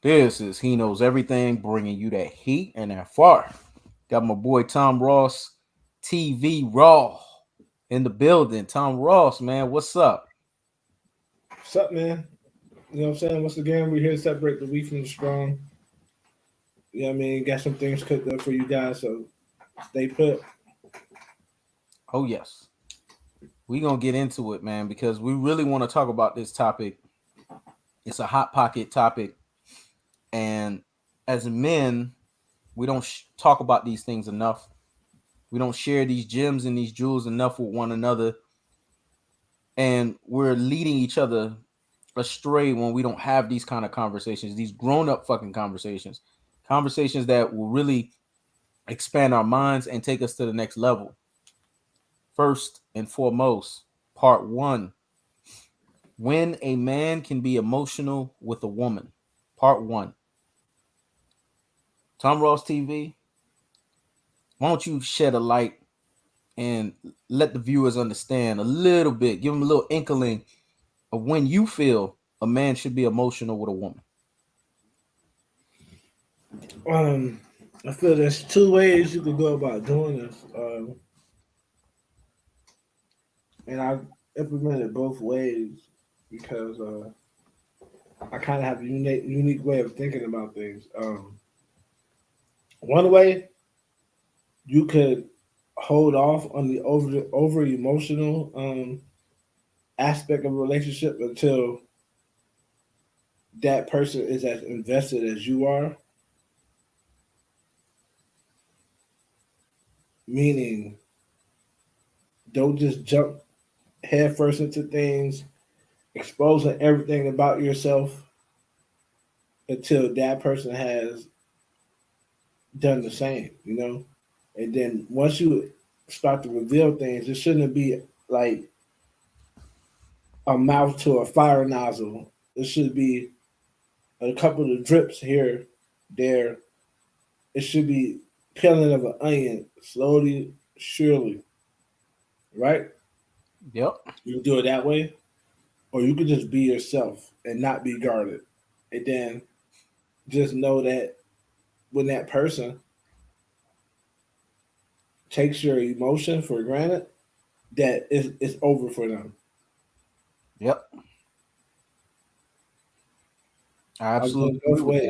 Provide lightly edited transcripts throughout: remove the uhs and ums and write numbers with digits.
This is He Knows Everything, bringing you that heat and that fire. Got my boy Tom Ross, TV Raw, in the building. Tom Ross, man, what's up? What's up, man? You know what I'm saying? Once again, we're here to separate the weak from the strong. You know what I mean? Got some things cooked up for you guys, so stay put. Oh, yes. We're going to get into it, man, because we really want to talk about this topic. It's a hot pocket topic. And as men, we don't talk about these things enough. We don't share these gems and these jewels enough with one another. And we're leading each other astray when we don't have these kind of conversations, these grown-up fucking conversations that will really expand our minds and take us to the next level. First and foremost, part one: when a man can be emotional with a woman. Part one. Tom Ross TV, why don't you shed a light and let the viewers understand a little bit, give them a little inkling of when you feel a man should be emotional with a woman. Um, I feel there's two ways you could go about doing this, and I've implemented both ways because I kind of have a unique way of thinking about things. One way you could hold off on the over emotional aspect of a relationship until that person is as invested as you are. Meaning, don't just jump headfirst into things, exposing everything about yourself until that person has done the same, you know? And then once you start to reveal things, it shouldn't be like a mouth to a fire nozzle. It should be a couple of drips here, there. It should be peeling of an onion, slowly, surely, right? Yep. You can do it that way, or you could just be yourself and not be guarded. And then just know that when that person takes your emotion for granted, that it's over for them. Yep. I I've done absolutely it agree both with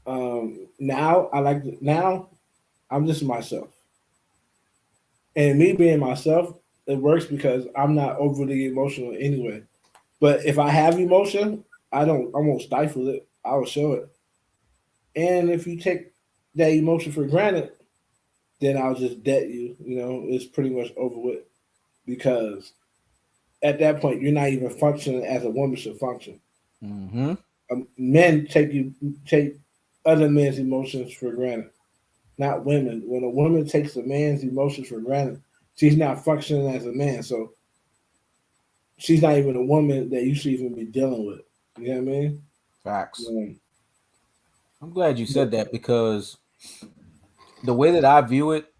that. ways. Now I'm just myself, and me being myself, it works because I'm not overly emotional anyway. But if I have emotion, I won't stifle it. I will show it. And if you take that emotion for granted, then I'll just debt you. You know, it's pretty much over with because at that point you're not even functioning as a woman should function. Mm-hmm. Men take other men's emotions for granted, not women. When a woman takes a man's emotions for granted, she's not functioning as a man. So she's not even a woman that you should even be dealing with. You know what I mean? Facts. Um, I'm glad you but said that because the way that I view it,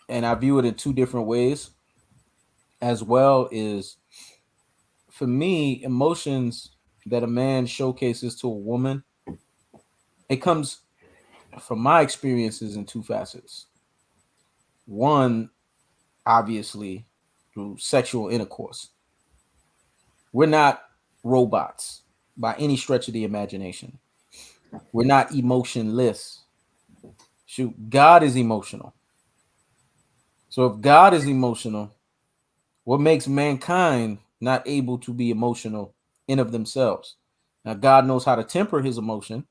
and I view it in two different ways as well, is for me, emotions that a man showcases to a woman, it comes from my experiences in two facets. One, obviously, through sexual intercourse. We're not robots by any stretch of the imagination. We're not emotionless. Shoot, God is emotional. So if God is emotional, what makes mankind not able to be emotional in of themselves? Now, God knows how to temper his emotion.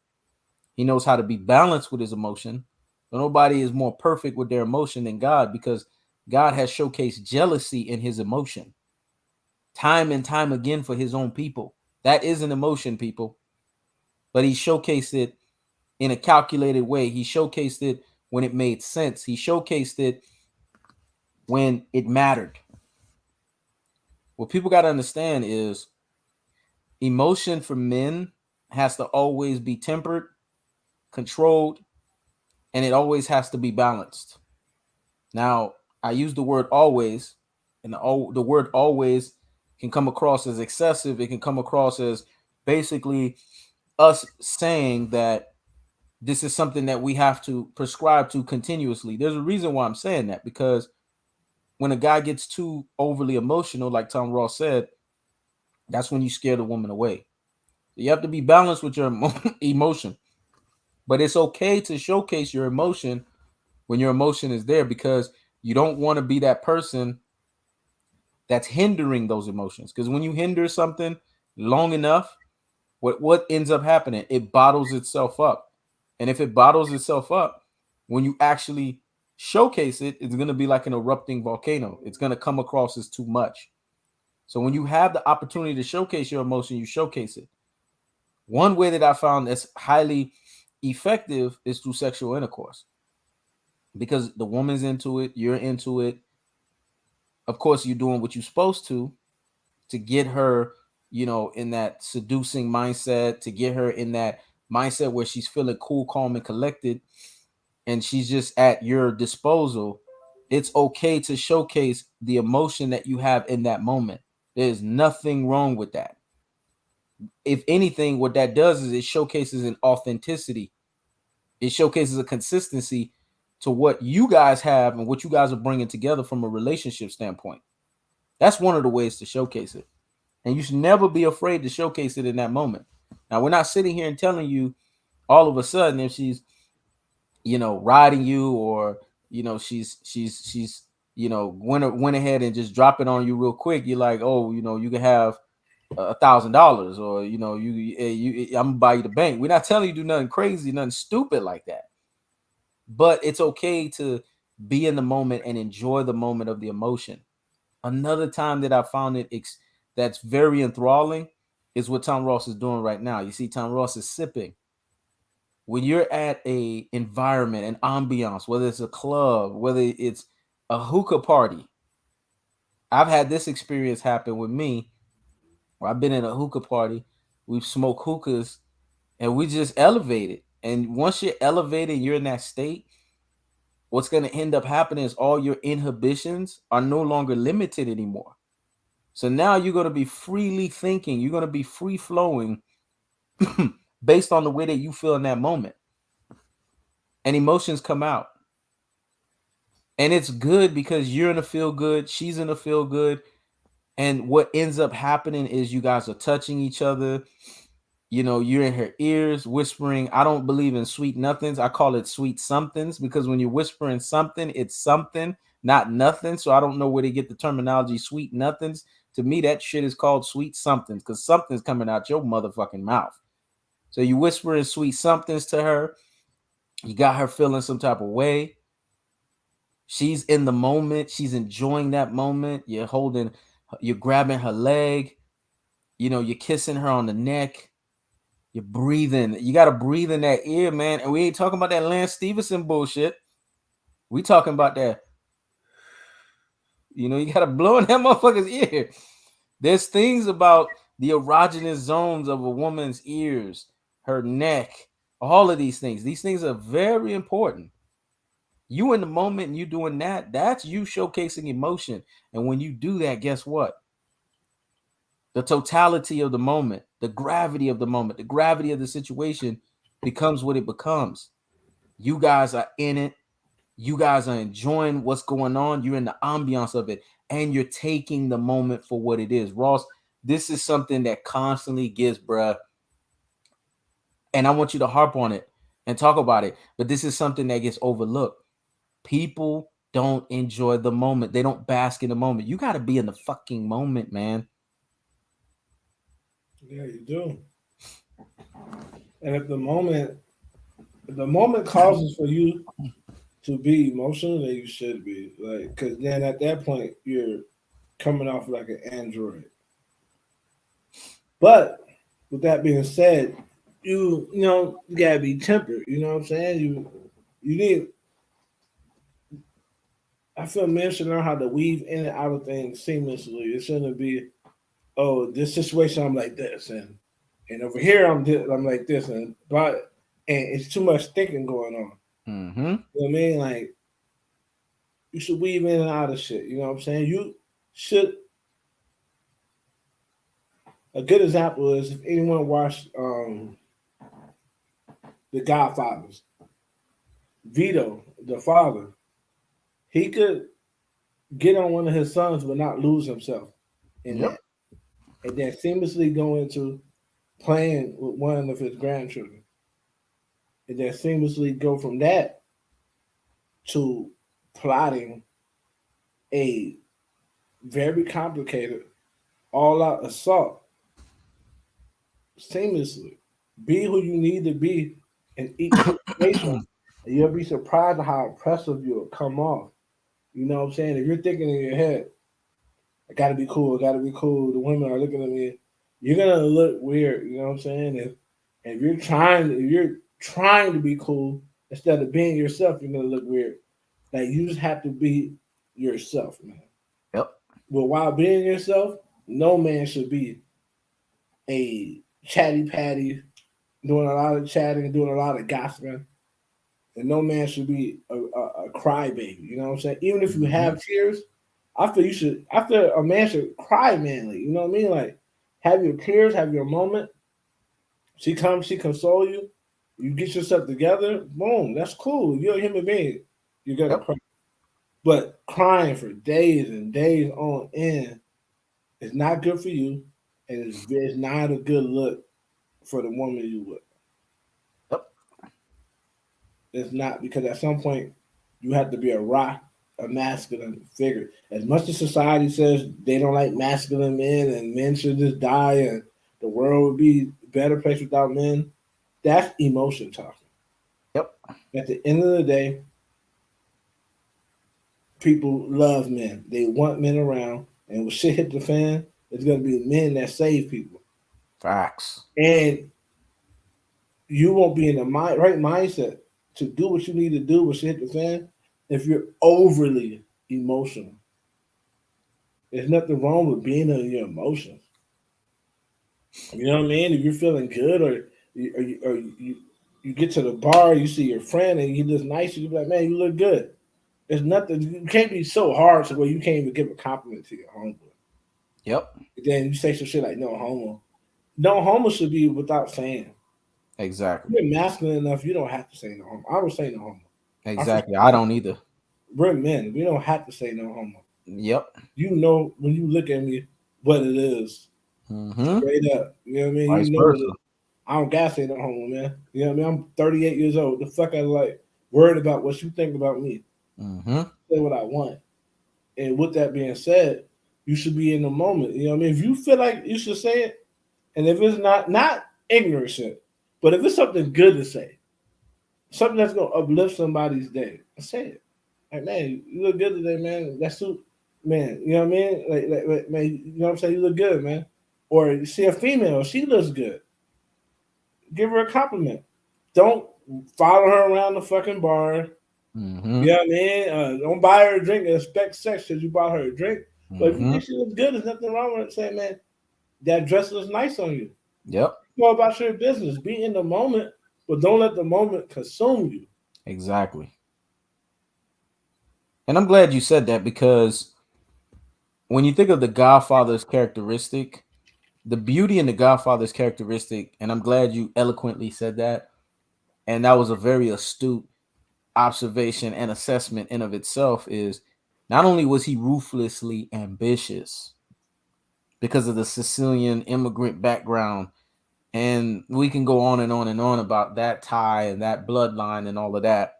He knows how to be balanced with his emotion. But nobody is more perfect with their emotion than God because God has showcased jealousy in his emotion time and time again for his own people. That is an emotion, people. But he showcased it in a calculated way. He showcased it when it made sense. He showcased it when it mattered. What people got to understand is emotion for men has to always be tempered, controlled, and it always has to be balanced. Now, I use the word always, and the word always can come across as excessive. It can come across as basically us saying that this is something that we have to prescribe to continuously. There's a reason why I'm saying that, because when a guy gets too overly emotional, like Tom Ross said, that's when you scare the woman away. You have to be balanced with your emotion, but it's okay to showcase your emotion when your emotion is there, because you don't want to be that person that's hindering those emotions. Because when you hinder something long enough, what ends up happening? It bottles itself up. And if it bottles itself up, when you actually showcase it, it's going to be like an erupting volcano. It's going to come across as too much. So when you have the opportunity to showcase your emotion, you showcase it. One way that I found that's highly effective is through sexual intercourse, because the woman's into it, you're into it. Of course, you're doing what you're supposed to get her, in that seducing mindset, to get her in that mindset where she's feeling cool, calm, and collected, and she's just at your disposal. It's okay to showcase the emotion that you have in that moment. There's nothing wrong with that. If anything, what that does is it showcases an authenticity. It showcases a consistency to what you guys have and what you guys are bringing together from a relationship standpoint. That's one of the ways to showcase it. And you should never be afraid to showcase it in that moment. Now, we're not sitting here and telling you all of a sudden if she's, riding you, or, she's, went ahead and just drop it on you real quick. You're like, oh, you can have $1,000, or, I'm gonna buy you the bank. We're not telling you to do nothing crazy, nothing stupid like that. But it's okay to be in the moment and enjoy the moment of the emotion. Another time that I found it that's very enthralling is what Tom Ross is doing right now. You see, Tom Ross is sipping. When you're at a environment, an ambiance, whether it's a club, whether it's a hookah party. I've had this experience happen with me, where I've been in a hookah party. We've smoked hookahs and we just elevated. And once you're elevated, you're in that state, what's going to end up happening is all your inhibitions are no longer limited anymore. So now you're going to be freely thinking, you're going to be free flowing based on the way that you feel in that moment. And emotions come out. And it's good because you're in a feel good, she's in a feel good. And what ends up happening is you guys are touching each other. You're in her ears whispering. I don't believe in sweet nothings. I call it sweet somethings, because when you're whispering something, it's something, not nothing. So I don't know where they get the terminology sweet nothings. To me, that shit is called sweet somethings, because something's coming out your motherfucking mouth. So you whispering sweet somethings to her. You got her feeling some type of way. She's in the moment. She's enjoying that moment. You're grabbing her leg. You're kissing her on the neck. You're breathing. You got to breathe in that ear, man. And we ain't talking about that Lance Stevenson bullshit. We talking about that. You got to blow in that motherfucker's ear. There's things about the erogenous zones of a woman's ears, her neck, all of these things. These things are very important. You in the moment and you doing that, that's you showcasing emotion. And when you do that, guess what? The totality of the moment, the gravity of the moment, the gravity of the situation becomes what it becomes. You guys are in it. You guys are enjoying what's going on. You're in the ambiance of it, and you're taking the moment for what it is. Ross, this is something that constantly gets, bruh. And I want you to harp on it and talk about it. But this is something that gets overlooked. People don't enjoy the moment. They don't bask in the moment. You got to be in the fucking moment, man. Yeah, you do. And if the moment causes for you to be emotional, then you should be like, because then at that point you're coming off like an android. But with that being said, you gotta be tempered. You know what I'm saying? You need. I feel men should learn how to weave in and out of things seamlessly. It shouldn't be, oh, this situation I'm like this, and over here I'm like this, and it's too much thinking going on. Mm-hmm. You know what I mean? Like you should weave in and out of shit. You know what I'm saying? You should. A good example is if anyone watched the Godfathers. Vito, the father, he could get on one of his sons but not lose himself in Yep. that. And then seamlessly go into playing with one of his grandchildren. And then seamlessly go from that to plotting a very complicated all out assault seamlessly. Be who you need to be in each situation. And you'll be surprised at how impressive you'll come off. You know what I'm saying? If you're thinking in your head, I gotta be cool, I gotta be cool, the women are looking at me, you're gonna look weird, you know what I'm saying? If you're trying to be cool instead of being yourself, you're gonna look weird. Like you just have to be yourself, man. Yep. But while being yourself, no man should be a chatty patty, doing a lot of chatting, doing a lot of gossiping. And no man should be a crybaby. You know what I'm saying? Even if you Mm-hmm. have tears, I feel you should. I feel a man should cry manly. You know what I mean? Like have your tears, have your moment. She comes, she console you. You get yourself together. Boom, that's cool. You're a human being. You're gonna Yep. cry, but crying for days and days on end is not good for you, and it's not a good look for the woman you with. Yep. It's not because at some point you have to be a rock, a masculine figure. As much as society says they don't like masculine men and men should just die and the world would be a better place without men, that's emotion talking. Yep. At the end of the day, people love men. They want men around, and when shit hit the fan, it's gonna be men that save people. Facts. And you won't be in the right mindset to do what you need to do when shit hit the fan if you're overly emotional. There's nothing wrong with being in your emotions. You know what I mean? If you're feeling good, or you get to the bar, you see your friend, and he looks nice, you be like, man, you look good. There's nothing. You can't be so hard to where you can't even give a compliment to your homeboy. Yep. Then you say some shit like no homo. No homo should be without saying. Exactly. You're masculine enough, you don't have to say no homo. I don't say no homo. I for Exactly. I don't either. we're men. We don't have to say no homo. Yep. You know when you look at me what it is. Mm-hmm. Straight up. You know what I mean? Vice You know what it versa. is. I don't gotta say no homo, man. You know what I mean? I'm 38 years old. The fuck I like worried about what you think about me. Mm-hmm. Say what I want. And with that being said, you should be in the moment. You know what I mean? If you feel like you should say it, and if it's not ignorant shit, but if it's something good to say, something that's gonna uplift somebody's day, say it. Like, man, you look good today, man. That suit, man. You know what I mean? Like, man, you know what I'm saying? You look good, man. Or you see a female, she looks good. Give her a compliment. Don't follow her around the fucking bar. Mm-hmm. You know what I mean? Don't buy her a drink and expect sex because you bought her a drink. But if you Mm-hmm. think she looks good, there's nothing wrong with it. Saying, man, that dress looks nice on you. Yep. Go about your business. Be in the moment, but don't let the moment consume you. Exactly. And I'm glad you said that because when you think of the Godfather's characteristic, the beauty in the Godfather's characteristic, and I'm glad you eloquently said that, and that was a very astute observation and assessment in of itself, is not only was he ruthlessly ambitious because of the Sicilian immigrant background, and we can go on and on and on about that tie and that bloodline and all of that.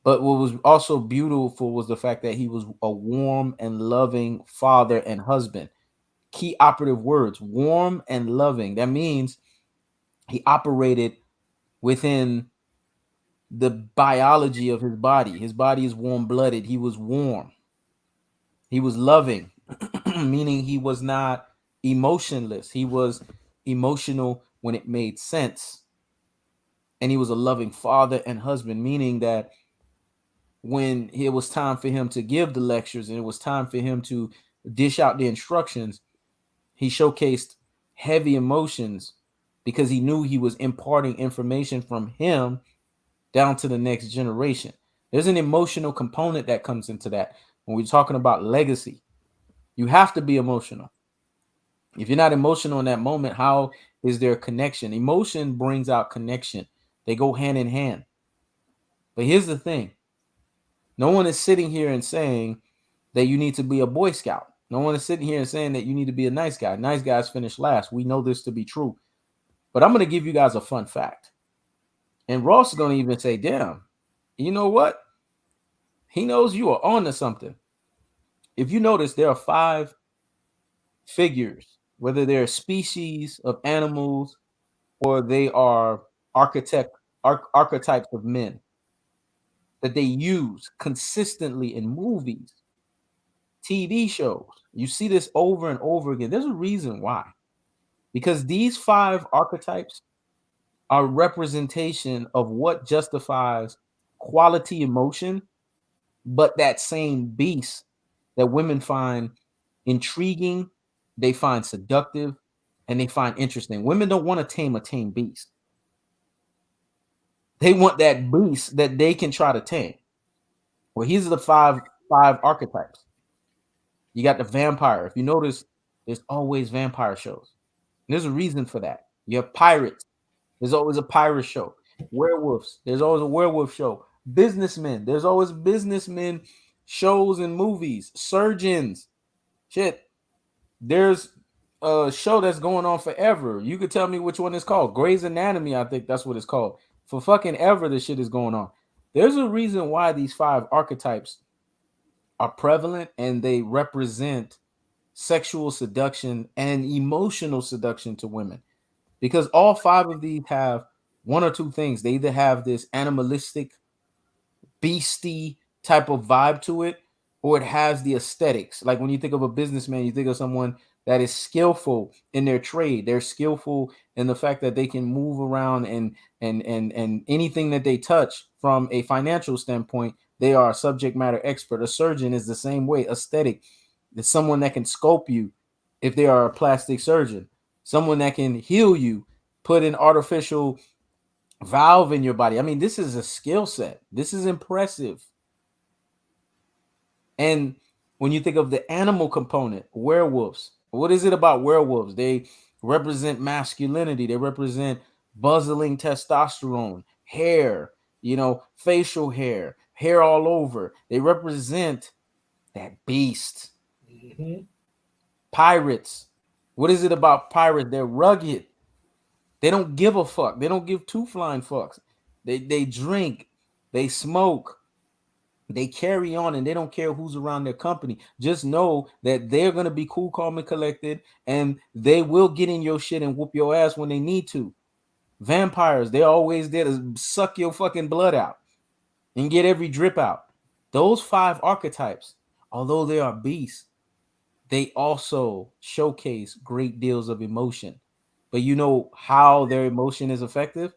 But what was also beautiful was the fact that he was a warm and loving father and husband. Key operative words: warm and loving. That means he operated within the biology of his body. His body is warm blooded. He was warm. He was loving, meaning he was not emotionless. He was emotional when it made sense. And he was a loving father and husband, meaning that when it was time for him to give the lectures and it was time for him to dish out the instructions, he showcased heavy emotions because he knew he was imparting information from him down to the next generation. There's an emotional component that comes into that. When we're talking about legacy, you have to be emotional. If you're not emotional in that moment, how is there a connection? Emotion brings out connection. They go hand in hand. But here's the thing. No one is sitting here and saying that you need to be a Boy Scout. No one is sitting here and saying that you need to be a nice guy. Nice guys finish last. We know this to be true. But I'm going to give you guys a fun fact. And Ross is going to even say, damn, you know what? He knows you are on to something. If you notice, there are 5 figures, whether they're species of animals or they are archetypes of men that they use consistently in movies, TV shows. You see this over and over again. There's a reason why. Because these 5 archetypes are representation of what justifies quality emotion, but that same beast that women find intriguing, they find seductive, and they find interesting. Women don't want to tame a tame beast. They want that beast that they can try to tame. Well, these are the five archetypes. You got the vampire. If you notice, there's always vampire shows. And there's a reason for that. You have pirates. There's always a pirate show. Werewolves. There's always a werewolf show. Businessmen. There's always businessmen shows and movies. Surgeons. Shit. There's a show that's going on forever. You could tell me which one it's called. Grey's Anatomy, I think that's what it's called. For fucking ever, this shit is going on. There's a reason why these 5 archetypes are prevalent and they represent sexual seduction and emotional seduction to women. Because all 5 of these have one or two things. They either have this animalistic, beastie type of vibe to it, or it has the aesthetics. Like when you think of a businessman, you think of someone that is skillful in their trade. They're skillful in the fact that they can move around and anything that they touch from a financial standpoint, they are a subject matter expert. A surgeon is the same way, aesthetic. It's someone that can sculpt you if they are a plastic surgeon, someone that can heal you, put an artificial valve in your body. I mean, this is a skill set. This is impressive. And when you think of the animal component, werewolves, what is it about werewolves? They represent masculinity. They represent buzzing testosterone, hair, facial hair, hair all over. They represent that beast. Mm-hmm. Pirates. What is it about pirates? They're rugged. They don't give a fuck. They don't give 2 flying fucks. They drink, they smoke, they carry on, and they don't care who's around their company. Just know that they're gonna be cool, calm, and collected, and they will get in your shit and whoop your ass when they need to. Vampires, they're always there to suck your fucking blood out and get every drip out. Those 5 archetypes, although they are beasts, they also showcase great deals of emotion. But you know how their emotion is effective?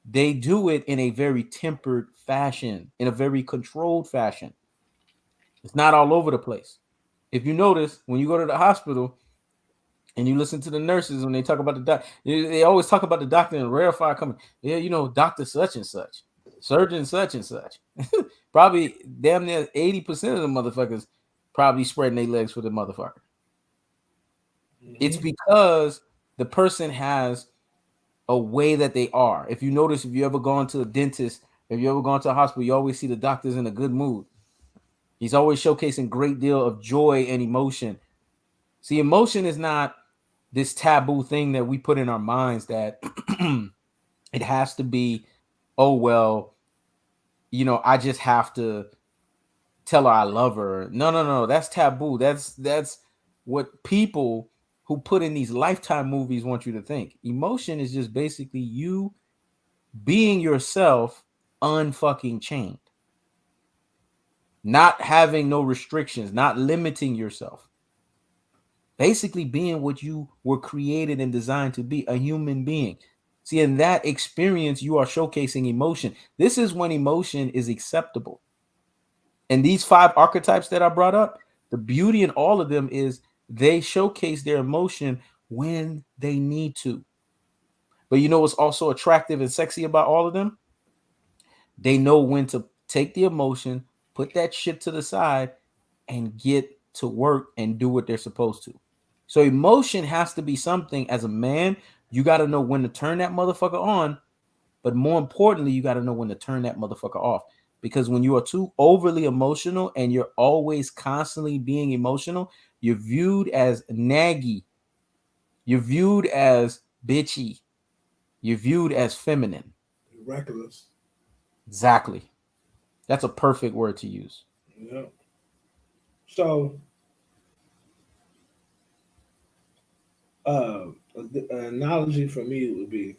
They do it in a very tempered fashion, in a very controlled fashion. It's not all over the place. If you notice, when you go to the hospital and you listen to the nurses when they talk about the doctor, they always talk about the doctor and rarefy coming. Yeah, doctor such and such, surgeon such and such. Probably damn near 80% of the motherfuckers probably spreading their legs for the motherfucker. Mm-hmm. It's because the person has a way that they are. If you notice, if you ever gone to a dentist, if you ever gone to a hospital, you always see the doctor's in a good mood. He's always showcasing great deal of joy and emotion. See, emotion is not this taboo thing that we put in our minds that it has to be, oh, well, I just have to tell her I love her. No. That's taboo. That's what people who put in these Lifetime movies want you to think. Emotion is just basically you being yourself unfucking chained. Not having no restrictions, not limiting yourself. Basically being what you were created and designed to be, a human being. See, in that experience, you are showcasing emotion. This is when emotion is acceptable. And these 5 archetypes that I brought up, the beauty in all of them is they showcase their emotion when they need to. But you know what's also attractive and sexy about all of them? They know when to take the emotion, put that shit to the side, and get to work and do what they're supposed to. So emotion has to be something as a man, you got to know when to turn that motherfucker on But more importantly, you got to know when to turn that motherfucker off. Because when you are too overly emotional and you're always constantly being emotional, you're viewed as naggy. You're viewed as bitchy. You're viewed as feminine. Reckless. Exactly. That's a perfect word to use. Yeah. So, an analogy for me would be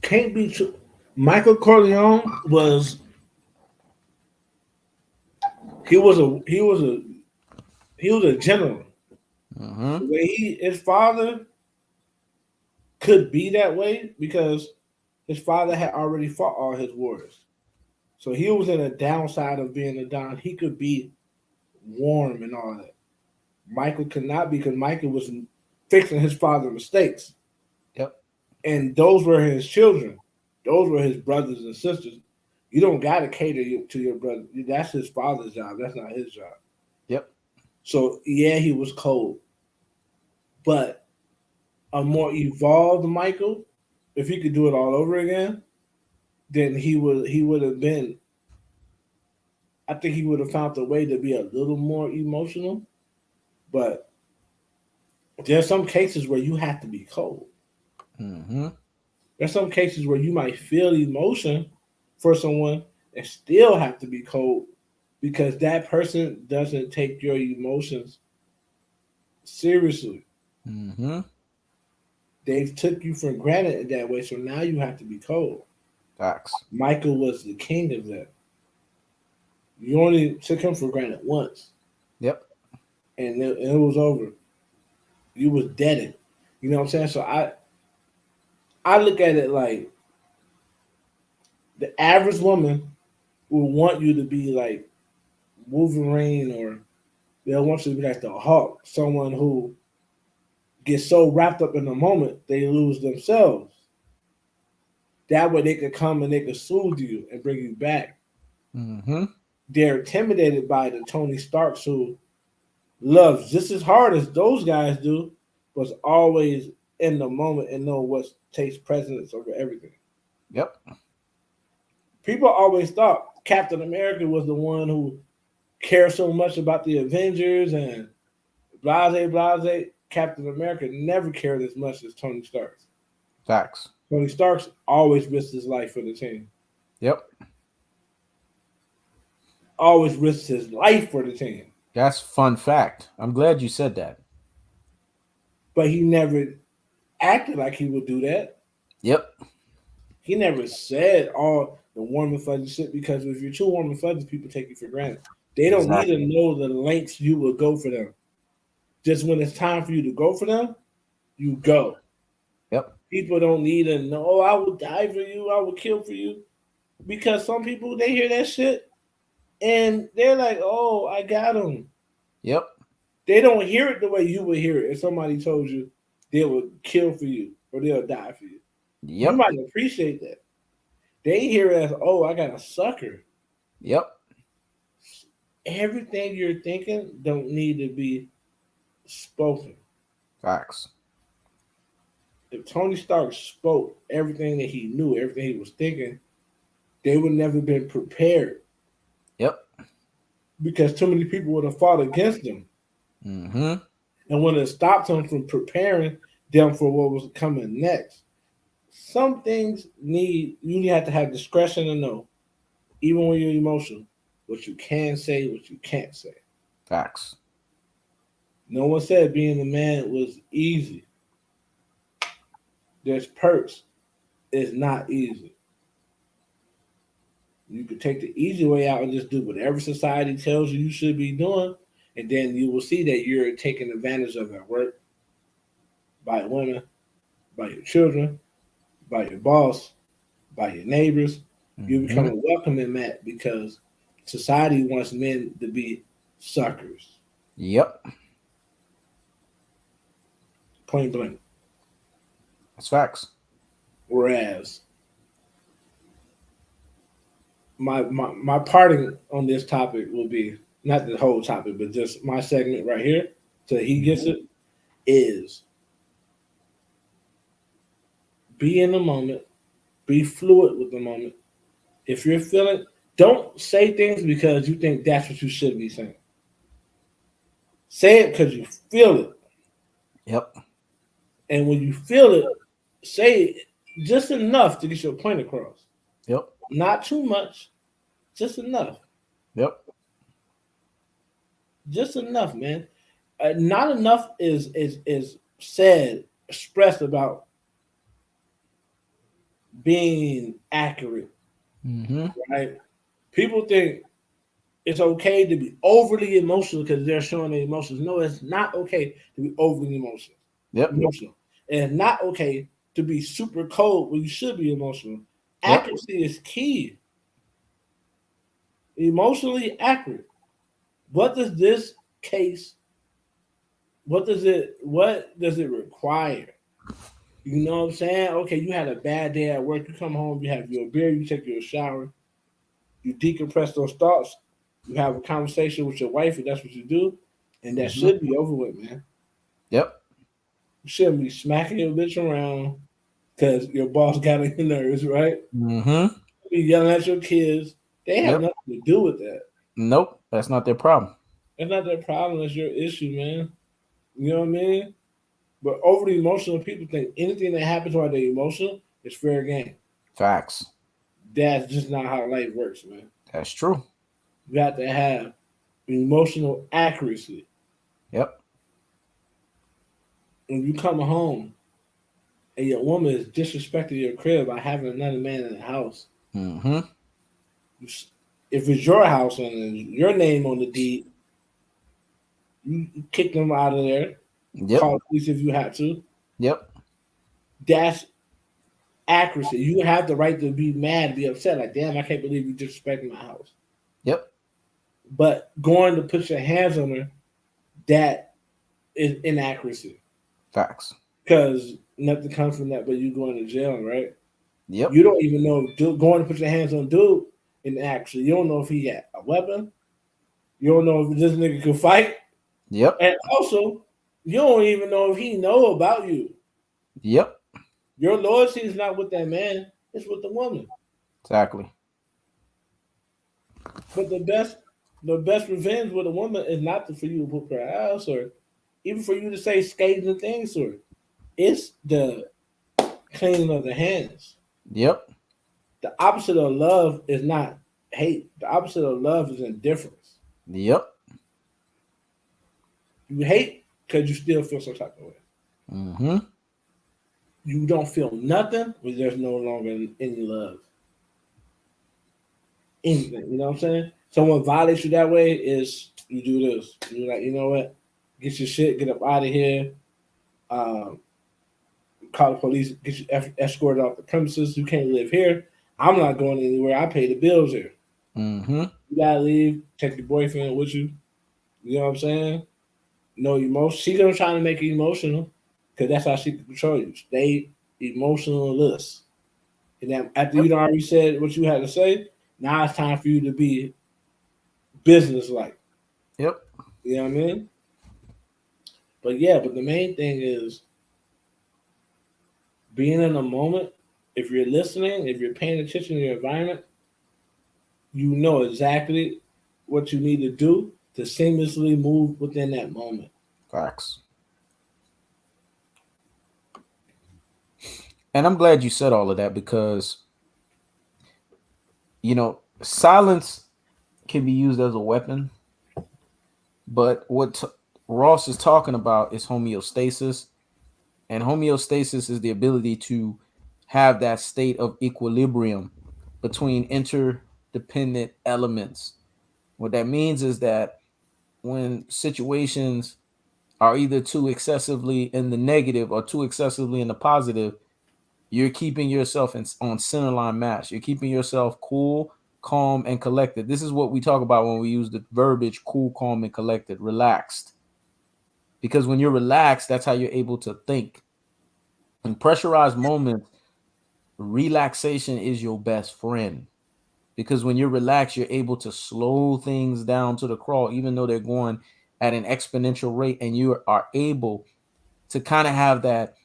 can't be true. Michael Corleone was he was a he was a he was a general. Mm-hmm. The way his father could be that way because his father had already fought all his wars. So he was in a downside of being a Don. He could be warm and all that. Michael could not be because Michael was fixing his father's mistakes. Yep. And those were his children. Those were his brothers and sisters. You don't got to cater to your brother. That's his father's job. That's not his job. Yep. So yeah, he was cold, but a more evolved Michael, if he could do it all over again, then he would have been. I think he would have found a way to be a little more emotional. But there's some cases where you have to be cold. Mm-hmm. There's some cases where you might feel emotion for someone and still have to be cold because that person doesn't take your emotions seriously. Mm-hmm. They've took you for granted in that way, so now you have to be cold. Facts. Michael was the king of that. You only took him for granted once, Yep. and it was over. You was deaded. You know what I'm saying? So I look at it like the average woman will want you to be like Wolverine, or they'll want you to be like the Hulk, someone who gets so wrapped up in the moment they lose themselves. That way they could come and they could soothe you and bring you back. Mm-hmm. They're intimidated by the Tony Starks who loves just as hard as those guys do, but always in the moment and know what takes precedence over everything. Yep. People always thought Captain America was the one who cared so much about the Avengers and blase blase. Captain America never cared as much as Tony Stark. Facts. Tony Stark's always risked his life for the team. Yep. Always risked his life for the team. That's fun fact. I'm glad you said that. But he never acted like he would do that. Yep. He never said all the warm and fuzzy shit because if you're too warm and fuzzy, people take you for granted. They don't need to Exactly. know the lengths you will go for them. Just when it's time for you to go for them, you go. Yep. People don't need to know, oh, I will die for you, I will kill for you. Because some people, they hear that shit and they're like, oh, I got him. Yep. They don't hear it the way you would hear it if somebody told you they would kill for you or they'll die for you. You Yep. might appreciate that. They hear it as, oh, I got a sucker. Yep. Everything you're thinking don't need to be spoken. Facts. If Tony Stark spoke everything that he knew, everything he was thinking, they would never been prepared Yep. because too many people would have fought against him Mm-hmm. and would have stopped him from preparing them for what was coming next. Some things you have to have discretion to know, even when you're emotional, what you can say, what you can't say. Facts. No one said being a man was easy. There's perks. It's not easy. You could take the easy way out and just do whatever society tells you should be doing, and then you will see that you're taken advantage of at work by women, by your children, by your boss, by your neighbors. You become Mm-hmm. a welcoming mat because society wants men to be suckers. Yep. Plain blank. That's facts. Whereas my parting on this topic will be not the whole topic, but just my segment right here, so he gets Mm-hmm. it, is Be in the moment. Be fluid with the moment. If you're feeling, don't say things because you think that's what you should be saying. Say it because you feel it. Yep. And when you feel it, say it just enough to get your point across. Yep. Not too much, just enough. Yep. Just enough, man. Not enough is said, expressed about being accurate, Mm-hmm. right? People think it's okay to be overly emotional because they're showing their emotions. No, it's not okay to be overly emotional. Yep. Emotional, and it's not okay to be super cold when you should be emotional. Yep. Accuracy is key. Emotionally accurate. What does this case? What does it? What does it require? You know what I'm saying? Okay, you had a bad day at work. You come home, you have your beer, you take your shower, you decompress those thoughts. You have a conversation with your wife, if that's what you do, and that Mm-hmm. should be over with, man. Yep. You shouldn't be smacking your bitch around because your boss got on your nerves, right? Mm-hmm. Be yelling at your kids. They have Yep. nothing to do with that. Nope. That's not their problem. That's not their problem. It's your issue, man. You know what I mean? But overly emotional people think anything that happens while they're emotional is fair game. Facts. That's just not how life works, man. That's true. You have to have emotional accuracy. Yep. When you come home and your woman is disrespecting your crib by having another man in the house, Mm-hmm. if it's your house and your name on the deed, you kick them out of there. Yep. Call the police if you have to. Yep. That's accuracy. You have the right to be mad, be upset. Like, damn, I can't believe you disrespecting my house. Yep. But going to put your hands on her, that is inaccuracy. Facts. Because nothing comes from that but you going to jail, right? Yep. You don't even know going to put your hands on dude in action. You don't know if he got a weapon. You don't know if this nigga can fight. Yep. And also, you don't even know if he know about you. Yep. Your loyalty is not with that man, it's with the woman. Exactly. But the best revenge with a woman is not for you to whoop her ass or even for you to say scathing things to her. It's the cleaning of the hands. Yep. The opposite of love is not hate. The opposite of love is indifference. Yep. You hate because you still feel some type of way. Mm-hmm. You don't feel nothing when there's no longer any love. Anything. You know what I'm saying? Someone violates you that way is you do this. You're like, you know what? Get your shit, get up out of here. Um, Call the police, get you escorted off the premises. You can't live here. I'm not going anywhere. I pay the bills here. Mm-hmm. You gotta leave. Take your boyfriend with you. You know what I'm saying? No emotion. She's gonna try to make you emotional because that's how she can control you. Stay emotionless. And then after you Yep. done already said what you had to say, now it's time for you to be business like. Yep. You know what I mean? But yeah, but the main thing is being in a moment. If you're listening, if you're paying attention to your environment, you know exactly what you need to do to seamlessly move within that moment. Facts. And I'm glad you said all of that because silence can be used as a weapon, but Ross is talking about is homeostasis, and homeostasis is the ability to have that state of equilibrium between interdependent elements. What that means is that when situations are either too excessively in the negative or too excessively in the positive, you're keeping yourself on centerline mass. You're keeping yourself cool, calm, and collected. This is what we talk about when we use the verbiage cool, calm, and collected, relaxed. Because when you're relaxed, that's how you're able to think. In pressurized moments, relaxation is your best friend. Because when you're relaxed, you're able to slow things down to the crawl, even though they're going at an exponential rate, and you are able to kind of have that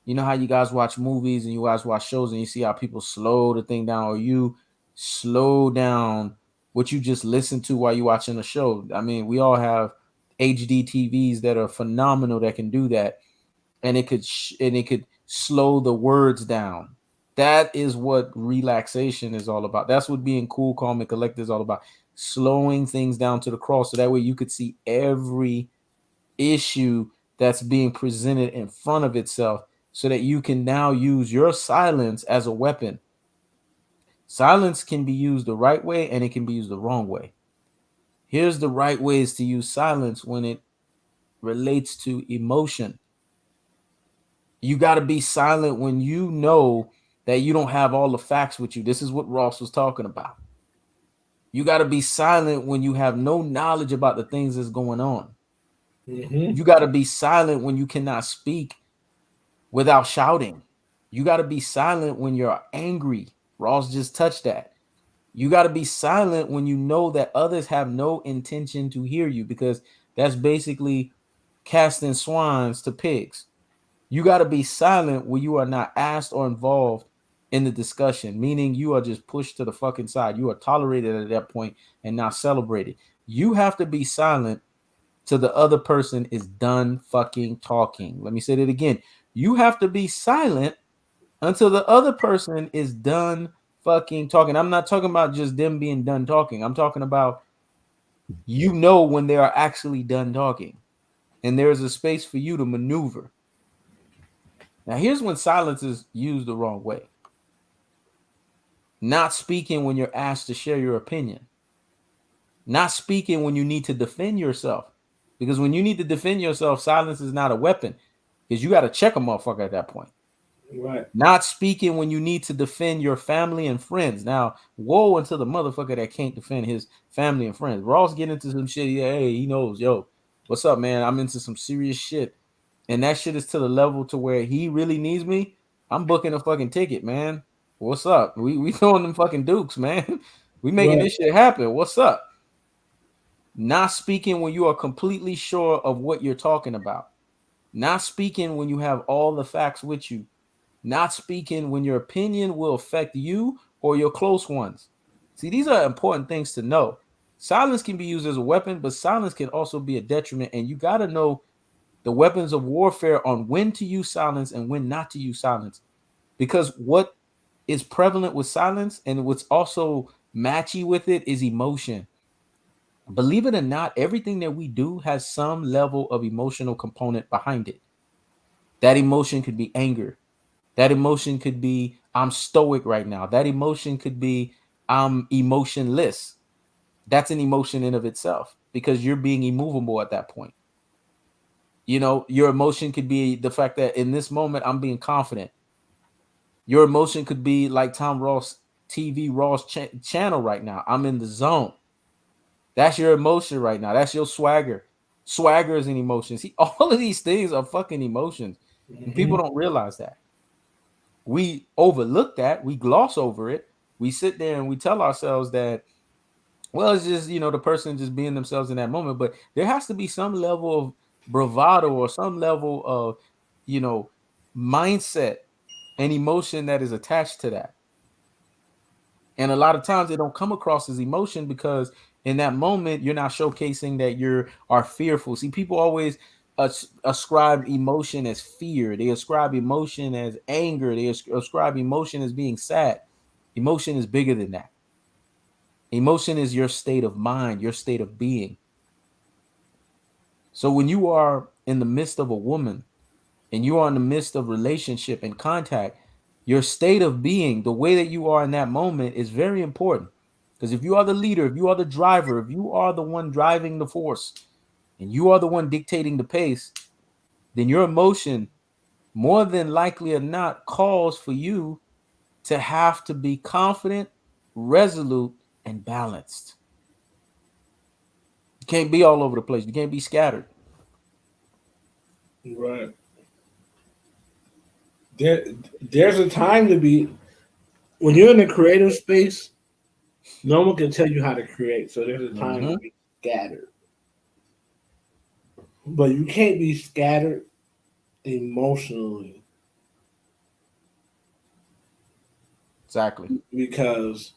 You know how you guys watch movies and you guys watch shows and you see how people slow the thing down, or you slow down what you just listen to while you're watching a show. I mean, we all have HD TVs that are phenomenal that can do that, and it could slow the words down. That is what relaxation is all about. That's what being cool, calm, and collected is all about. Slowing things down to the cross, so that way you could see every issue that's being presented in front of itself, so that you can now use your silence as a weapon. Silence can be used the right way and it can be used the wrong way. Here's the right ways to use silence when it relates to emotion. You got to be silent when you know that you don't have all the facts with you. This is what Ross was talking about. You got to be silent when you have no knowledge about the things that's going on. Mm-hmm. You got to be silent when you cannot speak without shouting. You got to be silent when you're angry. Ross just touched that. You got to be silent when you know that others have no intention to hear you, because that's basically casting swines to pigs. You got to be silent when you are not asked or involved in the discussion, meaning you are just pushed to the fucking side. You are tolerated at that point and not celebrated. You have to be silent till the other person is done fucking talking. Let me say that again. You have to be silent until the other person is done fucking talking. I'm not talking about just them being done talking. I'm talking about, you know, when they are actually done talking and there's a space for you to maneuver. Now, here's when silence is used the wrong way. Not speaking when you're asked to share your opinion. Not speaking when you need to defend yourself. Because when you need to defend yourself, silence is not a weapon. Because you got to check a motherfucker at that point. Right. Not speaking when you need to defend your family and friends. Now, woe unto the motherfucker that can't defend his family and friends. Ross get into some shit. Yeah, hey, he knows. Yo, what's up, man? I'm into some serious shit. And that shit is to the level to where he really needs me. I'm booking a fucking ticket, man. What's up? We throwing them fucking dukes, man. We making Right. this shit happen. What's up? Not speaking when you are completely sure of what you're talking about. Not speaking when you have all the facts with you. Not speaking when your opinion will affect you or your close ones. See, these are important things to know. Silence can be used as a weapon, but silence can also be a detriment. And you got to know the weapons of warfare on when to use silence and when not to use silence. Because what is prevalent with silence and what's also matchy with it is emotion. Believe it or not, everything that we do has some level of emotional component behind it. That emotion could be anger. That emotion could be, I'm stoic right now. That emotion could be, I'm emotionless. That's an emotion in of itself, because you're being immovable at that point. You know, your emotion could be the fact that in this moment I'm being confident. Your emotion could be like Tom Ross TV Ross channel right now. I'm in the zone. That's your emotion right now. That's your swagger. Swagger is an emotion. See, all of these things are fucking emotions, and people Mm-hmm. don't realize that. We overlook that. We gloss over it. We sit there and we tell ourselves that, well, it's just, you know, the person just being themselves in that moment. But there has to be some level of bravado or some level of, you know, mindset and emotion that is attached to that. And a lot of times they don't come across as emotion, because in that moment you're not showcasing that you are fearful. See, people always ascribe emotion as fear. They ascribe emotion as anger. They ascribe emotion as being sad. Emotion is bigger than that. Emotion is your state of mind, your state of being. So when you are in the midst of a woman and you are in the midst of relationship and contact, your state of being, the way that you are in that moment, is very important. Because if you are the leader, if you are the driver, if you are the one driving the force, and you are the one dictating the pace, then your emotion, more than likely or not, calls for you to have to be confident, resolute, and balanced. You can't be all over the place. You can't be scattered. Right. There, there's a time to be when you're in the creative space. No one can tell you how to create, so there's a time to Mm-hmm. be scattered. But you can't be scattered emotionally. Exactly. because,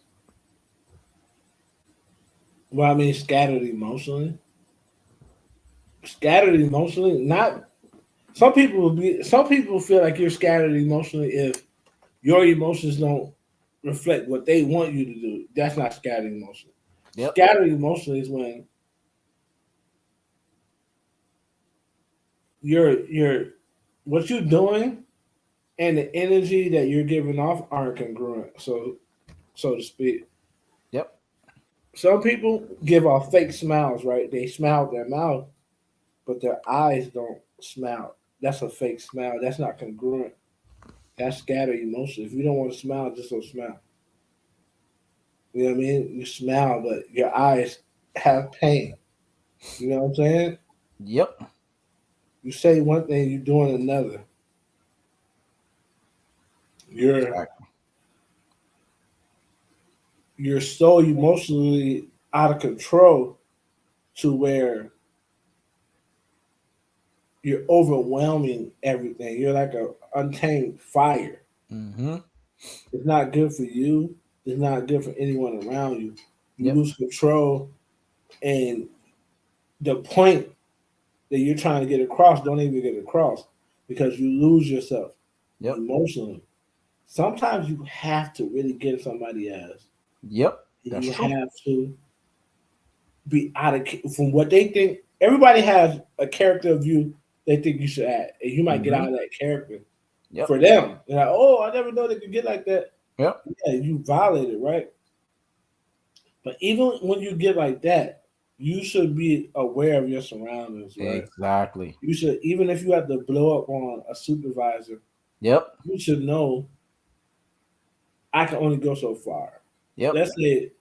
well, I mean, scattered emotionally. Scattered emotionally, not some people will be. Some people feel like you're scattered emotionally if your emotions don't reflect what they want you to do. That's not scattered emotion. Yep. Scattered emotionally is when you're what you're doing and the energy that you're giving off aren't congruent, so to speak. Yep. Some people give off fake smiles, right? They smile with their mouth, but their eyes don't smile. That's a fake smile. That's not congruent. That's scattered emotion. If you don't want to smile, just don't smile. You know what I mean? You smile, but your eyes have pain. You know what I'm saying? Yep. You say one thing, you're doing another. You're Exactly. you're so emotionally out of control to where you're overwhelming everything. You're like a untamed fire. Mm-hmm. It's not good for you. It's not good for anyone around you. You Yep. lose control, and the point that you're trying to get across don't even get across because you lose yourself Yep. emotionally. Sometimes you have to really get somebody else. Yep. That's You true. have to be out of from what they think. Everybody has a character of you they think you should act, and you might get Mm-hmm. out of that character Yep. for them. They're like, "Oh, I never know they could get like that." Yep. Yeah, you violated, right? But even when you get like that, you should be aware of your surroundings, right? Exactly. You should, even if you have to blow up on a supervisor, Yep. you should know I can only go so far. Yep. Let's say,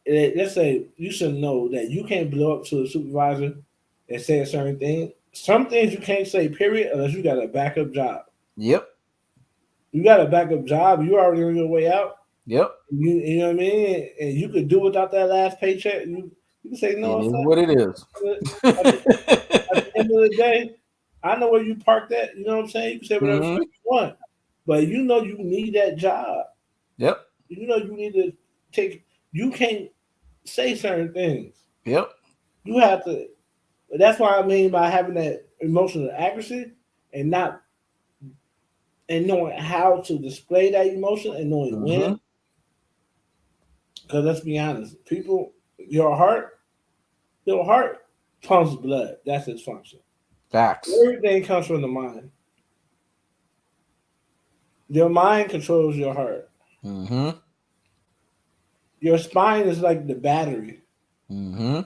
let's say you should know that you can't blow up to a supervisor and say a certain thing. Some things you can't say, period, unless you got a backup job. Yep. You got a backup job, you already on your way out. Yep. You know what I mean? And you could do without that last paycheck. You can say, It no, is fuck what it is. at the, at the end of the day, I know where you parked at. You know what I'm saying? You can say whatever the Mm-hmm. fuck you want. But you know you need that job. Yep. You know you need to take, you can't say certain things. Yep. You have to, that's what I mean by having that emotional accuracy and not, and knowing how to display that emotion and knowing Mm-hmm. when. Because let's be honest, people, your heart, your heart pumps blood. That's its function. Facts. Everything comes from the mind. Your mind controls your heart. Mm-hmm. Your spine is like the battery Mm-hmm.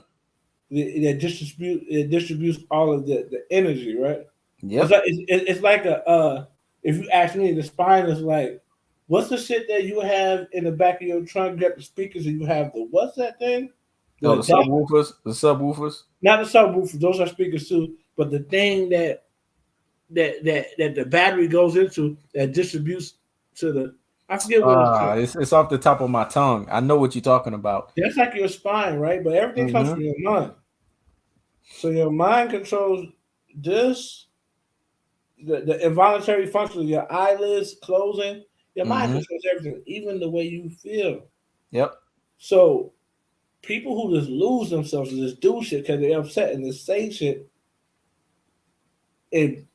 that distributes all of the energy, right? It's Yep. like it's like a if you ask me, the spine is like what's the shit that you have in the back of your trunk? You got the speakers and you have the what's that thing? Oh, The the DAC, subwoofers. The subwoofers. not the subwoofers. Those are speakers too, but the thing that the battery goes into that distributes to the I forget what it's called. It's off the top of my tongue. I know what you're talking about. That's like your spine, right? But everything comes Mm-hmm. from your mind. So your mind controls this, the involuntary function of your eyelids closing. Your mind Mm-hmm. controls everything, even the way you feel. Yep. So people who just lose themselves and just do shit because they're upset and just say shit, and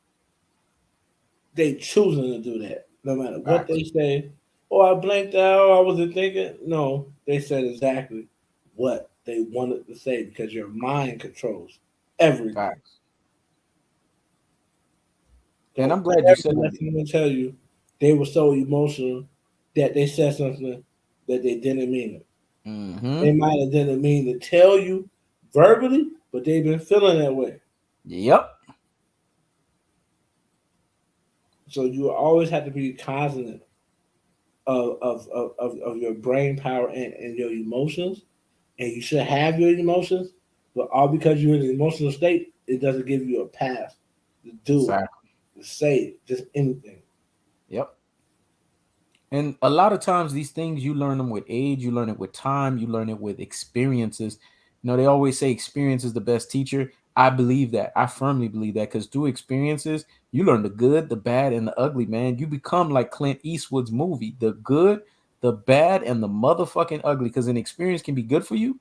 they choosing to do that, no matter what Facts. they say. Oh, I blinked out. I wasn't thinking. No, they said exactly what they wanted to say because your mind controls everything. Facts. And Don't I'm glad you ever said let it. someone tell you they were so emotional that they said something that they didn't mean it. Mm-hmm. They might have didn't mean to tell you verbally, but they've been feeling that way. Yep. So you always have to be cognizant of your brain power and your emotions, and you should have your emotions, but all because you're in an emotional state, it doesn't give you a pass to do it, Exactly. to say it, just anything. Yep. And a lot of times, these things you learn them with age, you learn it with time, you learn it with experiences. You know, they always say experience is the best teacher. I believe that. I firmly believe that because through experiences, you learn the good, the bad, and the ugly, man. You become like Clint Eastwood's movie, The Good, the bad and the motherfucking ugly. Because an experience can be good for you,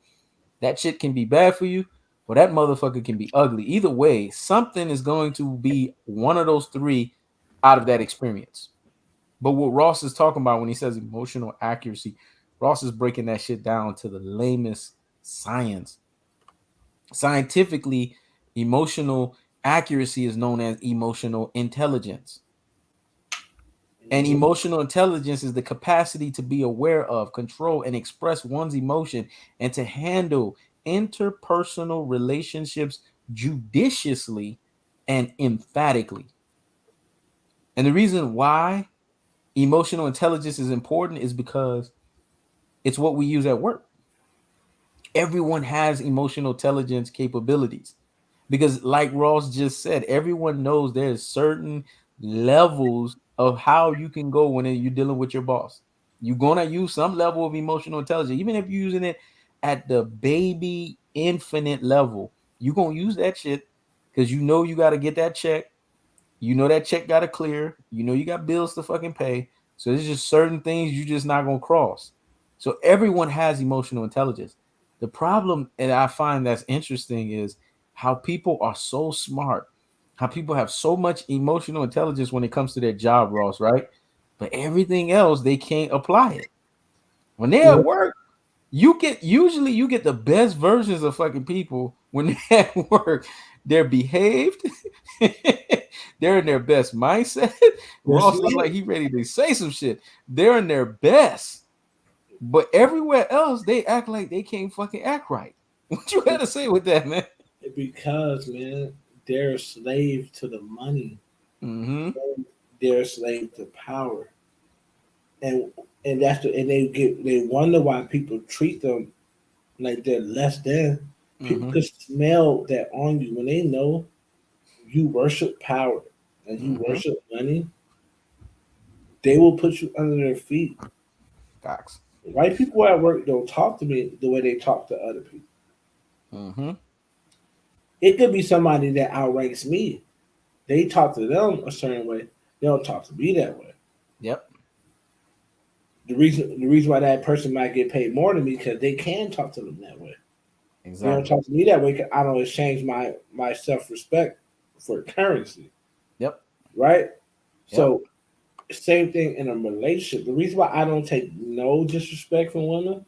that shit can be bad for you, or that motherfucker can be ugly. Either way, something is going to be one of those three out of that experience. But what Ross is talking about when he says emotional accuracy, Ross is breaking that shit down to the lamest science. Scientifically, emotional accuracy is known as emotional intelligence. And Mhm. emotional intelligence is the capacity to be aware of, control, and express one's emotion and to handle interpersonal relationships judiciously and emphatically. And the reason why emotional intelligence is important is because it's what we use at work. Everyone has emotional intelligence capabilities because, like Ross just said, everyone knows there's certain levels of how you can go when you're dealing with your boss. You're gonna use some level of emotional intelligence, even if you're using it at the baby infinite level. You're gonna use that shit because you know you got to get that check. You know that check got to clear. You know you got bills to fucking pay. So there's just certain things you just not gonna cross. So everyone has emotional intelligence. The problem, and I find that's interesting, is how people are so smart, how people have so much emotional intelligence when it comes to their job, Ross, right? But everything else they can't apply it. When they're Yeah, at work, you get the best versions of fucking people when they're at work. They're behaved, they're in their best mindset. that's Ross looked it. like he ready to say some shit. They're in their best, but everywhere else they act like they can't fucking act right. What you got to say with that, man? Because man, they're a slave to the money. Mm-hmm. They're a slave to power, and and they wonder why people treat them like they're less than. People Mm-hmm. could smell that on you when they know you worship power and you Mm-hmm. worship money. They will put you under their feet. Facts. White people at work don't talk to me the way they talk to other people. Mm-hmm. It could be somebody that outranks me. They talk to them a certain way. They don't talk to me that way. Yep. The reason why that person might get paid more than me because they can talk to them that way. They don't Exactly. talk to me that way because I don't exchange my self respect for currency, Yep. right? Yep. So same thing in a relationship. The reason why I don't take no disrespect from women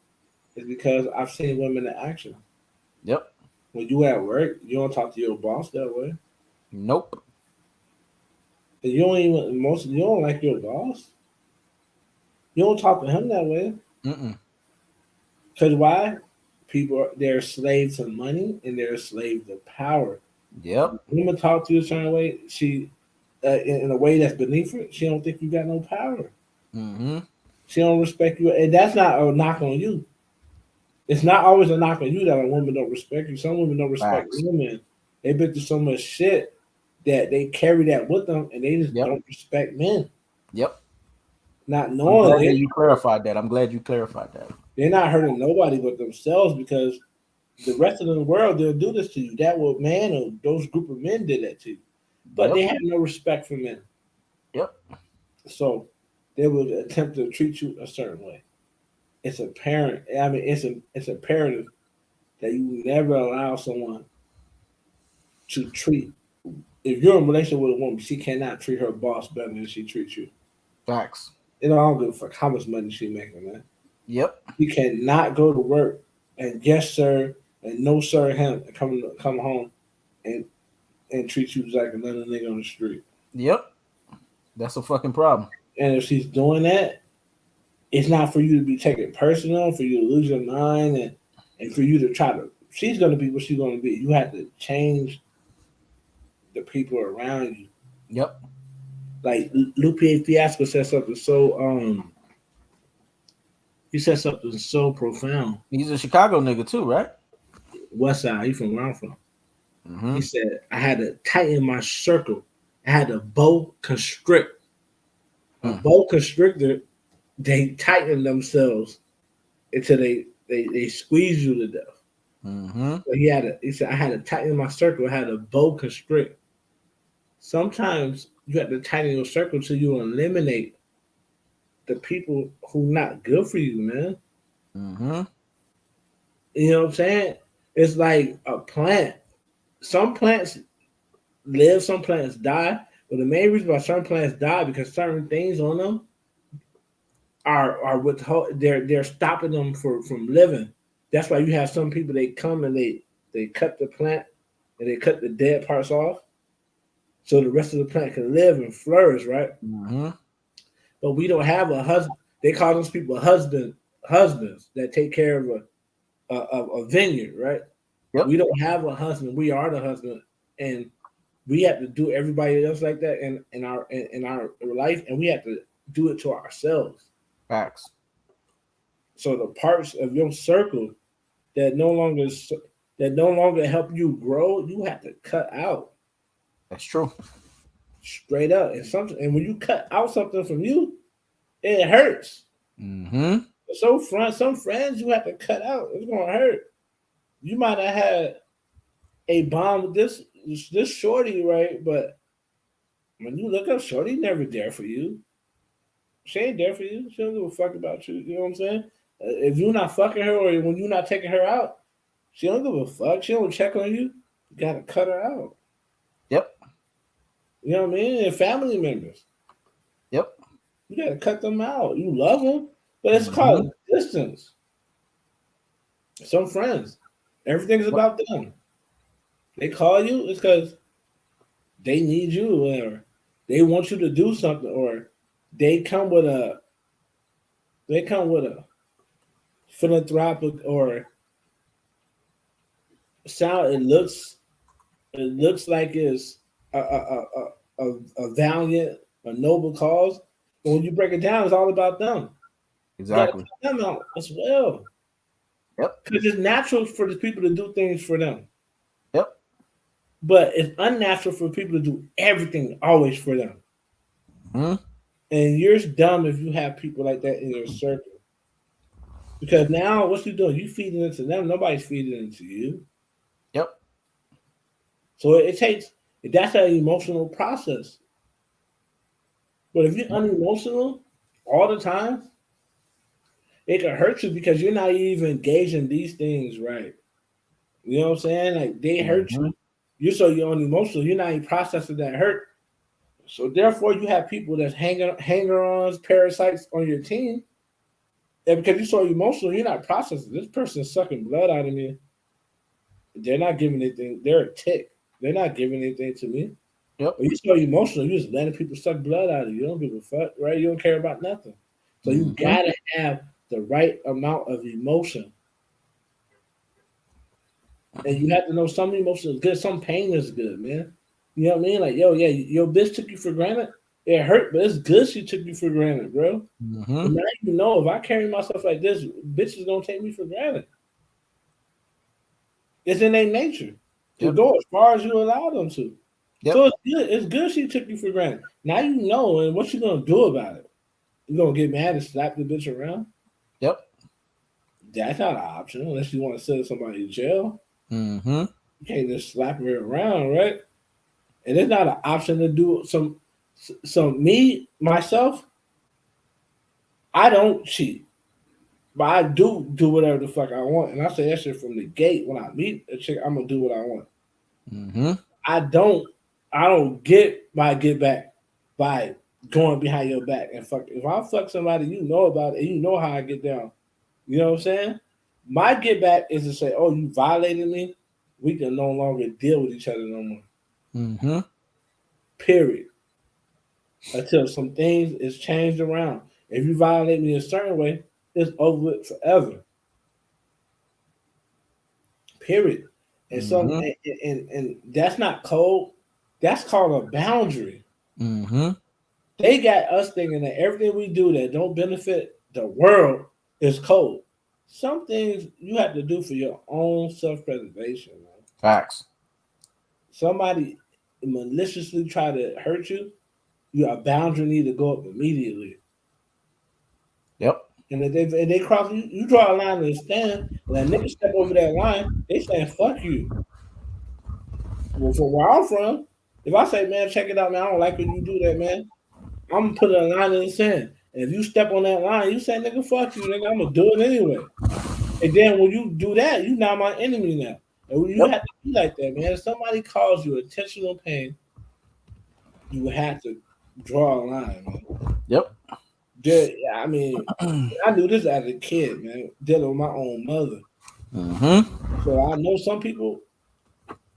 is because I've seen women in action. Yep. When you at work, you don't talk to your boss that way. Nope. And you don't like your boss. You don't talk to him that way. Mm-mm. Because why? They're slaves to money and they're slaves to power. Yep. Women talk to you a certain way. In a way that's beneath her. She don't think you got no power. Mm-hmm. She don't respect you, and that's not a knock on you. It's not always a knock on you that a woman don't respect you. Some women don't respect Facts. women. They've been through so much shit that they carry that with them, and they just Yep. don't respect men. Yep. Not I'm knowing glad that it, you clarified that. I'm glad you clarified that. they're not hurting nobody but themselves because the rest of the world they'll do this to you. That what man or those group of men did that to you, but Yep. they have no respect for men, Yep. so they will attempt to treat you a certain way. It's apparent. I mean, it's imperative that you never allow someone to treat. If you're in a relationship with a woman, she cannot treat her boss better than she treats you. Facts. You know, I don't give a fuck how much money she making, man. Yep. She cannot go to work and yes sir and no sir him and come home and treat you like another nigga on the street. Yep. That's a fucking problem. And if she's doing that, it's not for you to be taken personal, for you to lose your mind, and for you to try to. She's gonna be what she's gonna be. You have to change the people around you. Yep. Like Lupe Fiasco said something so he said something so profound. He's a Chicago nigga too, right? West Side, he from where I'm from. Mm-hmm. He said I had to tighten my circle. I had to bow constrict. A Mm. bow constrictor, they tighten themselves until they squeeze you to death. Mm-hmm. So he said I had to tighten my circle. I had to bow constrict. Sometimes you have to tighten your circle till you eliminate the people who not good for you, man. Mm-hmm. You know what I'm saying? It's like a plant. Some plants live, some plants die. But the main reason why certain plants die because certain things on them are withhold. They're stopping them from living. That's why you have some people they come and they cut the plant and they cut the dead parts off so the rest of the plant can live and flourish, right? Mm-hmm. But we don't have a husband. They call those people husbands that take care of a vineyard, right? Yep. We don't have a husband. We are the husband, and we have to do everybody else like that in our life, and we have to do it to ourselves. Facts. So the parts of your circle that no longer that no longer help you grow, you have to cut out That's true. straight up. And when you cut out something from you, it hurts. Mm-hmm. Some friends you have to cut out. It's gonna hurt. You might have had a bond with this shorty, right? But when you look up, shorty never there for you. She ain't there for you. She don't give a fuck about you. You know what I'm saying? If you're not fucking her or when you're not taking her out, she don't give a fuck. She don't check on you. You gotta cut her out. Yep. You know what I mean? And family members, Yep. you gotta cut them out. You love them, but it's Mm-hmm. called distance. Some friends, everything's Yep. about them. They call you, it's because they need you, or they want you to do something, or they come with a they come with a philanthropic or sound. It looks like it's a valiant, a noble cause. But when you break it down, it's all about them. You got to Exactly. cut them out as well. Yep. Because it's natural for the people to do things for them. Yep. But it's unnatural for people to do everything always for them. Mm-hmm. And you're dumb if you have people like that in your circle. Because now what you doing? You feeding into them. Nobody's feeding into you. Yep. So it takes that's an emotional process. But if you're Yep. unemotional all the time, it can hurt you because you're not even engaging these things right. You know what I'm saying? Like they hurt Mm-hmm. you. You're unemotional. You're not even processing that hurt. So therefore, you have people that's hanger-ons, parasites on your team, and because you're so emotional, you're not processing. This person's sucking blood out of me. They're not giving anything. They're a tick. They're not giving anything to me. Yep. But you're so emotional, you're just letting people suck blood out of you. You don't give a fuck, right? You don't care about nothing. So you Mm-hmm. gotta have the right amount of emotion. And you have to know some emotion is good, some pain is good, man. You know what I mean? Like, yo, yeah, your bitch took you for granted. It hurt, but it's good she took you for granted, bro. Mm-hmm. And now you know if I carry myself like this, bitches don't take me for granted. It's in their nature to Yep. go as far as you allow them to. So Yep. it's good. It's good she took you for granted. Now you know, and what you gonna do about it? You gonna get mad and slap the bitch around? Yep. That's not an option unless you want to send somebody to jail. Mm-hmm. You can't just slap her around, right? And it's not an option to do some me myself. I don't cheat, but I do whatever the fuck I want, and I say that shit from the gate. When I meet a chick, I'm gonna do what I want. Mm-hmm. I don't I don't get my get back by going behind your back and fuck. If I fuck somebody, you know about it, and you know how I get down. You know what I'm saying? My get back is to say, "Oh, you violated me. We can no longer deal with each other no more." Mm-hmm. Period. Until some things is changed around. If you violate me a certain way, it's over with forever. Period. And so, Mm-hmm. and that's not cold. That's called a boundary. Mm-hmm. They got us thinking that everything we do that don't benefit the world is cold. Some things you have to do for your own self preservation. Facts. Somebody maliciously try to hurt you, your boundary need to go up immediately. Yep. And if they cross you, you draw a line in the stand, and that nigga step over that line, they saying fuck you. Well, from where I'm from, if I say, man, check it out, man, I don't like when you do that, man, I'm gonna put a line in the sand. And if you step on that line, you say, nigga, fuck you, nigga, I'm gonna do it anyway. And then when you do that, you now my enemy now. And you Yep. have to be like that, man. If somebody calls you intentional pain, you have to draw a line, man. Yep. I mean, I knew this as a kid, man, dealing with my own mother. Mm-hmm. So I know some people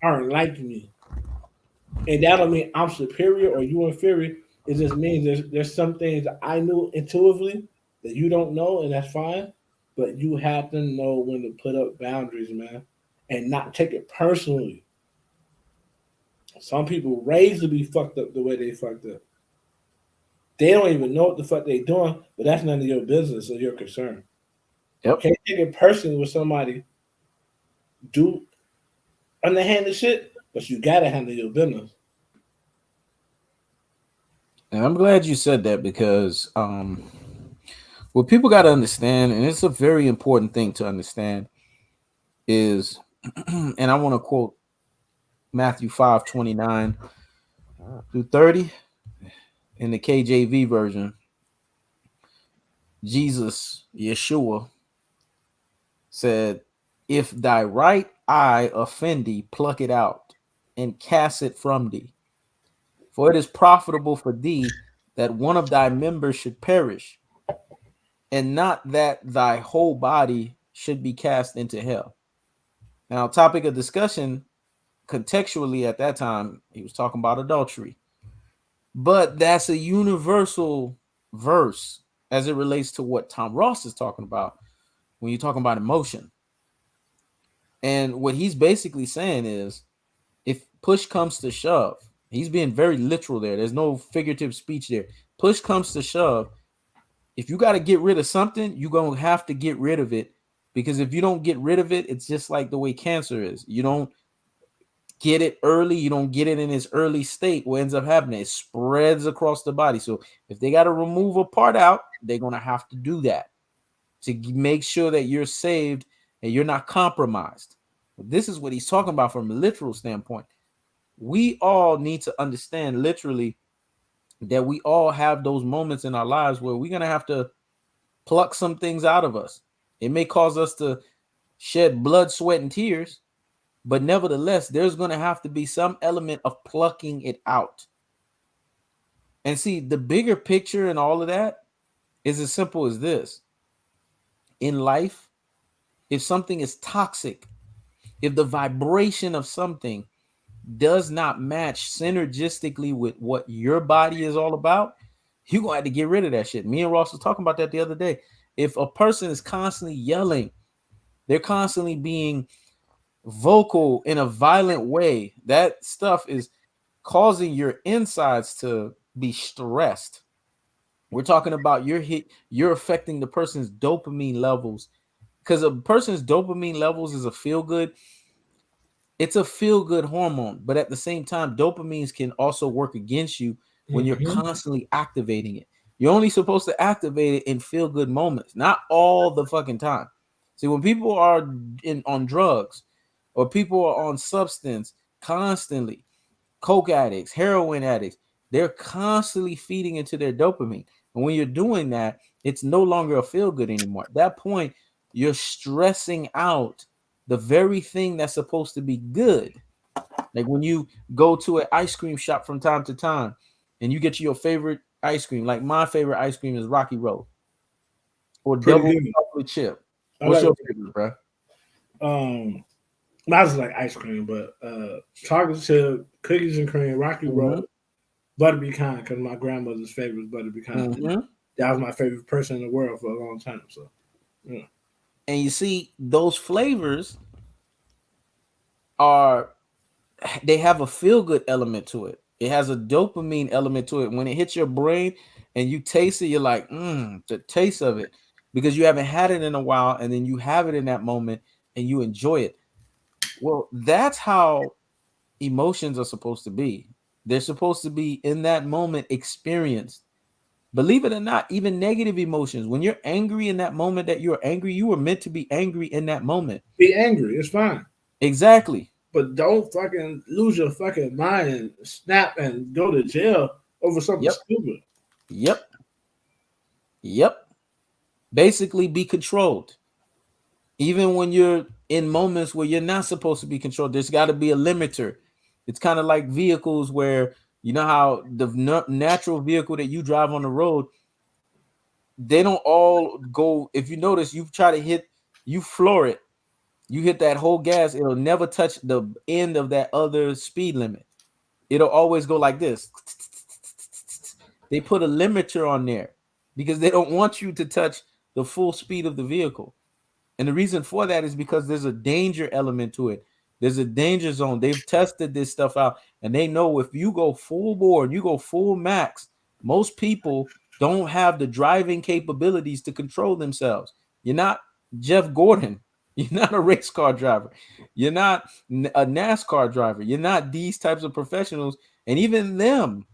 aren't like me. And that don't mean I'm superior or you inferior. It just means there's some things that I knew intuitively that you don't know, and that's fine. But you have to know when to put up boundaries, man, and not take it personally. Some people raised to be fucked up the way they fucked up. They don't even know what the fuck they doing, but that's none of your business or your concern. You Yep. can't take it personally when somebody do underhanded shit, but you gotta handle your business. And I'm glad you said that because what people got to understand, and it's a very important thing to understand, is, and I want to quote Matthew 5:29 through 30 in the KJV version. Jesus, Yeshua, said, "If thy right eye offend thee, pluck it out and cast it from thee. For it is profitable for thee that one of thy members should perish, and not that thy whole body should be cast into hell." Now, topic of discussion contextually at that time, he was talking about adultery. But that's a universal verse as it relates to what Tom Ross is talking about when you're talking about emotion. And what he's basically saying is if push comes to shove, he's being very literal there. There's no figurative speech there. Push comes to shove. If you got to get rid of something, you're going to have to get rid of it, because if you don't get rid of it, it's just like the way cancer is. You don't get it early, you don't get it in its early state. What ends up happening, it spreads across the body. So if they got to remove a part out, they're going to have to do that to make sure that you're saved and you're not compromised. This is what he's talking about from a literal standpoint. We all need to understand literally that we all have those moments in our lives where we're going to have to pluck some things out of us. It may cause us to shed blood, sweat, and tears, but nevertheless, there's going to have to be some element of plucking it out. And see, the bigger picture and all of that is as simple as this. In life, if something is toxic, if the vibration of something does not match synergistically with what your body is all about, you're going to have to get rid of that shit. Me and Ross was talking about that the other day. If a person is constantly yelling, they're constantly being vocal in a violent way, that stuff is causing your insides to be stressed. We're talking about you're affecting the person's dopamine levels, because a person's dopamine levels is a feel good. It's a feel good hormone, but at the same time, dopamines can also work against you when you're Mm-hmm. constantly activating it. You're only supposed to activate it in feel good moments, not all the fucking time. See, when people are on drugs or people are on substance constantly, coke addicts, heroin addicts, they're constantly feeding into their dopamine. And when you're doing that, it's no longer a feel good anymore. At that point, you're stressing out the very thing that's supposed to be good. Like when you go to an ice cream shop from time to time and you get your favorite ice cream, like my favorite ice cream is Rocky Road or Pretty double good. chocolate chip. I What's like your favorite, bro? Mine's is like ice cream, but chocolate chip, cookies and cream, Rocky Mm-hmm. Road, butter pecan, because my grandmother's favorite was butter pecan. Mm-hmm. That was my favorite person in the world for a long time. So, yeah. And you see, those flavors are, they have a feel good element to it. It has a dopamine element to it. When it hits your brain and you taste it, you're like, the taste of it, because you haven't had it in a while, and then you have it in that moment and you enjoy it. Well, that's how emotions are supposed to be. They're supposed to be in that moment experienced. Believe it or not, even negative emotions, when you're angry in that moment that you're angry, you were meant to be angry in that moment. Be angry. It's fine. Exactly. But don't fucking lose your fucking mind and snap and go to jail over something Yep. stupid. Yep. Yep. Basically, be controlled. Even when you're in moments where you're not supposed to be controlled, there's got to be a limiter. It's kind of like vehicles where you know how the natural vehicle that you drive on the road, they don't all go. If you notice, you try to hit, you floor it, you hit that whole gas, it'll never touch the end of that other speed limit. It'll always go like this. They put a limiter on there because they don't want you to touch the full speed of the vehicle. And the reason for that is because there's a danger element to it. There's a danger zone. They've tested this stuff out and they know if you go full bore, you go full max, most people don't have the driving capabilities to control themselves. You're not Jeff Gordon. You're not a race car driver. You're not a NASCAR driver. You're not these types of professionals. And even them,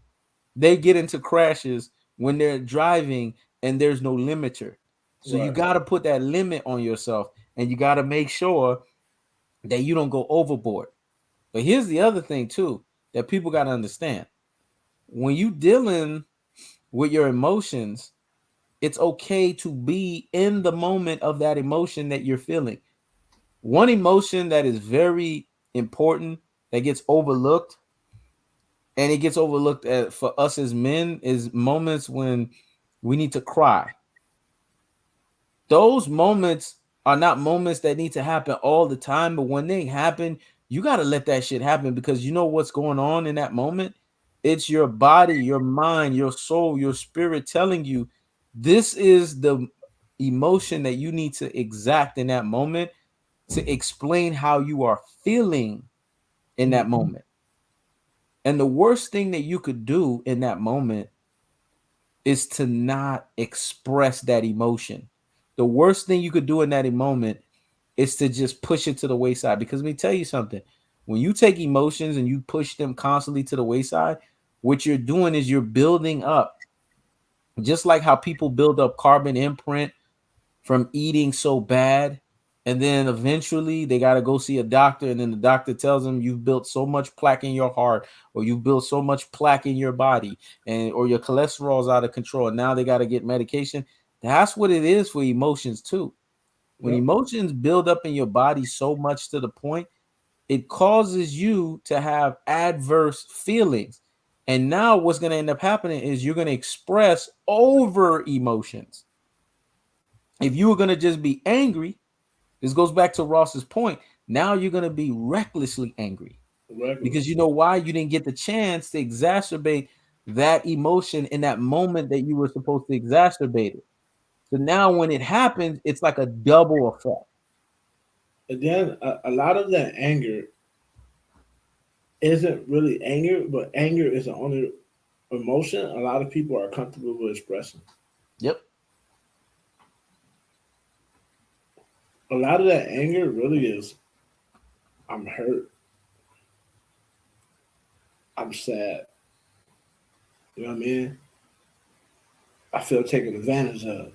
they get into crashes when they're driving and there's no limiter. So you Right. got to put that limit on yourself and you got to make sure that you don't go overboard. But here's the other thing too that people got to understand. When you dealing with your emotions, it's okay to be in the moment of that emotion that you're feeling. One emotion that is very important that gets overlooked, and it gets overlooked for us as men, is moments when we need to cry. Those moments are not moments that need to happen all the time, but when they happen, you got to let that shit happen because you know what's going on in that moment. It's your body, your mind, your soul, your spirit telling you this is the emotion that you need to exact in that moment to explain how you are feeling in that Mhm. moment. And the worst thing that you could do in that moment is to not express that emotion. The worst thing you could do in that moment is to just push it to the wayside. Because let me tell you something. When you take emotions and you push them constantly to the wayside, what you're doing is you're building up, just like how people build up carbon imprint from eating so bad. And then eventually they got to go see a doctor. And then the doctor tells them you've built so much plaque in your heart, or you've built so much plaque in your body, and or your cholesterol's out of control. And now they got to get medication. That's what it is for emotions too. When Yep. emotions build up in your body so much to the point, it causes you to have adverse feelings. And now what's going to end up happening is you're going to express over emotions. If you were going to just be angry, this goes back to Ross's point. Now you're going to be recklessly angry because Reckless. you know why? You didn't get the chance to exacerbate that emotion in that moment that you were supposed to exacerbate it. So now when it happens, it's like a double effect. And then a lot of that anger isn't really anger, but anger is the only emotion a lot of people are comfortable with expressing. Yep. A lot of that anger really is I'm hurt, I'm sad. You know what I mean? I feel taken advantage of.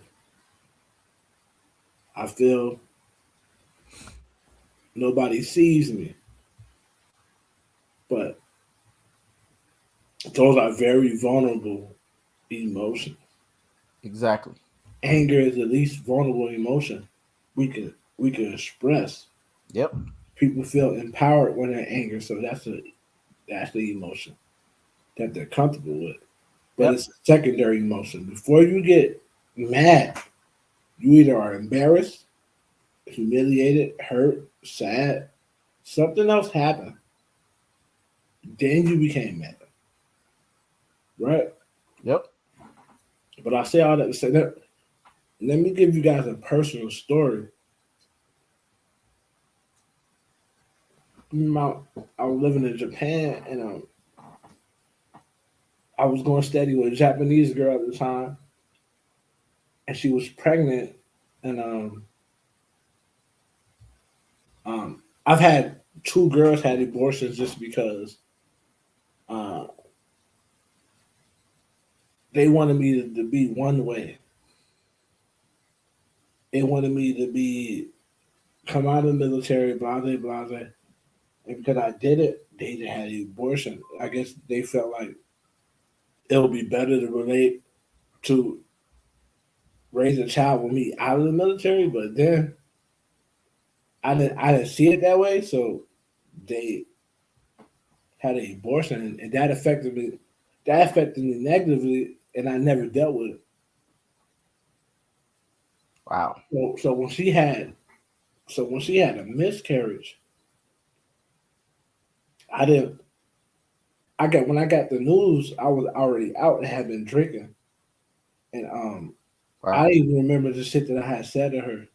I feel nobody sees me. But those are very vulnerable emotions. Exactly. Anger is the least vulnerable emotion we can express. Yep. People feel empowered when they're angry, so that's the emotion that they're comfortable with. But Yep. it's a secondary emotion. Before you get mad, you either are embarrassed, humiliated, hurt, sad, something else happened. Then you became mad, right? Yep. But I say all that to say that. Let me give you guys a personal story. I was living in Japan, and I was going steady with a Japanese girl at the time, and she was pregnant. And I've had two girls had abortions just because uh, they wanted me to be one way. They wanted me to be come out of the military, blah blah blah, and because I did it, they had an abortion. I guess they felt like it would be better to relate to raise a child with me out of the military, but then I didn't see it that way. So they had an abortion, and that affected me. That affected me negatively, and I never dealt with it. Wow. So when she had a miscarriage, I didn't. When I got the news, I was already out and had been drinking, and Wow. I even remember the shit that I had said to her.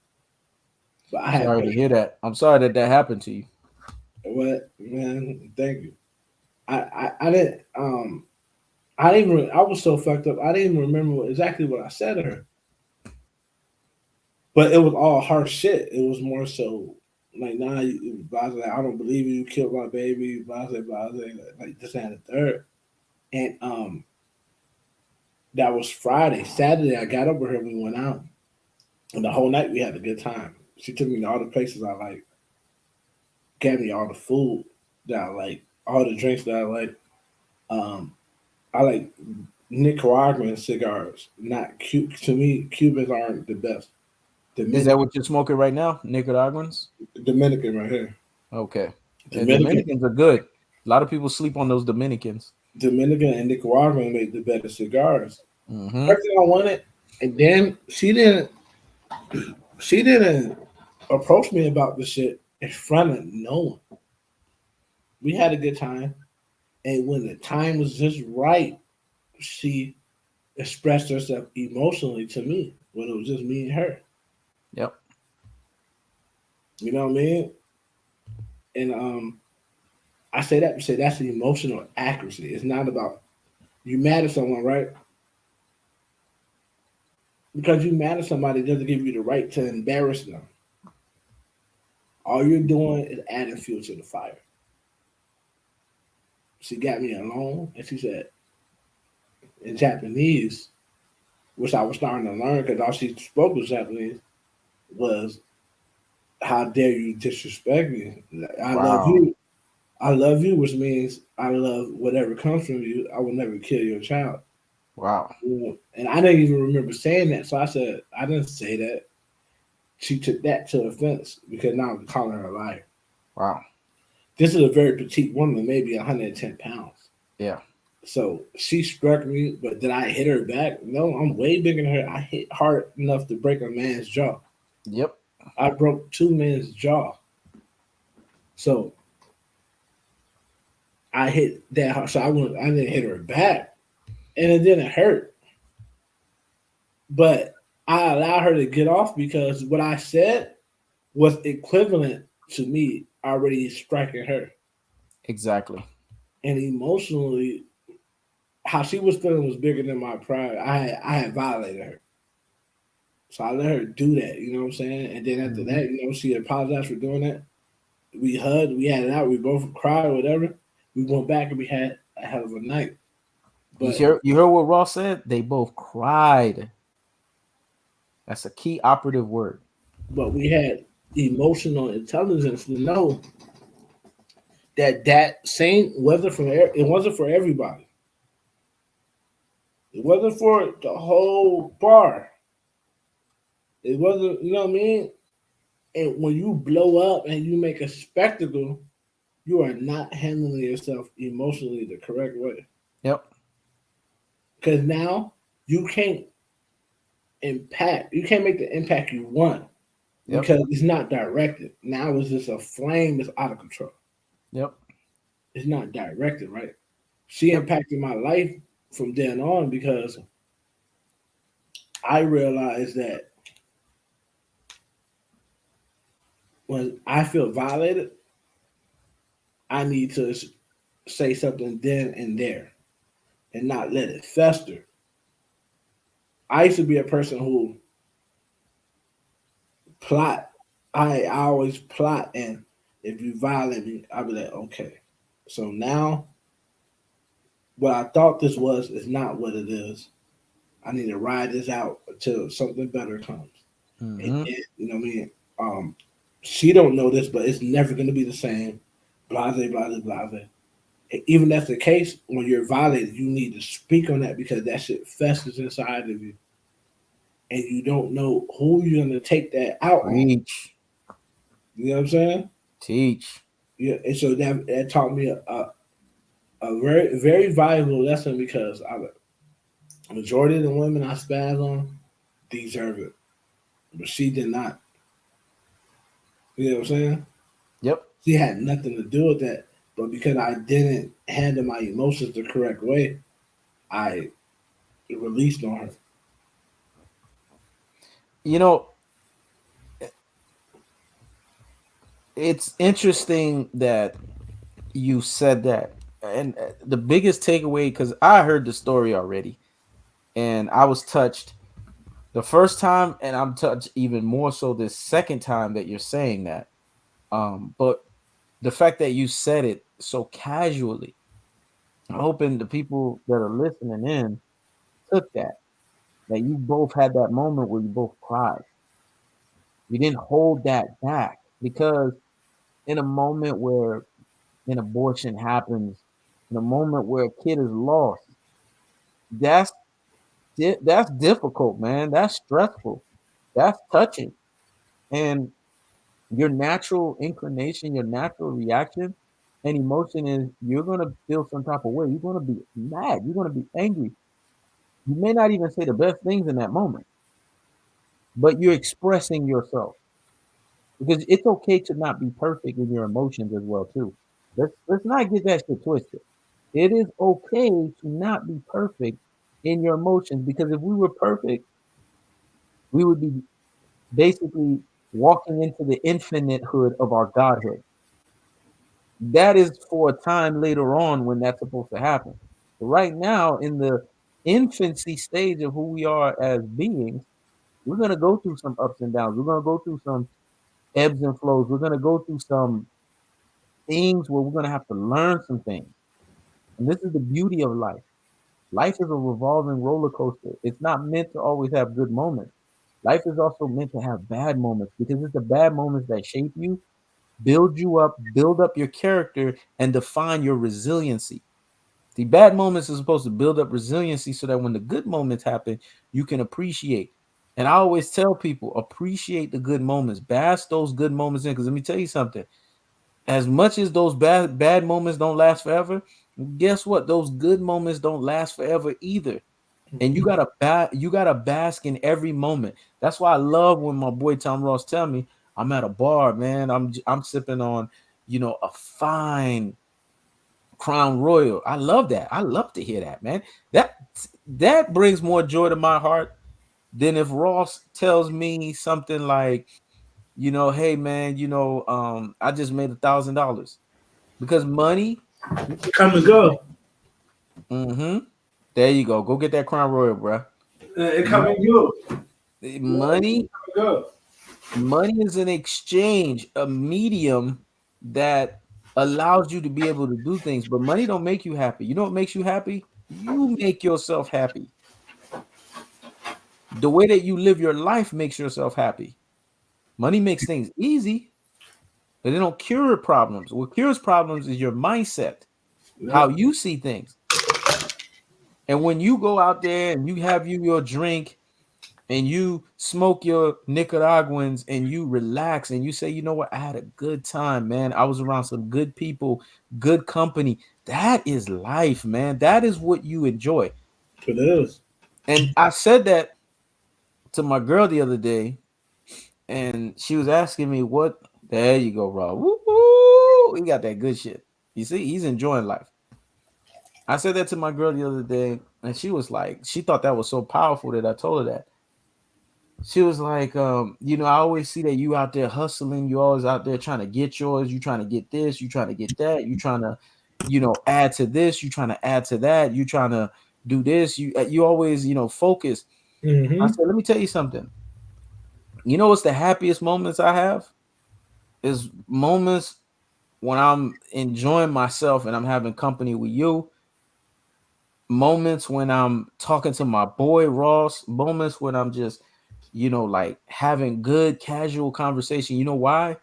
But I I'm had sorry to hear that. I'm sorry that that happened to you. what man? Thank you. I didn't I didn't even I was so fucked up. I didn't even remember exactly what I said to her. But it was all harsh shit. It was more so like, nah, I don't believe you killed my baby, blase, blase, like this and the third. And that was Friday. Saturday, I got up with her. We went out, and the whole night we had a good time. She took me to all the places I like, gave me all the food that I like, all the drinks that I like. Um, I like Nicaraguan cigars. Not to me, Cubans aren't the best. Is that Dominican, what you're smoking right now? Nicaraguans? Dominican right here. Okay. Yeah, Dominican, Dominicans are good. A lot of people sleep on those Dominicans. Dominican, and Nicaraguan make the better cigars. Mm-hmm. First thing I wanted, and then she didn't approach me about the shit in front of no one. We had a good time, and when the time was just right, she expressed herself emotionally to me when it was just me and her. Yep. You know what I mean? And I say that to say that's the emotional accuracy. It's not about you mad at someone, right? Because you mad at somebody doesn't give you the right to embarrass them. All you're doing is adding fuel to the fire. She got me alone, and she said in Japanese, which I was starting to learn because all she spoke was Japanese, was "How dare you disrespect me? I love Wow. you. I love you," which means I love whatever comes from you. I will never kill your child. Wow. And I didn't even remember saying that, so I said I didn't say that. She took that to offense because now I'm calling her a liar. Wow. This is a very petite woman, maybe 110 pounds. Yeah. So she struck me, but did I hit her back? No, I'm way bigger than her. I hit hard enough to break a man's jaw. Yep. I broke two men's jaw. So I hit that hard. So I didn't hit her back. And it didn't hurt. But I allowed her to get off because what I said was equivalent to me already striking her. Exactly. And emotionally, how she was feeling was bigger than my pride. I had violated her. So I let her do that, you know what I'm saying? And then after Mm-hmm. that, she apologized for doing that. We hugged, we had it out, we both cried or whatever. We went back and we had a hell of a night. But You heard what Ross said? They both cried. That's a key operative word. we had emotional intelligence to know that same wasn't it wasn't for everybody. It wasn't for the whole bar. It wasn't, you know what I mean? And when you blow up and you make a spectacle, you are not handling yourself emotionally the correct way. Yep. Because now you can't you can't make the impact you want Yep. because it's not directed. Now it's just a flame that's out of control. Yep. It's not directed, right? She Yep. impacted my life from then on because I realized that when I feel violated, I need to say something then and there and not let it fester. I used to be a person who plot. I always plot, and if you violate me, I'll be like, okay. So now, what I thought this was is not what it is. I need to ride this out until something better comes. And Mm-hmm. then, you know what I mean? Um, she don't know this, but it's never going to be the same. Blase, blase, blase. Even if that's the case, when you're violated, you need to speak on that because that shit festers inside of you. and you don't know who you're gonna take that out on. Preach. You know what I'm saying? Teach. Yeah, and so that taught me a very very valuable lesson because a majority of the women I spaz on deserve it, but she did not. You know what I'm saying? Yep. She had nothing to do with that, but because I didn't handle my emotions the correct way, I released on her. You know, it's interesting that you said that. And the biggest takeaway, because I heard the story already and I was touched the first time, and I'm touched even more so this second time that you're saying that. But the fact that you said it so casually, I'm hoping the people that are listening in took that you both had that moment where you both cried. You didn't hold that back because in a moment where an abortion happens, in a moment where a kid is lost, that's that's difficult, man. That's stressful. That's touching. And your natural inclination, your natural reaction and emotion is you're gonna feel some type of way. You're gonna be mad. You're gonna be angry. You may not even say the best things in that moment, but you're expressing yourself because it's okay to not be perfect in your emotions as well too. Let's not get that shit twisted. It is okay to not be perfect in your emotions because if we were perfect, we would be basically walking into the infinitehood of our godhood. That is for a time later on when that's supposed to happen. But right now, in the infancy stage of who we are as beings, we're going to go through some ups and downs. We're going to go through some ebbs and flows. We're going to go through some things where we're going to have to learn some things. And this is the beauty of life. Life is a revolving roller coaster. It's not meant to always have good moments. Life is also meant to have bad moments because it's the bad moments that shape you, build you up, build up your character, and define your resiliency. The bad moments are supposed to build up resiliency so that when the good moments happen, you can appreciate. And I always tell people, appreciate the good moments, bask those good moments in. Because let me tell you something, as much as those bad moments don't last forever, guess what? Those good moments don't last forever either. And you gotta bask in every moment. That's why I love when my boy Tom Ross tell me I'm at a bar, man. I'm sipping on, a fine Crown Royal. I love that. I love to hear that, man. That that brings more joy to my heart than if Ross tells me something like, hey man, I just made $1,000 because money. Come and go. Mm-hmm. There you go. Go get that Crown Royal, bro. It come and go. Money Come and go. Money is an exchange, a medium that allows you to be able to do things, but money don't make you happy. You know what makes you happy? You make yourself happy. The way that you live your life makes yourself happy. Money makes things easy, but they don't cure problems. What cures problems is your mindset, how Yep. you see things. And when you go out there and you have your drink and you smoke your Nicaraguans and you relax and you say, you know what, I had a good time, man. I was around some good people, good company. That is life, man. That is what you enjoy. It is. And I said that to my girl the other day, and she was asking me, what? There you go, Rob. Woo-hoo! He got that good shit. You see, he's enjoying life. I said that to my girl the other day, and she was like, she thought that was so powerful that I told her that. She was like, I always see that you out there hustling. You always out there trying to get yours. You trying to get this. You trying to get that. You trying to, add to this. You trying to add to that. You trying to do this. You always, focus. I Mm-hmm. said, let me tell you something. You know what's the happiest moments I have? Is moments when I'm enjoying myself and I'm having company with you. Moments when I'm talking to my boy Ross. Moments when I'm just like having good casual conversation. You know why?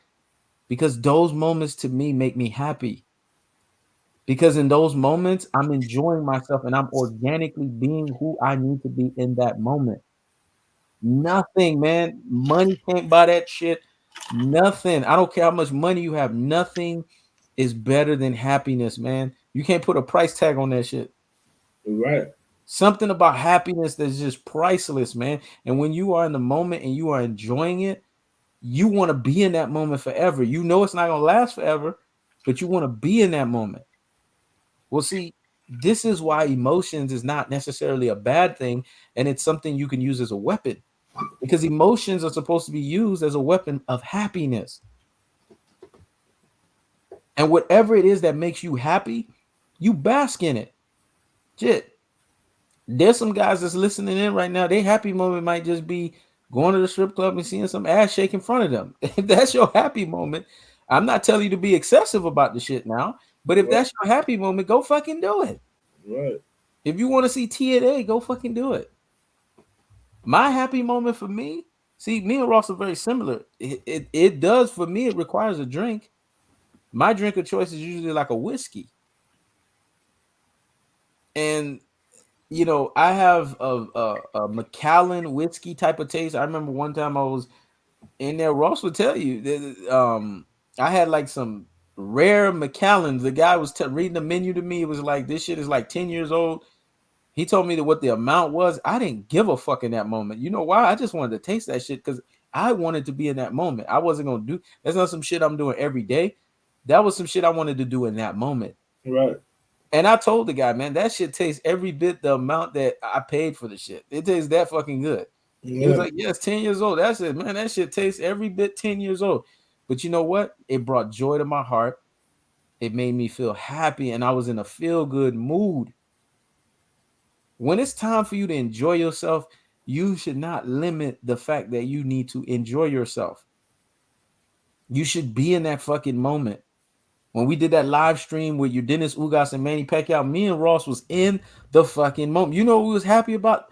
Because those moments to me make me happy. Because in those moments, I'm enjoying myself and I'm organically being who I need to be in that moment. Nothing, man. Money can't buy that shit. Nothing. I don't care how much money you have. Nothing is better than happiness, man. You can't put a price tag on that shit. Right. Something about happiness that's just priceless, man. And when you are in the moment and you are enjoying it, you want to be in that moment forever. You know it's not gonna last forever, but you want to be in that moment. Well, see, this is why emotions is not necessarily a bad thing, and it's something you can use as a weapon because emotions are supposed to be used as a weapon of happiness. And whatever it is that makes you happy, you bask in it. Shit. There's some guys that's listening in right now. Their happy moment might just be going to the strip club and seeing some ass shake in front of them. If that's your happy moment, I'm not telling you to be excessive about the shit now, but if Right. that's your happy moment, go fucking do it. Right. If you want to see TNA, go fucking do it. My happy moment for me, see, me and Ross are very similar. It does for me, it requires a drink. My drink of choice is usually like a whiskey. And I have a Macallan whiskey type of taste. I remember one time I was in there. Ross would tell you that I had like some rare Macallans. The guy was reading the menu to me. It was like this shit is like 10 years old. He told me that what the amount was. I didn't give a fuck in that moment. You know why? I just wanted to taste that shit because I wanted to be in that moment. I wasn't gonna do. That's not some shit I'm doing every day. That was some shit I wanted to do in that moment. Right. And I told the guy, man, that shit tastes every bit the amount that I paid for the shit. It tastes that fucking good. He was Yeah. like, yeah, it's 10 years old. That's it, man. That shit tastes every bit 10 years old. But you know what? It brought joy to my heart. It made me feel happy, and I was in a feel-good mood. When it's time for you to enjoy yourself, you should not limit the fact that you need to enjoy yourself. You should be in that fucking moment. When we did that live stream with your Dennis Ugas and Manny Pacquiao, me and Ross was in the fucking moment. You know what we was happy about?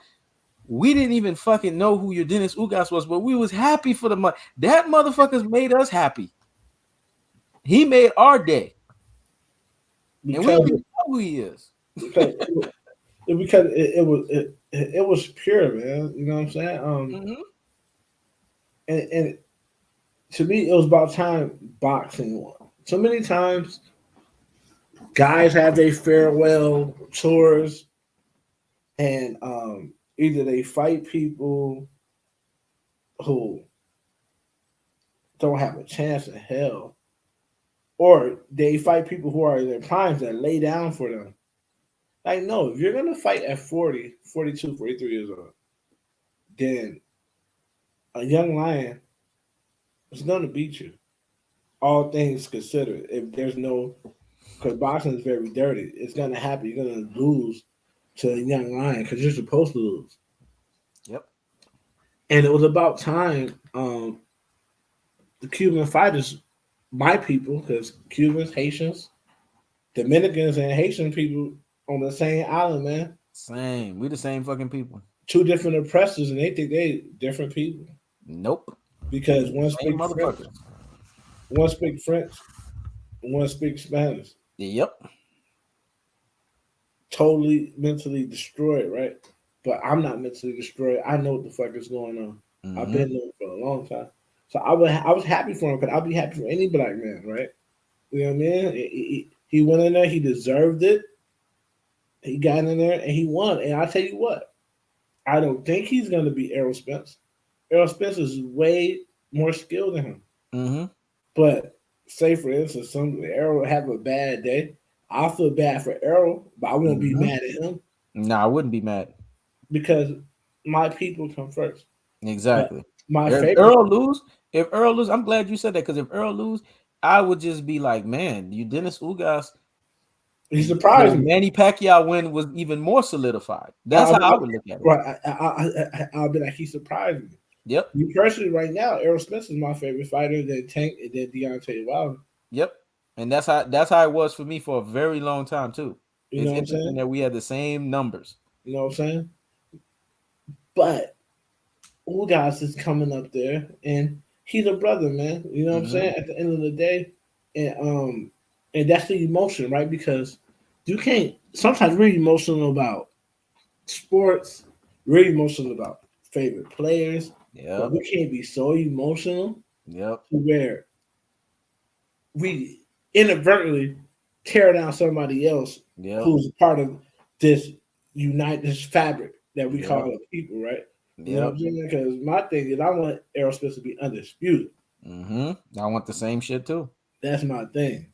We didn't even fucking know who your Dennis Ugas was, but we was happy for the money. That motherfucker's made us happy. He made our day, and we Because don't even know who he is. because because it was pure, man. You know what I'm saying? Mhm. And to me, it was about time boxing won. So many times, guys have their farewell tours, and either they fight people who don't have a chance in hell, or they fight people who are in their primes that lay down for them. Like, no, if you're going to fight at 40, 42, 43 years old, then a young lion is going to beat you. All things considered, if there's no, because boxing is very dirty, it's going to happen. You're going to lose to a young lion because you're supposed to lose. Yep. And it was about time the Cuban fighters, my people, because Cubans, Haitians, Dominicans, and Haitian people on the same island, man. Same. We the same fucking people. Two different oppressors, and they think they different people Nope. because Same motherfuckers. one speak French, one speak Spanish. Yep. Totally mentally destroyed, right? But I'm not mentally destroyed. I know what the fuck is going on. I've Mm-hmm. been there for a long time. So I was happy for him because I'll be happy for any black man, right? You know what I mean? He went in there, he deserved it. He got in there and he won. And I tell you what, I don't think he's gonna be Errol Spence. Errol Spence is way more skilled than him. Mm-hmm. But say for instance, some Errol have a bad day. I'll feel bad for Errol, but I won't be Mm-hmm. mad at him No, I wouldn't be mad. because my people come first. But Exactly. my If favorite, Earl lose, I'm glad you said that because if Earl lose, I would just be like, man, you Dennis Ugas, he surprised me. Manny Pacquiao win was even more solidified. That's I'll how be I like, would look at it. right, I'll be like, he surprised me. Yep. Me personally, right now, Errol Spence is my favorite fighter. Then Tank and then Deontay Wilder. Yep. And that's how it was for me for a very long time too. You It's know what I'm interesting saying? that we had the same numbers. You know what I'm saying? But Ugas is coming up there, and he's a brother, man. You know what I'm Mm-hmm. saying? At the end of the day, and that's the emotion, right? Because you can't. Sometimes we're emotional about sports, we're emotional about favorite players, but Yep. we can't be so emotional Yep. to where we inadvertently tear down somebody else Yep. who's part of this this fabric that we call Yep. the people, right? You know what Yep. I'm saying? Because my thing is, I want aerospace to be undisputed. I want the same shit too. That's my thing.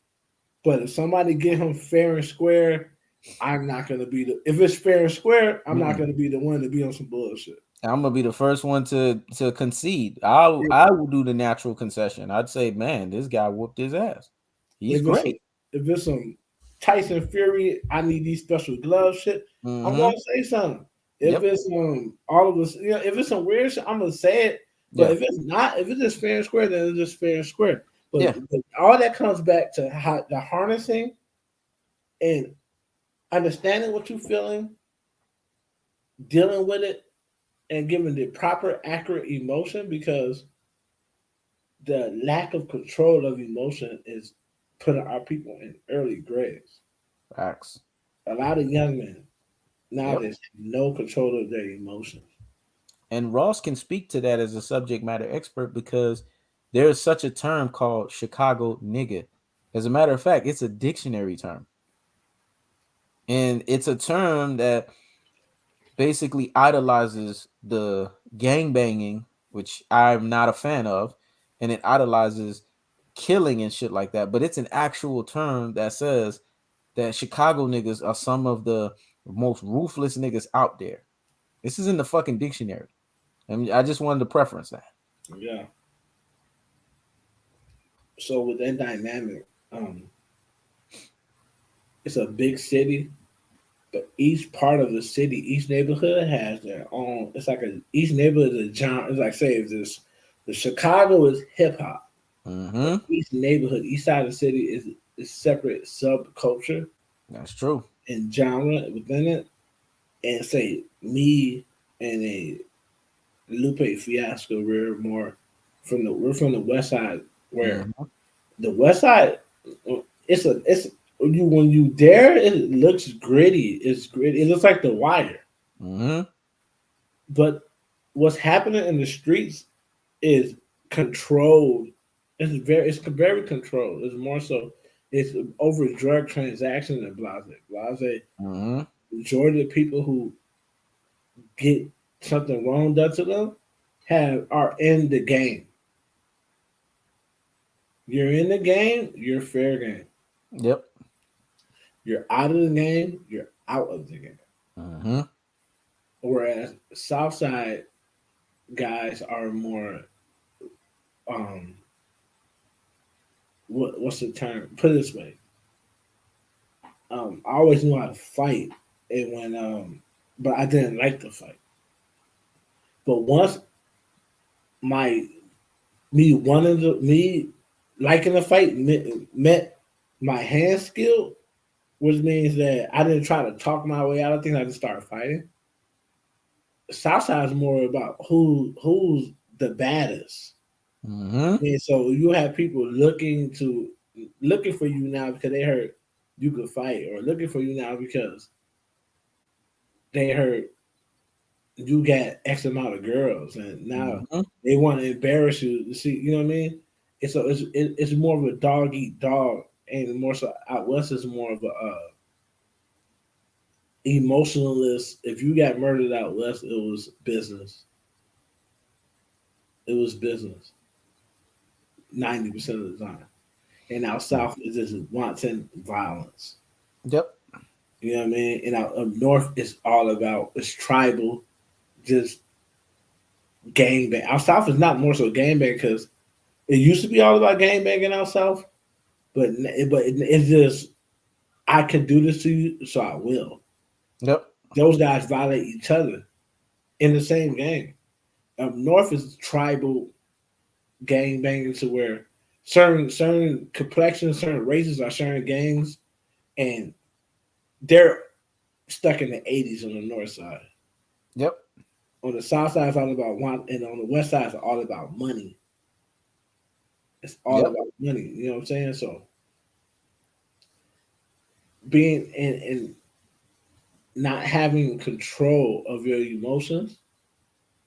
But if somebody get him fair and square, I'm not gonna be the. If it's fair and square, I'm not Mm-mm. gonna be the one to be on some bullshit. I'm gonna be the first one to concede. I will do the natural concession. I'd say, man, this guy whooped his ass. He's If it's great. some, if it's some Tyson Fury, I need these special gloves shit. I'm Mm-hmm. gonna say something. If Yep. it's all of us, if it's some weird shit, I'm gonna say it. But Yeah. if it's not, if it's just fair and square, then it's just fair and square. Yeah. But all that comes back to how the harnessing and understanding what you're feeling, dealing with it, and giving the proper, accurate emotion because the lack of control of emotion is putting our people in early graves. Facts. A lot of young men Yep. nowadays have no control of their emotions. And Ross can speak to that as a subject matter expert because there is such a term called Chicago nigga. As a matter of fact, it's a dictionary term. And it's a term that basically idolizes the gang banging, which I'm not a fan of, and it idolizes killing and shit like that. But it's an actual term that says that Chicago niggas are some of the most ruthless niggas out there. This is in the fucking dictionary. I mean, I just wanted to preference that. Yeah. So with that dynamic, it's a big city, but each part of the city, each neighborhood has their own. It's like each neighborhood is a genre. It's like say if this the Chicago is hip hop, but Mm-hmm. each neighborhood, each side of the city is separate subculture That's true. and genre within it. And say me and a Lupe Fiasco, we're from the west side where Mm-hmm. the west side it's you when you there it looks gritty. It's gritty. It looks like the wire. Mm-hmm. But what's happening in the streets is controlled. It's very controlled. It's more so it's over drug transactions and blase. Blase Mm-hmm. majority of people who get something wrong done to them are in the game. You're in the game, you're fair game. Yep. You're out of the game, you're out of the game. Mm-hmm. Whereas Southside guys are more um what's the term? Put it this way. I always knew how to fight and when but I didn't like to fight. But once my me liking the fight met my hand skill, which means that I didn't try to talk my way out of things. I just started fighting. Southside is more about who's the baddest. Mm-hmm. And so you have people looking for you now because they heard you could fight, or looking for you now because they heard you got X amount of girls, and now Mm-hmm. they want to embarrass you. To see, you know what I mean? It's more of a dog eat dog, and more so out west is more of a emotionalist. If you got murdered out west, it was business. It was business 90% of the time. And out south is just wanton violence. Yep. You know what I mean? And out up north it's all about it's tribal, just gang bang. Out south is not more so gang bang because it used to be all about gang banging out south, it's just I can do this to you, so I will. Yep. Those guys violate each other in the same gang. Up north is tribal gang banging to where certain complexions, certain races are sharing gangs, and they're stuck in the 80s on the north side. Yep. On the south side, it's all about one, and on the west side, it's all about money. It's all Yep. about money. You know what I'm saying? So being and not having control of your emotions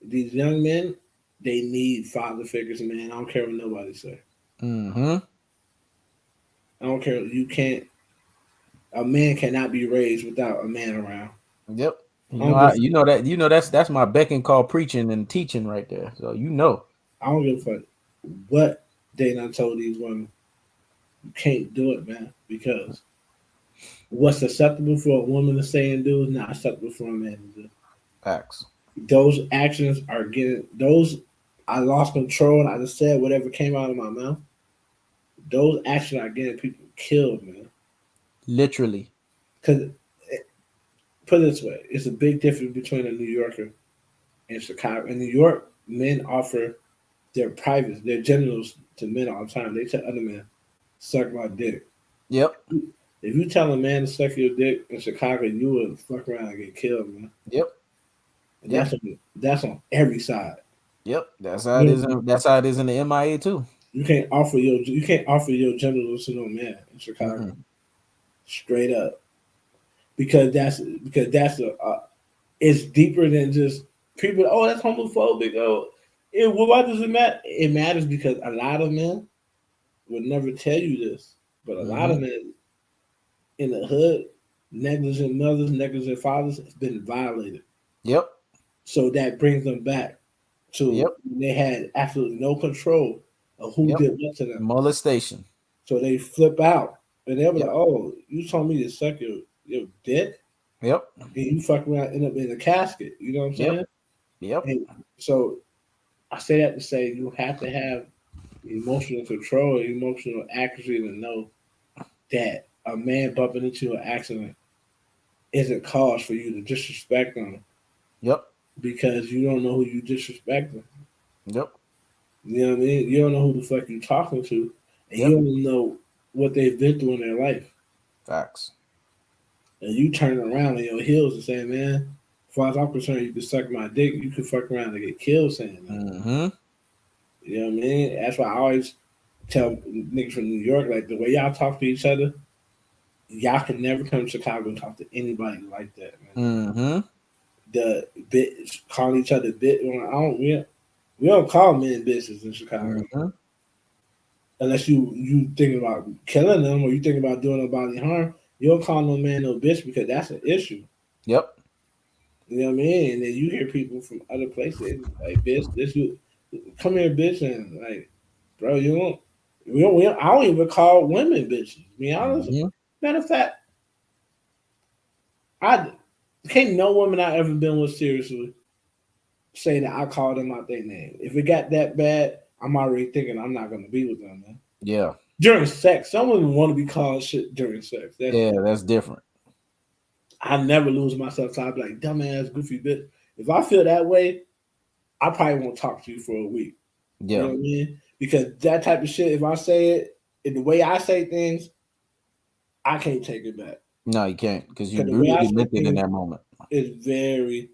These young men, they need father figures, man. I don't care what nobody say. Mm-hmm. I don't care. You can't. A man cannot be raised without a man around. Yep. I don't give. That's my beck and call preaching and teaching right there. So I don't give a fuck what they done told these women. You can't do it, man, because what's acceptable for a woman to say and do is not acceptable for a man to do. facts. Those actions are getting those. I lost control and I just said whatever came out of my mouth. Those actions are getting people killed, man. Literally. Because put it this way, it's a big difference between a New Yorker and Chicago. In New York, men offer their privates, their genitals to men all the time. They tell other men, suck my dick. Yep. If you tell a man to suck your dick in Chicago, you would fuck around and get killed, man. Yep. And Yep. that's on every side. Yep. That's how it is. You, That's how it is in the MIA too. you can't offer your genitals to no man in Chicago, Mm-mm. straight up, because that's a it's deeper than just people. Oh, that's homophobic. Oh, why does it matter? It matters because a lot of men would never tell you this, but a lot Mm-hmm. of men in the hood, negligent mothers, negligent fathers, has been violated. Yep. So that brings them back to Yep. when they had absolutely no control of who Yep. did what to them. Molestation. So they flip out and they'll be Yep. like, "Oh, you told me to suck your dick, Yep. and you fuck around, end up in a casket." You know what I'm Yep. saying? Yep. And so I say that to say you have to have emotional control, emotional accuracy to know that a man bumping into an accident isn't cause for you to disrespect them Yep. because you don't know who you disrespecting. Yep. You know what I mean? You don't know who the fuck you talking to, and you Yep. don't know what they've been through in their life. Facts. And you turn around on your heels and say, "Man, as far as I'm concerned, you can suck my dick. You can fuck around and get killed saying that." Mm-hmm. You know what I mean? That's why I always tell niggas from New York, like the way y'all talk to each other, y'all can never come to Chicago and talk to anybody like that, man. Mm-hmm. The bit calling each other bit. I don't. We don't call men bitches in Chicago Mm-hmm. unless you thinking about killing them or you thinking about doing them bodily harm. You don't call no man no bitch because that's an issue. Yep. You know what I mean? And then you hear people from other places like, "Bitch, this you come here, bitch," and like, bro, you don't. I don't even call women bitches. To be honest. Mm-hmm. Matter of fact, I can't no woman I ever been with seriously say that I called them out their name. If it got that bad, I'm already thinking I'm not gonna be with them, man. Yeah. During sex, some women want to be called shit during sex. Yeah. That's different. I never lose myself. So I'd be like, dumbass, goofy bitch. If I feel that way, I probably won't talk to you for a week. You know Yeah. what I mean? Because that type of shit, if I say it in the way I say things, I can't take it back. No, you can't because you Because the way I really say meant it in things that moment. is very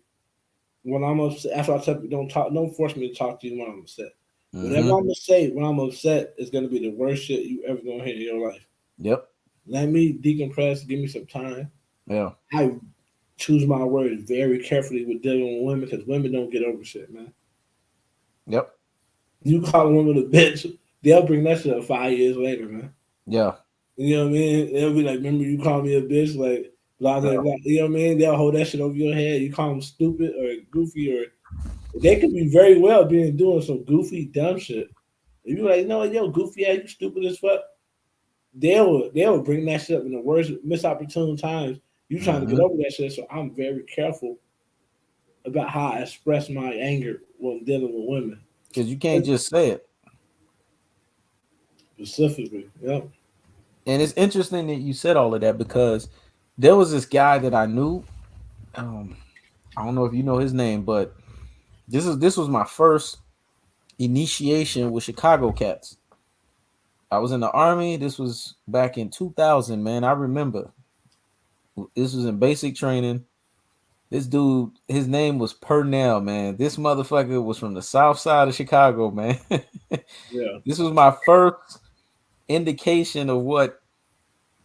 when I'm upset. That's why I tell people don't force me to talk to you when I'm upset. Whatever Mm-hmm. I'm gonna say when I'm upset is gonna be the worst shit you ever gonna hear in your life. Yep. Let me decompress, give me some time. Yeah. I choose my words very carefully with dealing with women because women don't get over shit, man. Yep. You call a woman a bitch, they'll bring that shit up 5 years later, man. Yeah. You know what I mean? They'll be like, "Remember you called me a bitch?" Like, blah, blah, Yeah. blah. You know what I mean? They'll hold that shit over your head. You call them stupid or goofy, or they could be very well being doing some goofy, dumb shit. If you like, no, yo, goofy ass, you stupid as fuck, they'll bring that shit up in the worst, misopportune times. You trying to get Mm-hmm. over that shit, so I'm very careful about how I express my anger when dealing with women. Because you can't just say it. Specifically. Yep. And it's interesting that you said all of that because there was this guy that I knew. Um, I don't know if you know his name, but this was my first initiation with Chicago Cats. I was in the army. This was back in 2000, man. I remember this was in basic training. This dude, his name was Purnell, man. This motherfucker was from the south side of Chicago, man. Yeah. This was my first indication of what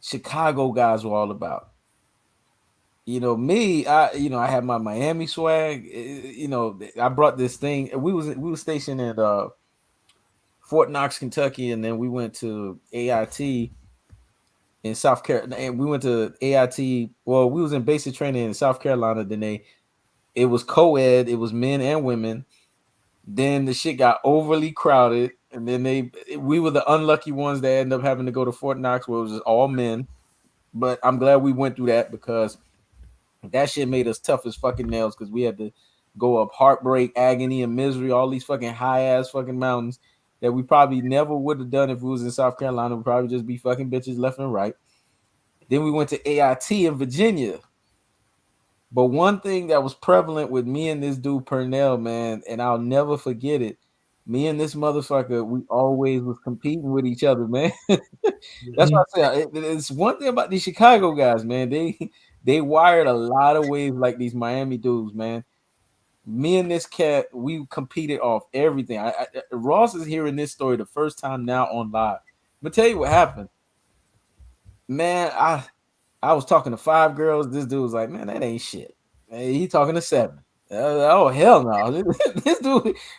Chicago guys were all about. Me, I had my Miami swag. I brought this thing. We were stationed at Fort Knox, Kentucky, and then we went to AIT in South Carolina. And we went to AIT. Well, we was in basic training in South Carolina. It was co-ed. It was men and women. Then the shit got overly crowded, and then we were the unlucky ones that ended up having to go to Fort Knox, where it was just all men. But I'm glad we went through that because that shit made us tough as fucking nails because we had to go up heartbreak, agony, and misery, all these fucking high ass fucking mountains that we probably never would have done if we was in South Carolina. We'd probably just be fucking bitches left and right. Then we went to AIT in Virginia. But one thing that was prevalent with me and this dude Purnell, man, and I'll never forget it. Me and this motherfucker, we always was competing with each other, man. That's Mm-hmm. what I say. It's one thing about these Chicago guys, man. They wired a lot of ways like these Miami dudes, man. Me and this cat, we competed off everything. Ross is hearing this story the first time now on live. I'm gonna tell you what happened, man. I was talking to 5 girls. This dude was like, man, that ain't shit. Hey, he talking to 7. Oh hell no!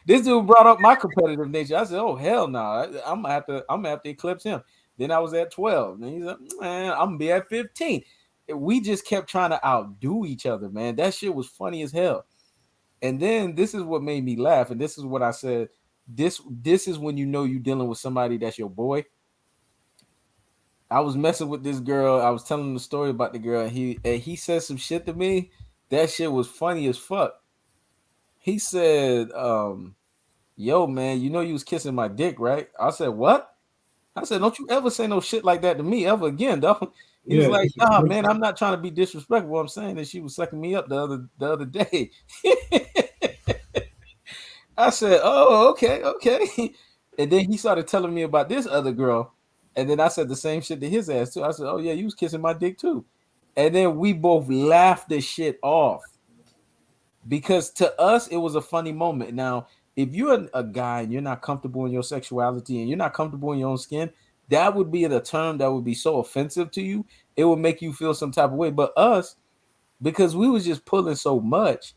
This dude brought up my competitive nature. I said, oh hell no! I'm gonna have to eclipse him. Then I was at 12. And he's like, man, I'm gonna be at 15. We just kept trying to outdo each other, man. That shit was funny as hell. And then this is what made me laugh, and this is what I said. This is when you know you're dealing with somebody that's your boy. I was messing with this girl. I was telling him the story about the girl. And he said some shit to me. That shit was funny as fuck. He said, "Yo, man, you know you was kissing my dick, right?" I said, "What?" I said, "Don't you ever say no shit like that to me ever again, dog." He was Yeah. like, "Nah, man, I'm not trying to be disrespectful. What I'm saying is she was sucking me up the other day." I said, "Oh, okay, okay." And then he started telling me about this other girl, and then I said the same shit to his ass too. I said, "Oh yeah, you was kissing my dick too," and then we both laughed the shit off because to us it was a funny moment. Now, if you're a guy and you're not comfortable in your sexuality and you're not comfortable in your own skin, that would be a term that would be so offensive to you. It would make you feel some type of way. But us, because we was just pulling so much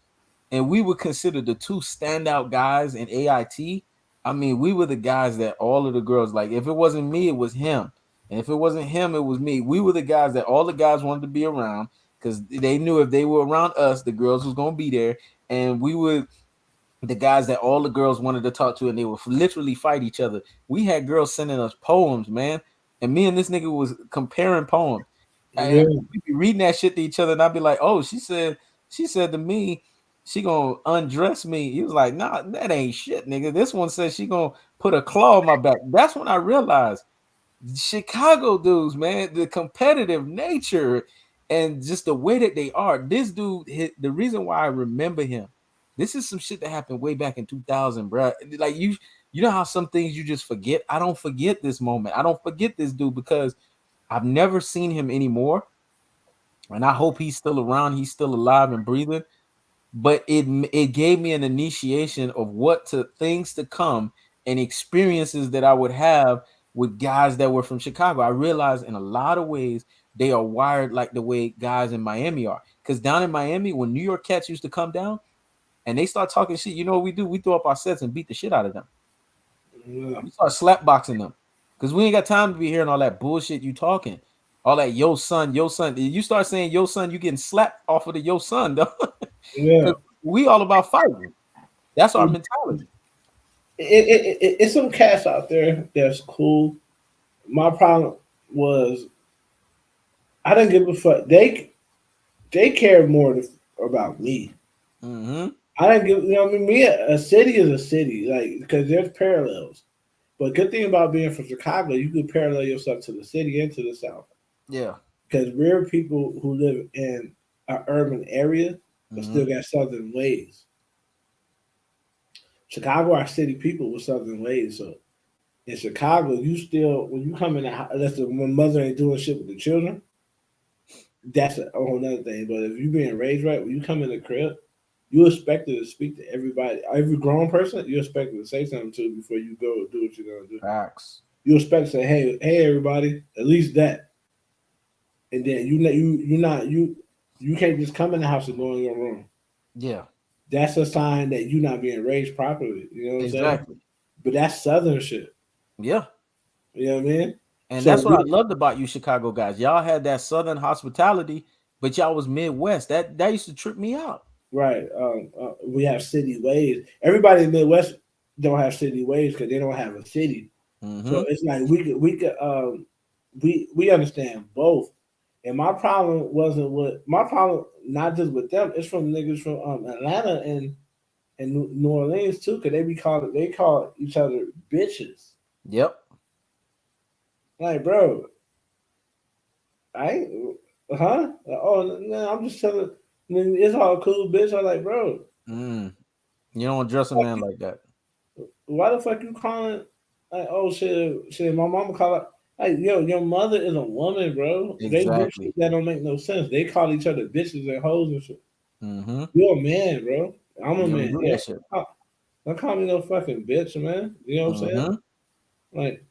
and we were considered the two standout guys in AIT. I mean, we were the guys that all of the girls like. If it wasn't me, it was him, and if it wasn't him, it was me. We were the guys that all the guys wanted to be around because they knew if they were around us, the girls was gonna be there, and we were the guys that all the girls wanted to talk to, and they would literally fight each other. We had girls sending us poems, man, and me and this nigga was comparing poems. Yeah. We'd be reading that shit to each other, and I'd be like, "Oh, she said to me, she gonna undress me." He was like, "Nah, that ain't shit, nigga. This one says she gonna put a claw on my back." That's when I realized Chicago dudes, man, the competitive nature and just the way that they are. This dude, the reason why I remember him, this is some shit that happened way back in 2000, bro. Like you know how some things you just forget. I don't forget this moment. I don't forget this dude because I've never seen him anymore, and I hope he's still around. He's still alive and breathing. But it gave me an initiation of what to things to come and experiences that I would have with guys that were from Chicago. I realized in a lot of ways they are wired like the way guys in Miami are. Because down in Miami, when New York cats used to come down and they start talking shit, you know what we do? We throw up our sets and beat the shit out of them. Yeah. We start slap boxing them because we ain't got time to be hearing all that bullshit you talking. All that yo son, yo son. You start saying yo son, you getting slapped off of the yo son, though. Yeah. Because we all about fighting. That's our mentality. It's some cats out there that's cool. My problem was I didn't give a fuck. They cared more about me. Mm-hmm. I didn't give, you know what I mean? Me, a city is a city, like, because there's parallels. But good thing about being from Chicago, you can parallel yourself to the city and to the South. Yeah. Because we're people who live in an urban area, but Mm-hmm. still got Southern ways. Chicago are city people with Southern ways. So in Chicago, you still, when you come in the house, that's when mother ain't doing shit with the children, that's a whole nother thing. But if you being raised right, when you come in the crib, you expected to speak to everybody, every grown person. You expected to say something to before you go do what you're gonna do. Facts. You expect to say, "Hey, hey, everybody," at least that, and then you not you. You can't just come in the house and go in your room. Yeah, That's a sign that you're not being raised properly. You know what I'm saying? exactly. But that's Southern shit. Yeah. You know what I mean? And So that's what I loved about you Chicago guys. Y'all had that Southern hospitality, but y'all was Midwest. That used to trip me out. right, we have city ways. Everybody in the Midwest don't have city ways because they don't have a city. So Mm-hmm. it's like we understand both. And my problem wasn't with my problem, not just with them. It's from niggas from Atlanta and New Orleans too, because they call each other bitches. Yep. Like, bro, I ain't, huh? Oh no, I'm just telling. It's all cool, bitch. I'm like, bro, Mm. You don't address a man like that. why the fuck you calling? Like, oh shit. My mama call it. Like, yo, your mother is a woman, bro. They do Exactly. shit that don't make no sense. They call each other bitches and hoes and shit. Mm-hmm. You're a man, bro. I'm a You don't man. do Yeah. that shit. Don't call me no fucking bitch, man. You know what I'm saying? Mm-hmm. Like,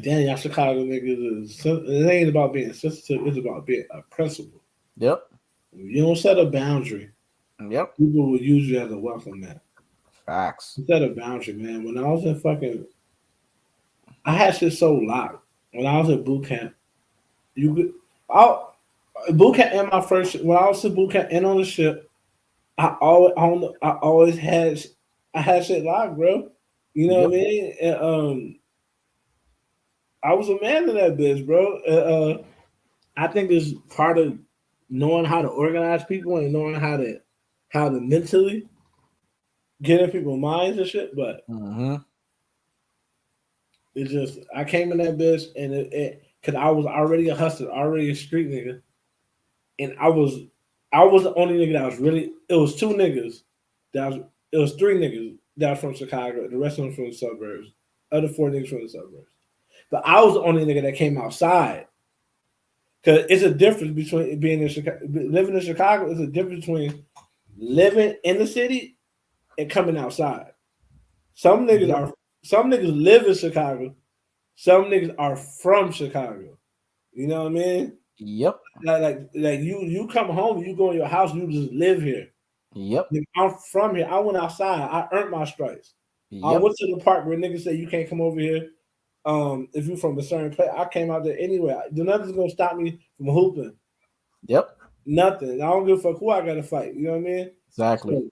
damn, y'all Chicago niggas is. It ain't about being sensitive. It's about being a principal. Yep. If you don't set a boundary, Yep. people will use you as a welcome mat. Facts. You set a boundary, man. When I was in fucking, I had shit so locked. When I was at boot camp, you could, I boot camp in my first. When I was in boot camp and on the ship, I always had, I had shit locked, bro. You know what I Yep. mean? And, I was a man in that bitch, bro. I think it's part of knowing how to organize people and knowing how to mentally get in people's minds and shit. But Mm-hmm. it's just I came in that bitch and because I was already a hustler, already a street nigga, and I was the only nigga that was really. It was two niggas that was. It was three niggas that was from Chicago. The rest of them from the suburbs. Other four niggas from the suburbs. But I was the only nigga that came outside. Cause it's a difference between being in Chicago, living in Chicago. It's a difference between living in the city and coming outside. Some niggas Yep. are some niggas live in Chicago. Some niggas are from Chicago. You know what I mean? Yep. Like you come home, you go in your house, you just live here. Yep. Nigga, I'm from here. I went outside. I earned my stripes. I Yep. went to the park where niggas say you can't come over here. If you from a certain place, I came out there anyway. Nothing's gonna stop me from hooping. Yep. Nothing. I don't give a fuck who I gotta fight. You know what I mean? Exactly. So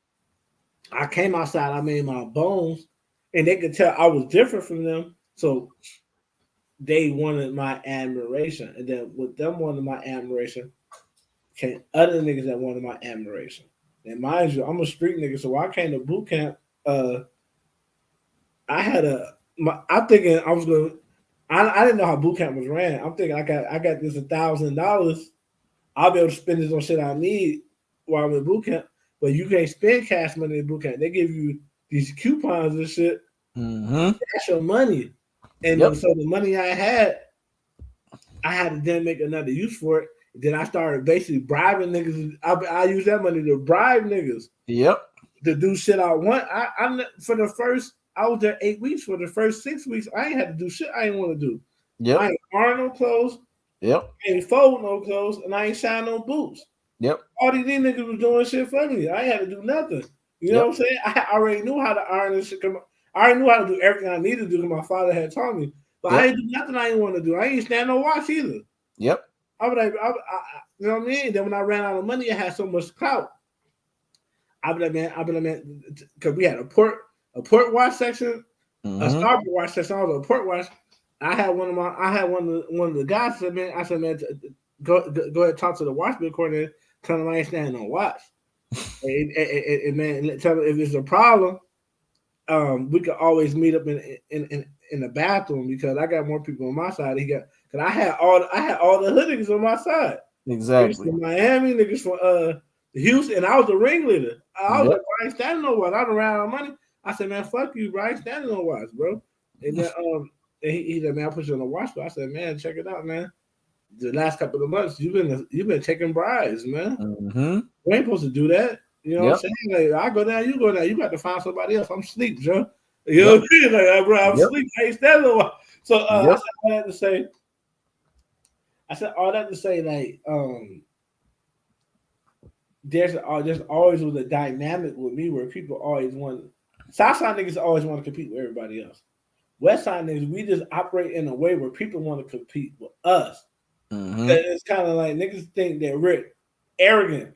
I came outside. I made my bones, and they could tell I was different from them. So they wanted my admiration, and then with them wanting my admiration, came other niggas that wanted my admiration. And mind you, I'm a street nigga, so when I came to boot camp, uh, I had I'm thinking I was gonna. I didn't know how boot camp was ran. I'm thinking I got this $1,000. I'll be able to spend this on shit I need while I'm in boot camp. But you can't spend cash money in boot camp. They give you these coupons and shit. Mm-hmm. That's your money. And Yep. so the money I had to then make another use for it. Then I started basically bribing niggas. I use that money to bribe niggas Yep. to do shit I want. For the first, I was there 8 weeks. For the first 6 weeks, I ain't had to do shit I ain't want to do. I Yep. ain't iron no clothes, Yep. I ain't fold no clothes, and I ain't shine no boots. Yep. All these niggas was doing shit for me. I ain't had to do nothing. You know what Yep. I'm saying? I already knew how to iron this shit. I already knew how to do everything I needed to do because my father had taught me. But I Yep. ain't do nothing I didn't want to do. I ain't stand no watch either. Yep. I was like, you know what I mean? Then when I ran out of money, I had so much clout. I be like, man, because we had a port watch section, a Mm-hmm. starboard watch section, also a port watch. I had one of the guys said, man, go ahead and talk to the watchman coordinator, tell him I ain't standing on watch. And man, tell him if it's a problem, we could always meet up in the bathroom because I got more people on my side. Because I had all the hood niggas on my side. Niggas Exactly. from Miami, niggas from Houston, and I was the ringleader. I was Yep. like, I ain't standing no watch. I done ran out of money. I said, man, fuck you, bro. I ain't standing no watch, bro. And then and he said, man, I put you on the watch. But I said, man, check it out, man. The last couple of months, you've been taking bribes, man. Mm-hmm. We ain't supposed to do that. You know what Yep. I'm saying? Like, I go down, you go down. You got to find somebody else. I'm asleep, Joe. You know Yep. what I mean? Like, bro, I'm Yep. asleep. I ain't standing no watch. So Yep. I said all that to say, like, there's always was a dynamic with me where people always want Southside niggas always want to compete with everybody else. Westside niggas, we just operate in a way where people want to compete with us. Mm-hmm. It's kind of like niggas think that we're arrogant,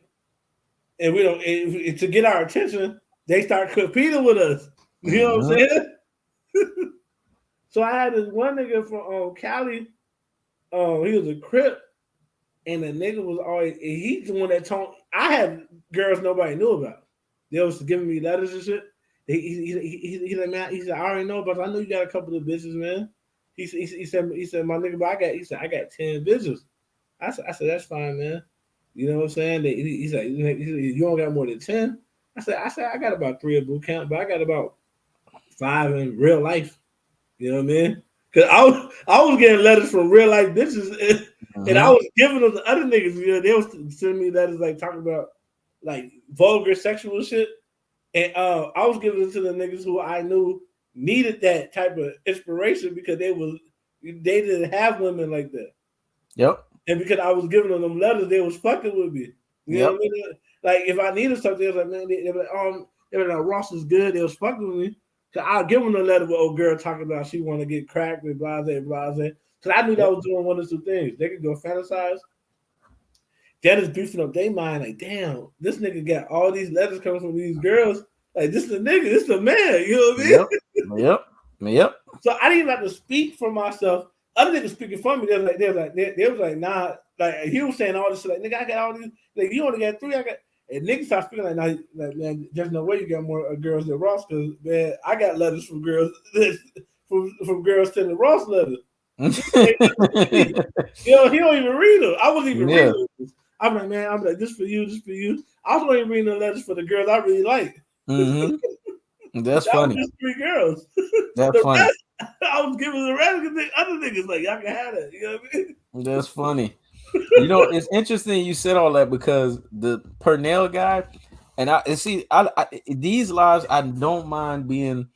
and we don't. To get our attention, they start competing with us. You know what I'm Mm-hmm. saying? So I had this one nigga from Cali. He was a Crip, and the nigga was always. And he's the one that told. I had girls nobody knew about. They was giving me letters and shit. He like, man, he said, I already know, but I know you got a couple of bitches, man. He said, my nigga, but I got 10 bitches. I said, that's fine, man. You know what I'm saying? He said, you don't got more than 10. I got about 3 at boot camp, but I got about 5 in real life. You know what I mean? Because I was getting letters from real life bitches, and I Mm-hmm. was giving them to other niggas. You know, they was sending me letters like talking about like vulgar sexual shit. And I was giving it to the niggas who I knew needed that type of inspiration because they didn't have women like that. Yep. And because I was giving them letters, they was fucking with me. You know Yep. what I mean? Like if I needed something, they was like, man, they were like, they were like, Ross is good. They was fucking with me. So I'll give them a letter with old girl talking about she want to get cracked and blase, blase. Because I knew that Yep. was doing one of two things. They could go fantasize. That is beefing up their mind. Like, damn, this nigga got all these letters coming from these girls. Like, this is the nigga. This is the man. You know what I mean? Yep. Yep. Yep. So I didn't even have to speak for myself. Other niggas speaking for me. They was like, nah. Like he was saying all this shit. Like, nigga, I got all these. Like, you only got 3. I got. And niggas start speaking like, nah, like, man, there's no way you got more girls than Ross. Because man, I got letters from girls. From girls sending Ross letters. He ain't nothing to me. He don't even read them. I wasn't even Yeah. reading them. I'm like, this for you, this for you. I was only reading the letters for the girls I really like. Mm-hmm. That's That was funny. just 3 girls. That's The funny. rest, I was giving the rest of the other niggas like y'all can have it. You know what I mean? That's funny. You know, it's interesting you said all that because the Purnell guy, and see, these lives I don't mind being.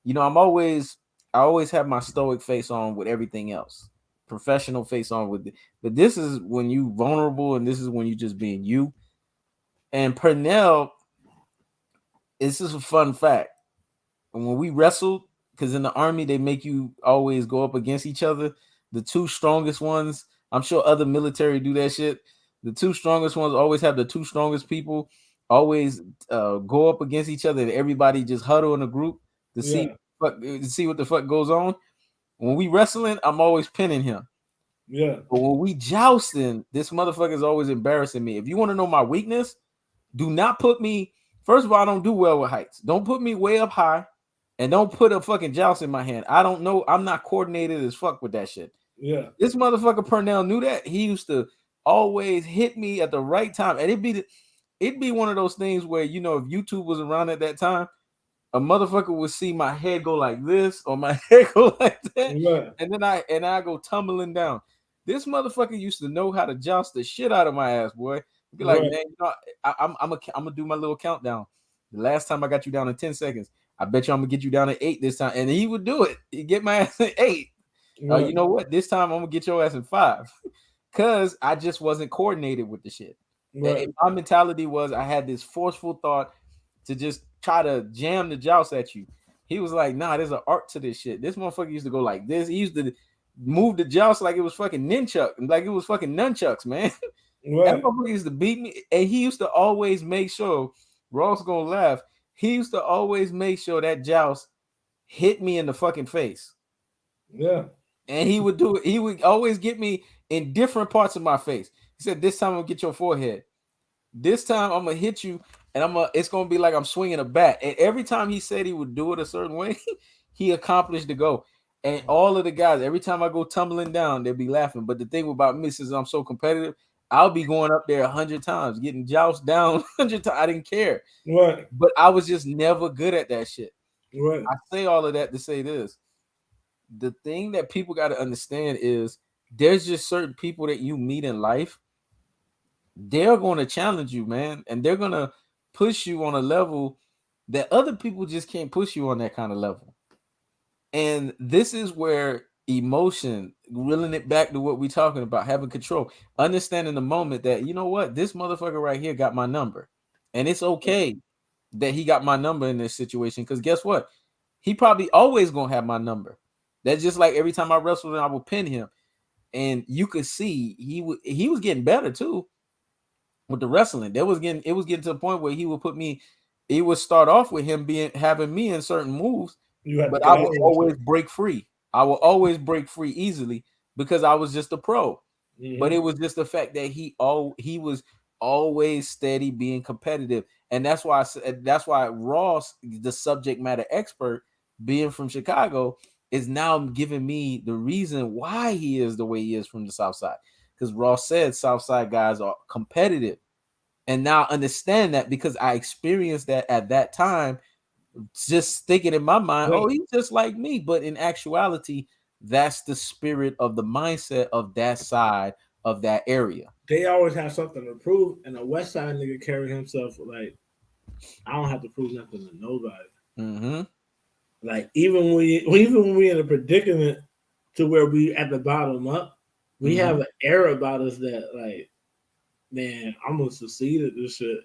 You know, I always have my stoic face on with everything else, professional face on with it. But this is when you vulnerable, and this is when you just being you. And Purnell, this is a fun fact. When we wrestled, because in the army they make you always go up against each other. The 2 strongest ones, I'm sure other military do that shit. The 2 strongest ones always have the 2 strongest people always go up against each other, and everybody just huddle in a group to Yeah, see what the fuck goes on. When we wrestling, I'm always pinning him. yeah, But when we jousting, this motherfucker is always embarrassing me. If you want to know my weakness, do not put me. First of all, I don't do well with heights. Don't put me way up high, and don't put a fucking joust in my hand. I don't know. I'm not coordinated as fuck with that shit. yeah, This motherfucker Purnell knew that. He used to always hit me at the right time, and it'd be one of those things where if YouTube was around at that time, a motherfucker would see my head go like this or my head go like that, right, and then I go tumbling down. This motherfucker used to know how to joust the shit out of my ass, boy. He'd be like, right, man, I'm gonna do my little countdown. The last time I got you down in 10 seconds, I bet you I'm gonna get you down at 8 this time, and he would do it. He'd get my ass at 8. You right, know what? This time I'm gonna get your ass in 5, cause I just wasn't coordinated with the shit. right, And my mentality was I had this forceful thought to just try to jam the joust at you. He was like, nah, there's an art to this shit. This motherfucker used to go like this. He used to move the joust like it was fucking like it was fucking nunchucks, man. That right, motherfucker used to beat me. And he used to always make sure, Ross gonna laugh. He used to always make sure that joust hit me in the fucking face. yeah, And he would do it. He would always get me in different parts of my face. He said, this time I'm gonna get your forehead. This time I'm gonna hit you, and it's gonna be like I'm swinging a bat. And every time he said he would do it a certain way, he accomplished the goal. And all of the guys, every time I go tumbling down, they'll be laughing. But the thing about me, since I'm so competitive, I'll be going up there 100 times, getting joust down 100 times. I didn't care, right, but I was just never good at that shit. right, I say all of that to say this: the thing that people got to understand is there's just certain people that you meet in life, they're going to challenge you, man, and they're going to push you on a level that other people just can't push you on that kind of level. And this is where emotion, reeling it back to what we're talking about, having control, understanding the moment that, you know what, this motherfucker right here got my number. And it's okay that he got my number in this situation. Because guess what? He probably always gonna have my number. That's just like every time I wrestled and I would pin him. And you could see he was getting better too with the wrestling. It was getting to the point where he would put me, it would start off with him having me in certain moves, You have to but get I out would of always it. break free. I would always break free easily because I was just a pro. But it was just the fact that he was always steady being competitive. And that's why I said, that's why Ross, the subject matter expert, being from Chicago, is now giving me the reason why he is the way he is from the South Side. Because Ross said South Side guys are competitive. And now I understand that because I experienced that at that time, just thinking in my mind, But oh, he's just like me. But in actuality, that's the spirit of the mindset of that side of that area. they always have something to prove, and a West Side nigga carry himself like I don't have to prove nothing to nobody. Mm-hmm. Like even when we in a predicament to where we at the bottom up, we Mm-hmm. have an air about us that like, man, I'm gonna succeed at this shit.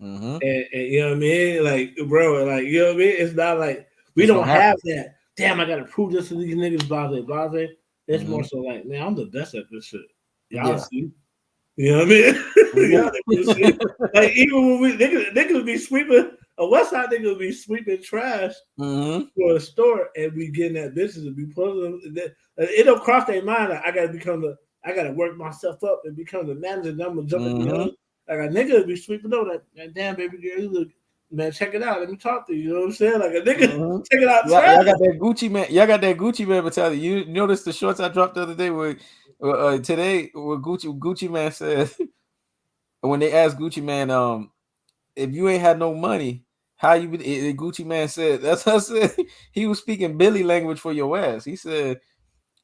Mm-hmm. And you know what I mean? Like, bro, like you know what I mean? It's not like we It's don't gonna have happen. that. Damn, I gotta prove this to these niggas, blase, blase. It's more Mm-hmm. so like, man, I'm the best at this shit. Y'all Yeah. see? You know what I mean? Y'all niggas Yeah. see? Like even when we niggas be sweeping a West Side nigga would be sweeping trash Mm-hmm. for a store and we getting that business and be pulling them. It don't cross their mind like I gotta work myself up and become the manager and I'm gonna jump at the Mm-hmm. other. Like a nigga would be sweeping over that damn baby girl, you look, man, check it out. Let me talk to you. You know what I'm saying? Like a nigga Mm-hmm. check it out Yeah, trash. y'all got that Gucci man. Y'all got that Gucci man mentality. You noticed the shorts I dropped the other day with today where Gucci man said when they asked Gucci man, if you ain't had no money, how you been? Gucci man said, that's what I said. He was speaking Billy language for your ass. He said,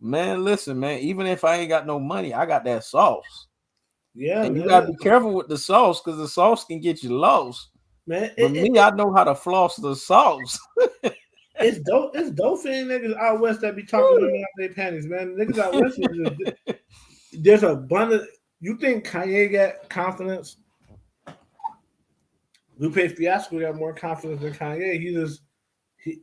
man, listen, man, even if I ain't got no money, I got that sauce. Yeah, And you man. gotta be careful with the sauce because the sauce can get you lost. Man, But me, I know how to floss the sauce. it's dope fan niggas out west that be talking women out their panties, man. Niggas out west there's a abundant. You think Kanye got confidence? Lupe Fiasco got more confidence than Kanye. He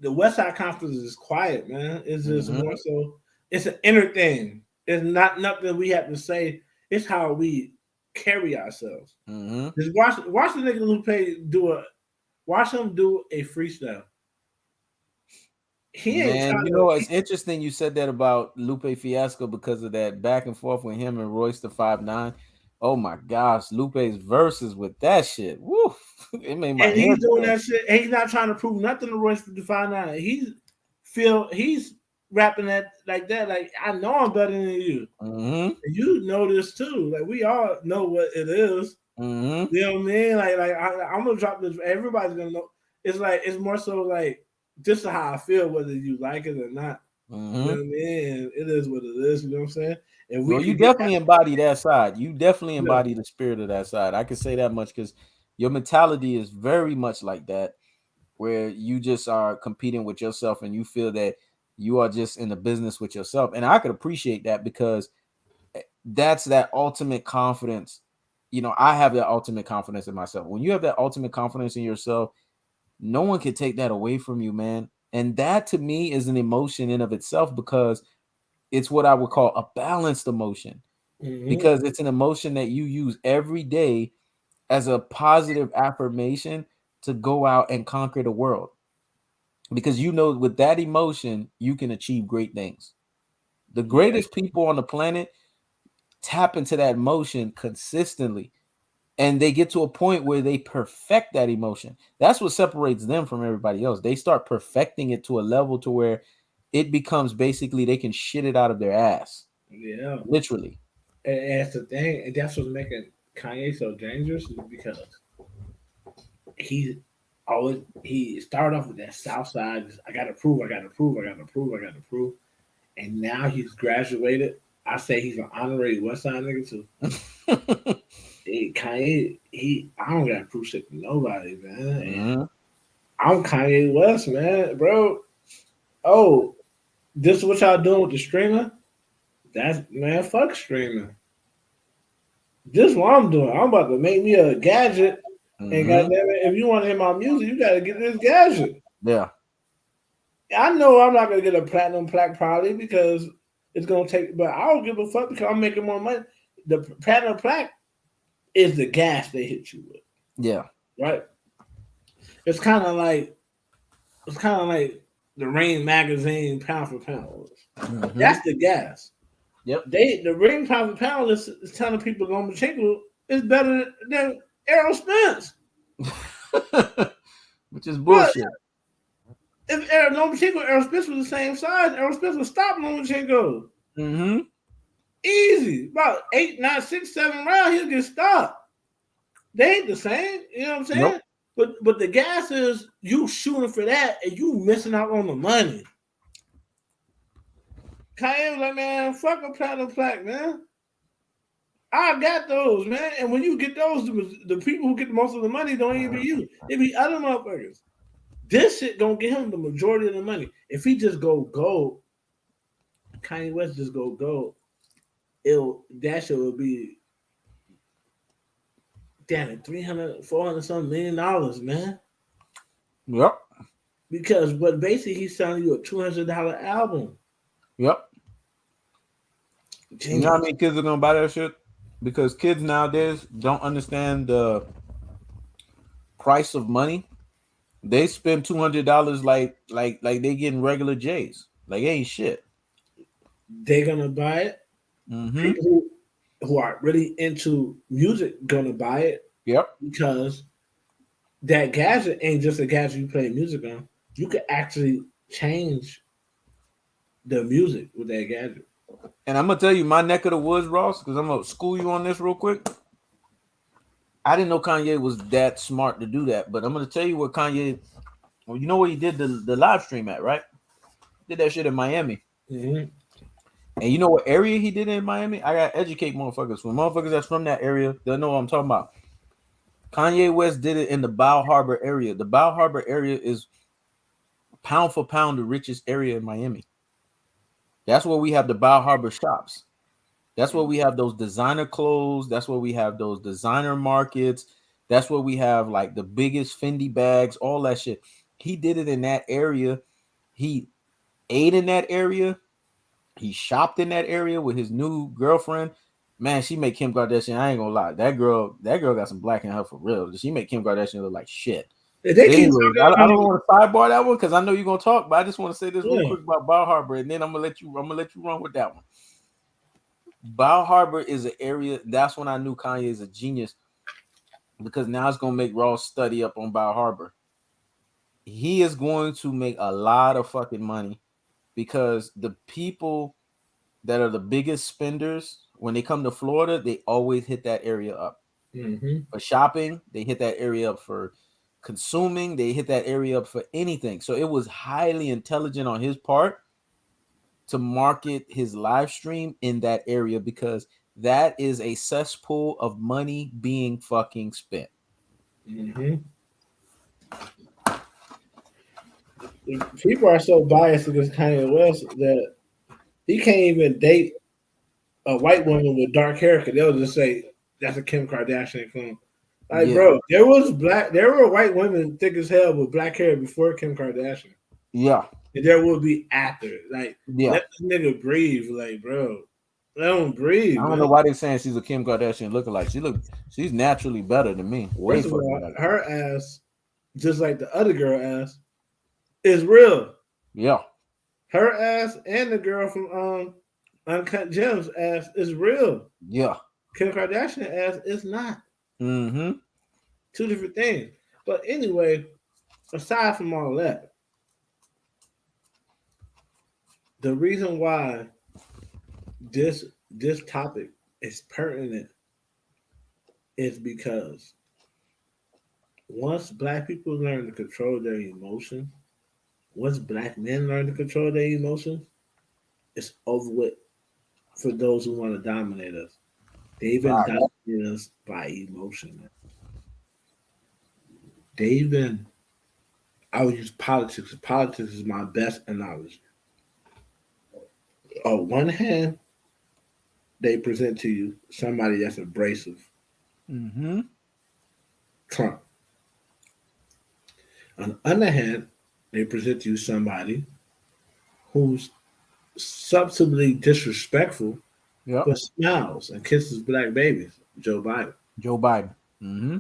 the West Side confidence is quiet, man. It's just Mm-hmm. more so it's an inner thing. It's not nothing we have to say. It's how we carry ourselves. Mm-hmm. Just watch the nigga Lupe watch him do a freestyle. He ain't Man, trying you to know it's interesting you said that about Lupe Fiasco because of that back and forth with him and Royce the 5'9". Oh my gosh, Lupe's verses with that shit. Woo! It made my and hair he's doing stand. that shit. And he's not trying to prove nothing to Royce to find out. He's rapping that like that. Like I know I'm better than you. Mm-hmm. And you know this too. Like we all know what it is. Mm-hmm. You know what I mean? I'm gonna drop this. Everybody's gonna know. It's like it's more so like just how I feel, whether you like it or not. You know Mm-hmm. what I mean? And it is what it is. You know what I'm saying? And we Well, you could get definitely embody that side. You definitely yeah, embody the spirit of that side. I can say that much because your mentality is very much like that, where you just are competing with yourself and you feel that you are just in the business with yourself. And I could appreciate that because that's that ultimate confidence. You know, I have that ultimate confidence in myself. When you have that ultimate confidence in yourself, no one can take that away from you, man. And that to me is an emotion in of itself because it's what I would call a balanced emotion mm-hmm. because it's an emotion that you use every day as a positive affirmation to go out and conquer the world. Because you know, with that emotion, you can achieve great things. The Yeah, greatest people on the planet tap into that emotion consistently and they get to a point where they perfect that emotion. That's what separates them from everybody else. They start perfecting it to a level to where it becomes basically they can shit it out of their ass, yeah. literally. And that's the thing. And that's what's making Kanye so dangerous is because he he started off with that South Side. Just, I gotta prove, I gotta prove, I gotta prove, I gotta prove. And now he's graduated. I say he's an honorary West Side nigga too. Kanye, I don't gotta prove shit to nobody, man. And Mhm. I'm Kanye West, man, bro. Oh, this is what y'all doing with the streamer. That's man, fuck streaming. This what I'm doing. I'm about to make me a gadget, and Mm-hmm. goddamn it, if you want to hear my music, you got to get this gadget. Yeah. I know I'm not gonna get a platinum plaque probably because it's gonna take, but I don't give a fuck because I'm making more money. The platinum plaque is the gas they hit you with, Yeah. right? It's kind of like the Rain magazine pound for pound. Mm-hmm. That's the gas. Yep. The Rain pound for pound is telling people Lomachenko is better than Errol Spence. Which is But bullshit. if Lomachenko and Errol Spence was the same size, Errol Spence would stop Lomachenko. Mm-hmm. Easy. About 8, 9, 6, 7 rounds, he'll get stopped. They ain't the same. You know what I'm saying? Nope. But the gas is you shooting for that and you missing out on the money. Kanye was like, man, fuck a platinum plaque, man. I got those, man. And when you get those, the people who get most of the money don't even be you. It be other motherfuckers. This shit gonna get him the majority of the money. If he just go gold, Kanye West just go gold, that shit will be damn it, 300, 400 some $1 million, man. Yep. Because what basically he's selling you a $200 album. Yep. You know how Genius. many kids are gonna buy that shit? Because kids nowadays don't understand the price of money. They spend $200 like they getting regular J's. Like ain't shit. They're gonna buy it. Mm-hmm. People who are really into music gonna buy it Yep. because that gadget ain't just a gadget you play music on. You could actually change the music with that gadget. And I'm gonna tell you my neck of the woods, Ross, because I'm gonna school you on this real quick. I didn't know Kanye was that smart to do that, but I'm gonna tell you what Kanye. Well, you know where he did the live stream at, right? Did that shit in Miami. Mm-hmm. And you know what area he did it in Miami? I gotta educate motherfuckers. When motherfuckers that's from that area, they'll know what I'm talking about. Kanye West did it in the Bow Harbor area. The Bow Harbor area is pound for pound the richest area in Miami. That's where we have the Bow Harbor shops. That's where we have those designer clothes. That's where we have those designer markets. That's where we have like the biggest Fendi bags, all that shit. He did it in that area. He ate in that area. He shopped in that area with his new girlfriend. Man, she make Kim Kardashian. I ain't gonna lie. That girl got some black in her for real. She make Kim Kardashian look like shit. If they But keep anyways, talking I about don't want to sidebar that one because I know you're gonna talk, but I just want to say this real yeah, quick about Bar Harbor, and then I'm gonna let you run with that one. Bar Harbor is an area. That's when I knew Kanye is a genius because now it's gonna make Ross study up on Bar Harbor. He is going to make a lot of fucking money because the people that are the biggest spenders when they come to Florida, they always hit that area up mm-hmm. for shopping. They hit that area up for consuming. They hit that area up for anything. So it was highly intelligent on his part to market his live stream in that area because that is a cesspool of money being fucking spent. Mm-hmm. People are so biased against Kanye West that he can't even date a white woman with dark hair because they'll just say that's a Kim Kardashian clone. Like, Yeah, bro, there were white women thick as hell with black hair before Kim Kardashian, yeah, and there will be after. Like, yeah. let this nigga breathe, like, bro, let him I breathe, don't man. know why they're saying she's a Kim Kardashian lookalike. She's naturally better than me. Way First of fucking all, better. her ass, just like the other girl ass, is real. Yeah, Her ass and the girl from Uncut Gems ass is real. yeah. Kim Kardashian ass is not. Mm-hmm. Two different things. But anyway, aside from all that, the reason why this topic is pertinent is because once black people learn to control their emotions, once black men learn to control their emotions, it's over with for those who want to dominate us. They've been Facts. dominated us by emotion. They've been I would use politics. Politics is my best analogy. On one hand, they present to you somebody that's abrasive, Mm-hmm. Trump. On the other hand, they present to you somebody who's substantially disrespectful Yep. but smiles and kisses black babies, Joe Biden. Joe Biden. Mm-hmm.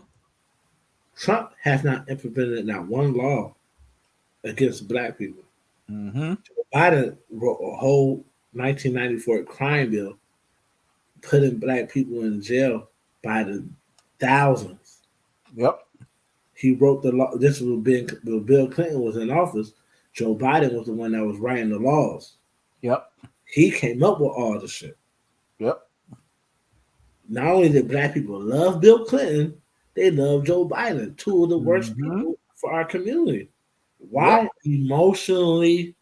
Trump has not implemented not one law against black people. Mm-hmm. Biden wrote a whole 1994 crime bill putting black people in jail by the thousands. Yep. He wrote the law. This was when Bill Clinton was in office. Joe Biden was the one that was writing the laws. Yep. He came up with all the shit. Yep. Not only did black people love Bill Clinton, they love Joe Biden, two of the worst Mm-hmm. people for our community. Yep. Why emotionally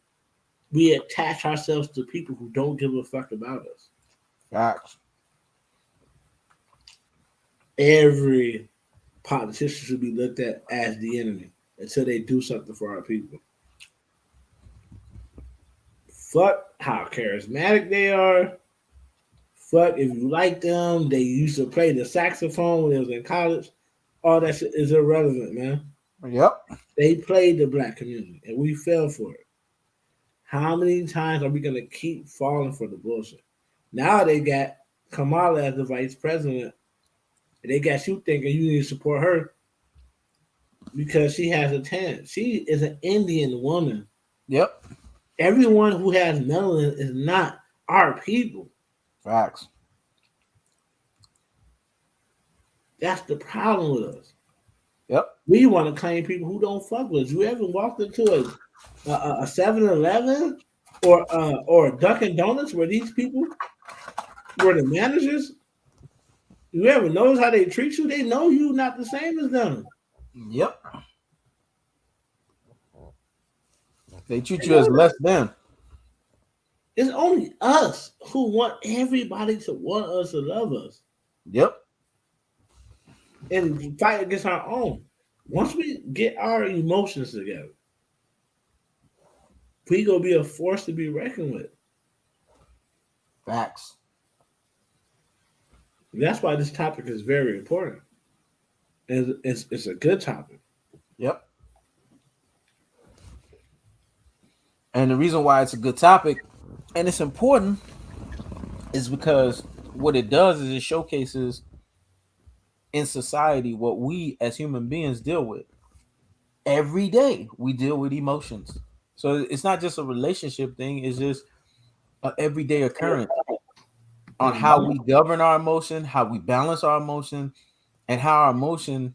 we attach ourselves to people who don't give a fuck about us? Facts. Every politician should be looked at as the enemy until they do something for our people. Fuck how charismatic they are. Fuck if you like them. They used to play the saxophone when they was in college. All that shit is irrelevant, man. Yep. They played the black community and we fell for it. How many times are we gonna keep falling for the bullshit? Now they got Kamala as the vice president. And they got you thinking you need to support her because she has a tan. She is an Indian woman. Yep. Everyone who has melanin is not our people. Facts. That's the problem with us. Yep. We want to claim people who don't fuck with us. You ever walked into a 7-Eleven or a Dunkin' Donuts where these people were the managers? You ever notice how they treat you? They know you not the same as them. Yep. They treat They you know as that. less than. It's only us who want everybody to want us to love us Yep. and fight against our own. Once we get our emotions together, we gonna be a force to be reckoned with. Facts. That's why this topic is very important. And it's a good topic. Yep. And the reason why it's a good topic and it's important is because what it does is it showcases in society what we as human beings deal with. Every day we deal with emotions. So it's not just a relationship thing, it's just an everyday occurrence on how Mhm. we govern our emotion, how we balance our emotion, and how our emotion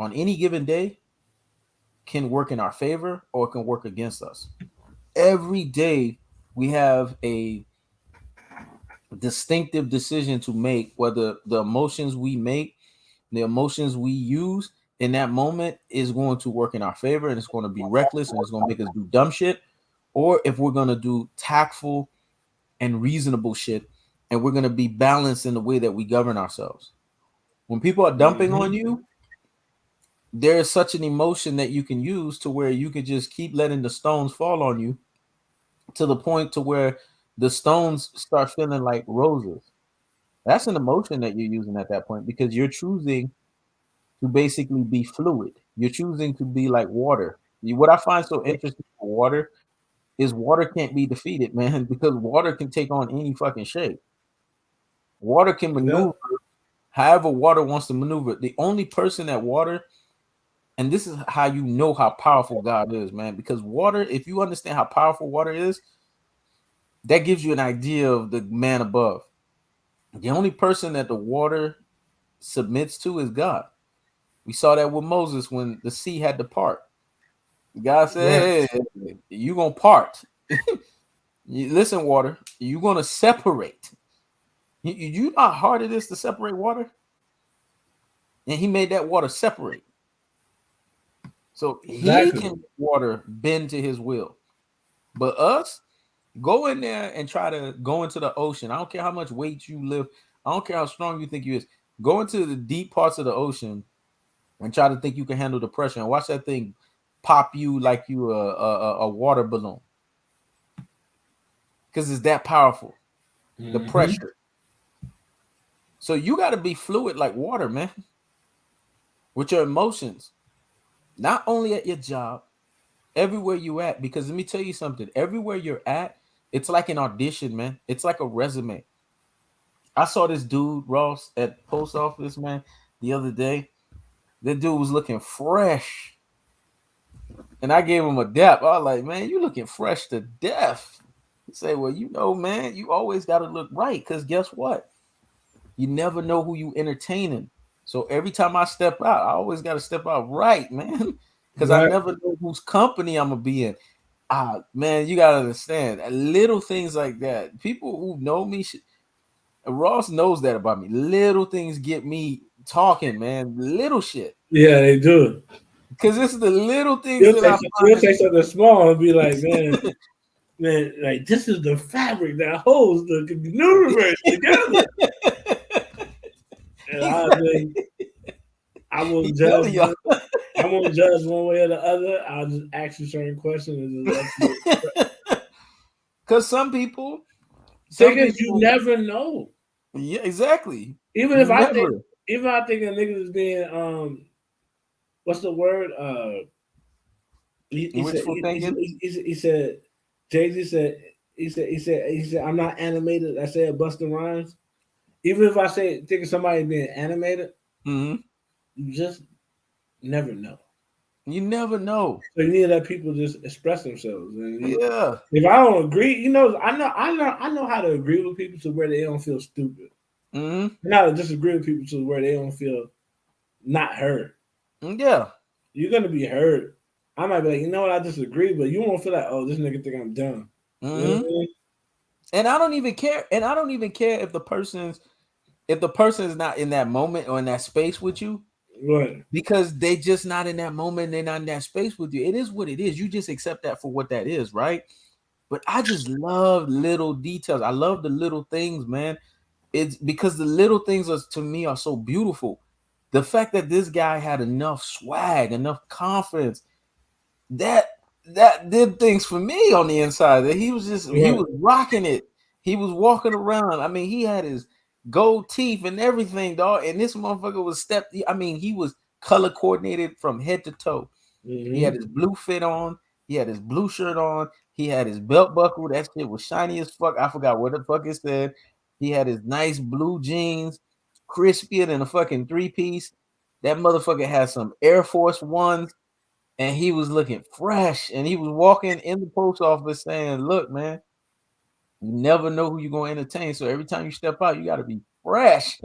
on any given day can work in our favor or it can work against us. Every day we have a distinctive decision to make whether the emotions we make, the emotions we use in that moment is going to work in our favor and it's going to be reckless and it's going to make us do dumb shit, or if we're going to do tactful and reasonable shit and we're going to be balanced in the way that we govern ourselves. When people are dumping on Mhm. you, there is such an emotion that you can use to where you can just keep letting the stones fall on you to the point to where the stones start feeling like roses. That's an emotion that you're using at that point because you're choosing to basically be fluid. You're choosing to be like water. What I find so interesting for water is water can't be defeated, man, because water can take on any fucking shape. Water can maneuver Yep. however water wants to maneuver. The only person that water, and this is how you know how powerful God is, man, because water, if you understand how powerful water is, that gives you an idea of the man above. The only person that the water submits to is God. We saw that with Moses when the sea had to part. God Right. said, hey, you gonna part. Listen, water, you gonna separate. You know how hard it is to separate water? And he made that water separate. So he Exactly. can make water bend to his will. But us, go in there and try to go into the ocean. I don't care how much weight you lift. I don't care how strong you think you is. Go into the deep parts of the ocean and try to think you can handle the pressure and watch that thing pop you like you a water balloon. because it's that powerful. The Mm-hmm. pressure. So you got to be fluid like water, man, with your emotions. Not only at your job, everywhere you at. Because let me tell you something. Everywhere you're at, it's like an audition, man. It's like a resume. I saw this dude Ross at post office, man, the other day. That dude was looking fresh, and I gave him a dap. I was like, man, you looking fresh to death. He said, well, man, you always got to look right, because guess what? You never know who you entertaining. So every time I step out, I always got to step out right, man, because I Right. never know whose company I'm gonna be in. Man, you gotta understand little things like that. People who know me, Ross knows that about me. Little things get me talking, man. Little shit, Yeah, they do. because it's the little things You'll that say I you'll find. say something small and be like, man, like this is the fabric that holds the universe together. And I Exactly. mean, I He won't judge telling y'all. one. I won't judge one way or the other. I'll just ask you certain questions and just let you. Because some Because you people, never know. yeah, exactly. Even You if I think, never. even if I think a nigga is being what's the word? He said Wishful thinking. he said Jay Z said he said I'm not animated. I said Busta Rhymes. Even if I say think of somebody being animated, Hmm. you just never know. You never know. So you need to let people just express themselves. And Yeah. if I don't agree, I know how to agree with people to where they don't feel stupid. Hmm. And how to disagree with people to where they don't feel not heard. Yeah. You're gonna be heard. I might be like, you know what, I disagree, but you won't feel like, oh, this nigga think I'm dumb. You know Hmm. what And I don't even care. And I don't even care if the person is not in that moment or in that space with you, I mean? Right. because they just not in that moment. They're not in that space with you. It is what it is. You just accept that for what that is, right? But I just love little details. I love the little things, man. It's because the little things are, to me, are so beautiful. The fact that this guy had enough swag, enough confidence, that that did things for me on the inside. That he Right. was rocking it. He was walking around. I mean, he had his gold teeth and everything, dog. And this motherfucker was stepped. I mean, he was color coordinated from head to toe. He had Mm-hmm. his blue fit on. He had his blue shirt on. He had his belt buckle. That shit was shiny as fuck. I forgot what the fuck it said. He had his nice blue jeans, crispier than a fucking three piece. That motherfucker had some Air Force Ones, and he was looking fresh. And he was walking in the post office saying, "Look, man, you never know who you're gonna entertain. So every time you step out, you got to be fresh."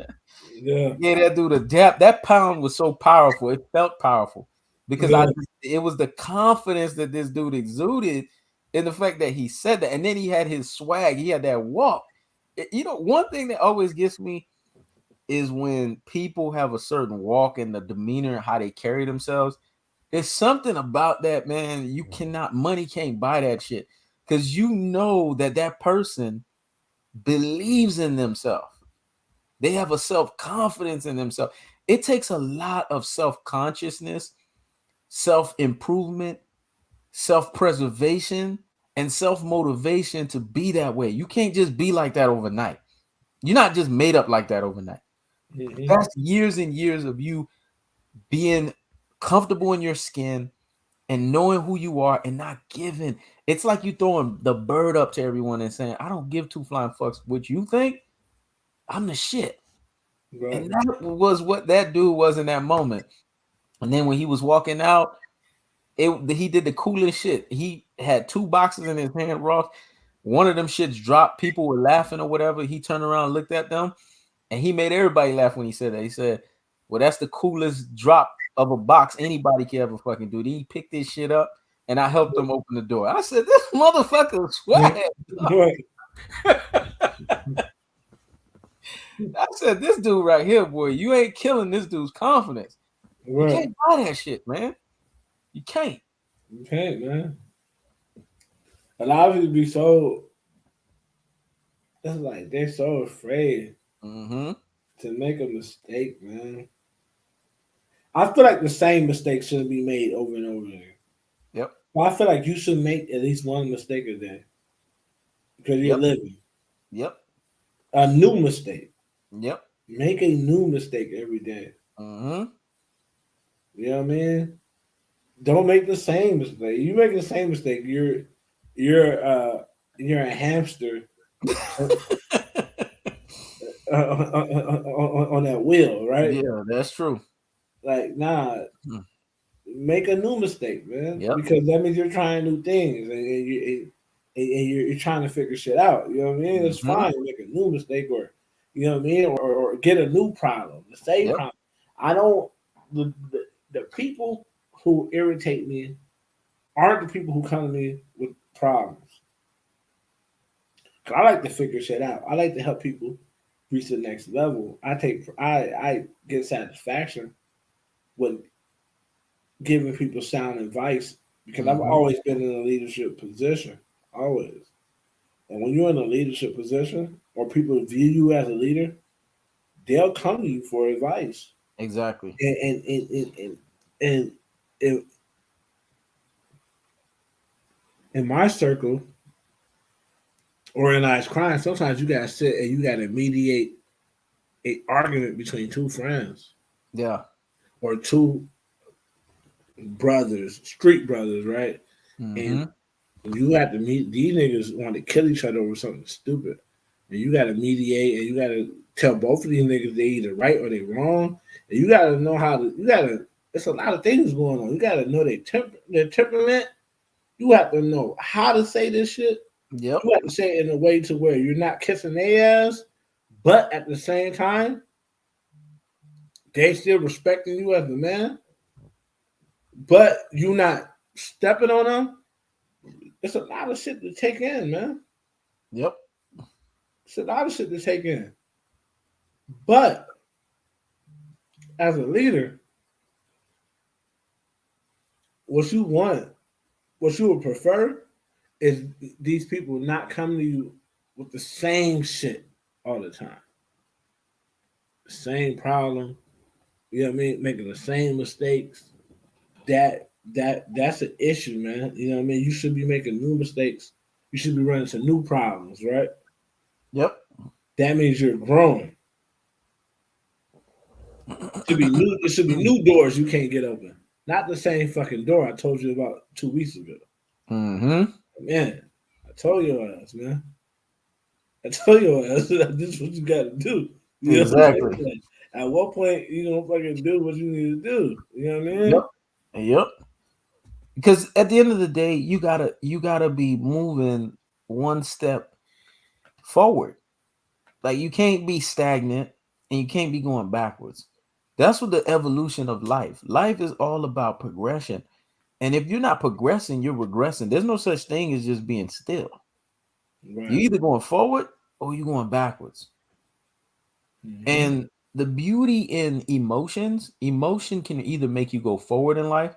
Yeah. Yeah, that dude, the dap, that pound was so powerful. It felt powerful because Yeah. it was the confidence that this dude exuded in the fact that he said that. And then he had his swag, he had that walk. One thing that always gets me is when people have a certain walk and the demeanor and how they carry themselves. There's something about that, man. Money can't buy that shit, because you know that that person believes in themselves. They have a self-confidence in themselves. It takes a lot of self-consciousness, self-improvement, self-preservation, and self-motivation to be that way. You can't just be like that overnight. You're not just made up like that overnight. Mm-hmm. That's years and years of you being comfortable in your skin and knowing who you are and not giving. It's like you throwing the bird up to everyone and saying, I don't give two flying fucks what you think. I'm the shit. Right. And that was what that dude was in that moment. And then when he was walking out, he did the coolest shit. He had two boxes in his hand, Ross. One of them shits dropped. People were laughing or whatever. He turned around and looked at them, and he made everybody laugh when he said that. He said, "Well, that's the coolest drop of a box anybody can ever fucking do." Then he picked this shit up, and I helped him open the door. I said, "This motherfucker swag." Right. I said, "This dude right here, boy, you ain't killing this dude's confidence. You Right. can't buy that shit, man. You can't." Okay, man. A lot of people be so it's like they're so afraid Mm-hmm. to make a mistake, man. I feel like the same mistake shouldn't be made over and over again. Yep. But I feel like you should make at least one mistake a day. because you're Yep. living. Yep. A new mistake. Yep. Make a new mistake every day. Mm-hmm. You know what I mean? Don't make the same mistake. You make the same mistake, you're uh you're a hamster on that wheel, right? Yeah, that's true. Like, nah, Mm. make a new mistake, man, Yep. because that means you're trying new things and you're trying to figure shit out. You know what I mean? It's Mm-hmm. fine to make a new mistake, or you know what I mean, or get a new problem, the same Yep. problem. I don't the people who irritate me aren't the people who come to me with problems. I like to figure shit out. I like to help people reach the next level. I get satisfaction with giving people sound advice because I've Mm-hmm. always been in a leadership position. Always. And when you're in a leadership position or people view you as a leader, they'll come to you for advice. Exactly. And in, in my circle, organized crime, sometimes you gotta sit and you gotta mediate a argument between two friends Yeah. or two brothers, street brothers, right? And Mm-hmm. you have to meet these niggas want to kill each other over something stupid. And you gotta mediate and you gotta tell both of these niggas they either right or they wrong. And you gotta know how to you gotta it's a lot of things going on. You gotta know their temperament. You have to know how to say this shit. Yep. You have to say it in a way to where you're not kissing their ass, but at the same time, they still respecting you as the man, but you not stepping on them. It's a lot of shit to take in, man. Yep. It's a lot of shit to take in. But as a leader, what you want, what you would prefer is these people not come to you with the same shit all the time. The same problem, you know what I mean? Making the same mistakes. That's an issue, man. You know what I mean? You should be making new mistakes. You should be running into new problems, right? Yep. That means you're growing. Should be new. It should be new doors you can't get open. Not the same fucking door I told you about 2 weeks ago. Mm-hmm. Man, I told your ass, man. I told your ass this is what you got to do. You know what I'm saying? Exactly. Like, at what point you gonna fucking do what you need to do? You know what I Yep. mean? Yep. Because at the end of the day, you gotta be moving one step forward. Like you can't be stagnant and you can't be going backwards. That's what the evolution of life. Life is all about progression. And if you're not progressing, you're regressing. There's no such thing as just being still. You're Right. either going forward or you're going backwards. Mm-hmm. And the beauty in emotions, emotion can either make you go forward in life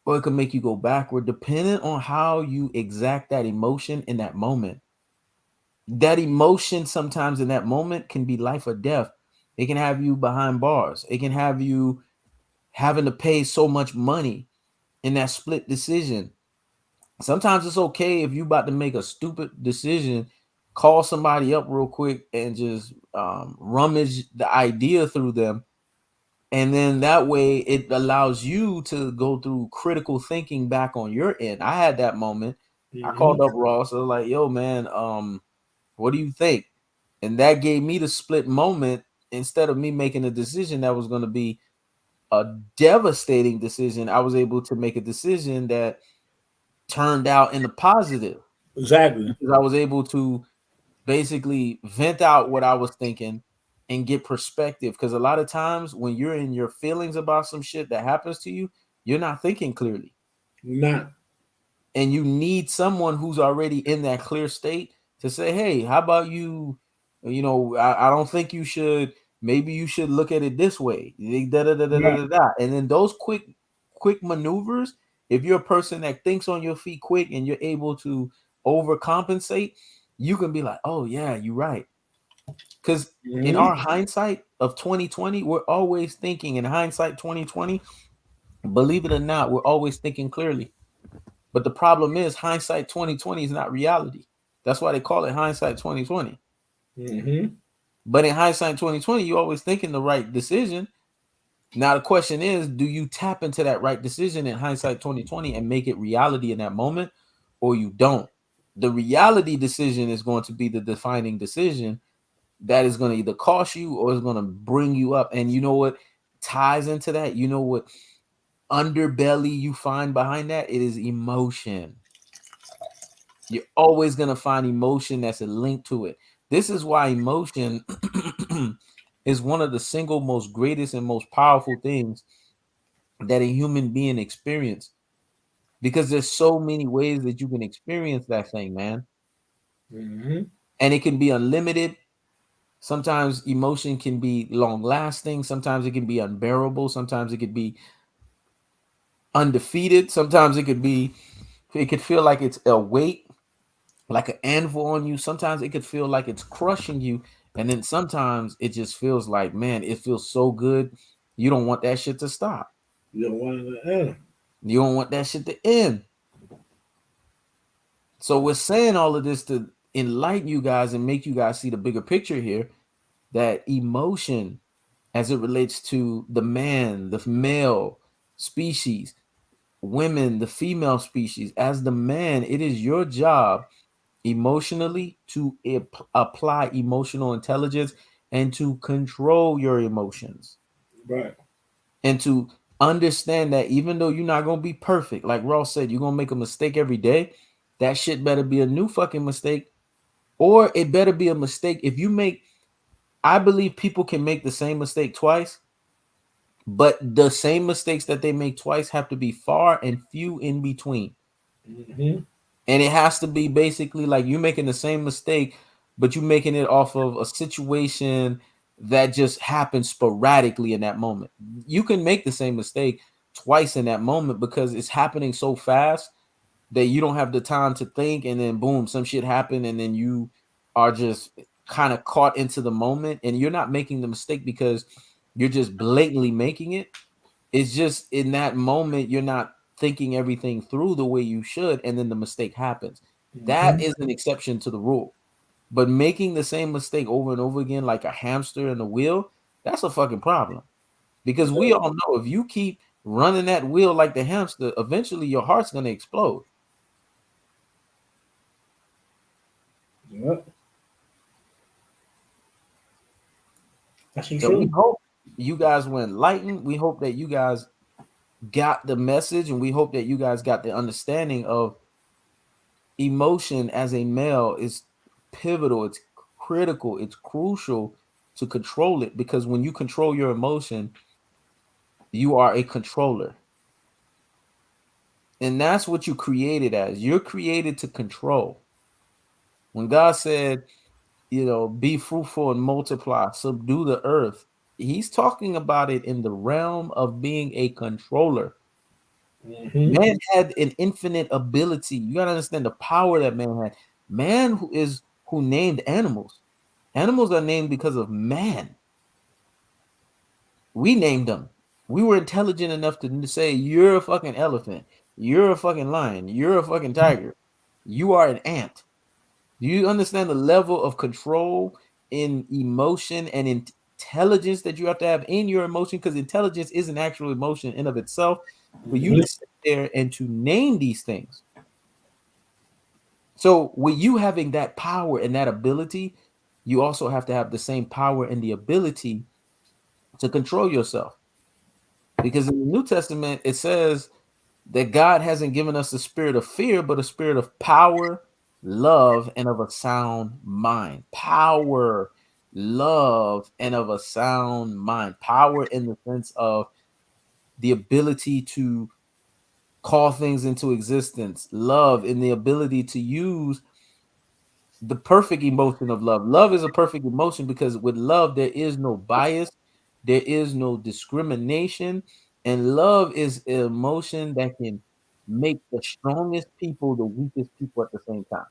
or it can make you go backward, depending on how you exact that emotion in that moment. That emotion sometimes in that moment can be life or death. It can have you behind bars. It can have you having to pay so much money in that split decision. Sometimes it's okay if you about to make a stupid decision, call somebody up real quick and just rummage the idea through them. And then that way it allows you to go through critical thinking back on your end. I had that moment. I Mm-hmm. called up Ross. I was like, yo, man, what do you think? And that gave me the split moment instead of me making a decision that was going to be a devastating decision. I was able to make a decision that turned out in the positive Exactly. because I was able to basically vent out what I was thinking and get perspective. Because a lot of times when you're in your feelings about some shit that happens to you, you're not thinking clearly. Not. And you need someone who's already in that clear state to say, hey, how about I don't think you should, maybe you should look at it this way. Da, da, da, da, da, Right. da, da. And then those quick maneuvers, if you're a person that thinks on your feet quick and you're able to overcompensate, you can be like, oh yeah, you're right. Because in Mm-hmm. our hindsight of 2020, we're always thinking in hindsight 2020, believe it or not, we're always thinking clearly. But the problem is hindsight 2020 is not reality. That's why they call it hindsight 2020. Mm-hmm. But in hindsight 2020, you always thinking the right decision. Now the question is, do you tap into that right decision in hindsight 2020 and make it reality in that moment, or you don't? The reality decision is going to be the defining decision that is going to either cost you or is going to bring you up. And you know what ties into that? You know what underbelly you find behind that? It is emotion. You're always going to find emotion that's a link to it. This is why emotion is one of the single most greatest and most powerful things that a human being experience, because there's so many ways that you can experience that thing, man. Mm-hmm. And it can be unlimited. Sometimes emotion can be long lasting, sometimes it can be unbearable, sometimes it could be undefeated, sometimes it could feel like it's a weight, like an anvil on you. Sometimes it could feel like it's crushing you, and then sometimes it just feels like, man, it feels so good, you don't want that shit to stop. You don't want it to end. You don't want that shit to end. So we're saying all of this to enlighten you guys and make you guys see the bigger picture here, that emotion as it relates to the man, the male species, women, the female species, as the man, it is your job emotionally to apply emotional intelligence and to control your emotions Right. and to understand that even though you're not going to be perfect, like Ross said, you're going to make a mistake every day. That shit better be a new fucking mistake, or it better be a mistake. If you make, I believe people can make the same mistake twice, but the same mistakes that they make twice have to be far and few in between. Mm-hmm. And it has to be basically like you making the same mistake, but you making it off of a situation that just happens sporadically in that moment. You can make the same mistake twice in that moment because it's happening so fast that you don't have the time to think, and then boom, some shit happened, and then you are just kind of caught into the moment, and you're not making the mistake because you're just blatantly making it. It's just in that moment you're not thinking everything through the way you should, and then the mistake happens. That Mm-hmm. is an exception to the rule. But making the same mistake over and over again, like a hamster in the wheel, that's a fucking problem. Because we Yeah. all know if you keep running that wheel like the hamster, eventually your heart's gonna explode. Yeah. That's the So we truth. hope you guys were enlightened. We hope that you guys got the message, and we hope that you guys got the understanding of emotion as a male is pivotal, it's critical, it's crucial to control it, because when you control your emotion, you are a controller. And that's what you created as. You're created to control. When God said, be fruitful and multiply, subdue the earth, he's talking about it in the realm of being a controller. Mm-hmm. Man had an infinite ability. You got to understand the power that man had. Man who named animals. Animals are named because of man. We named them. We were intelligent enough to say, you're a fucking elephant. You're a fucking lion. You're a fucking tiger. You are an ant. Do you understand the level of control in emotion and intelligence that you have to have in your emotion? Because intelligence is an actual emotion in of itself. For you Mm-hmm. to sit there and to name these things. So with you having that power and that ability, you also have to have the same power and the ability to control yourself. Because in the New Testament, it says that God hasn't given us the spirit of fear, but a spirit of power, love, and of a sound mind. Power, love, and of a sound mind. Power in the sense of the ability to call things into existence. Love in the ability to use the perfect emotion of love. Love is a perfect emotion because with love, there is no bias, there is no discrimination, and love is an emotion that can make the strongest people the weakest people at the same time.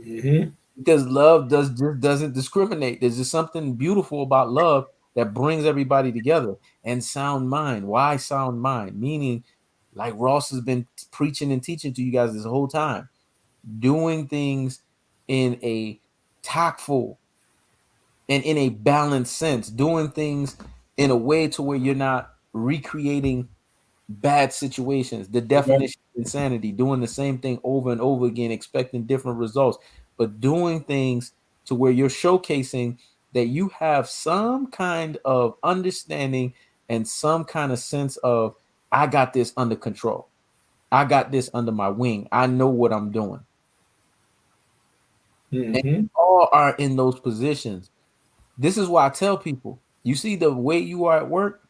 Mm-hmm. Because love just doesn't discriminate. There's just something beautiful about love that brings everybody together. And sound mind. Why sound mind? Meaning, like Ross has been preaching and teaching to you guys this whole time, doing things in a tactful and in a balanced sense, doing things in a way to where you're not recreating bad situations. The Right. definition of insanity, doing the same thing over and over again, expecting different results, but doing things to where you're showcasing that you have some kind of understanding and some kind of sense of, I got this under control. I got this under my wing. I know what I'm doing. And Mm-hmm. all are in those positions. This is why I tell people, you see the way you are at work,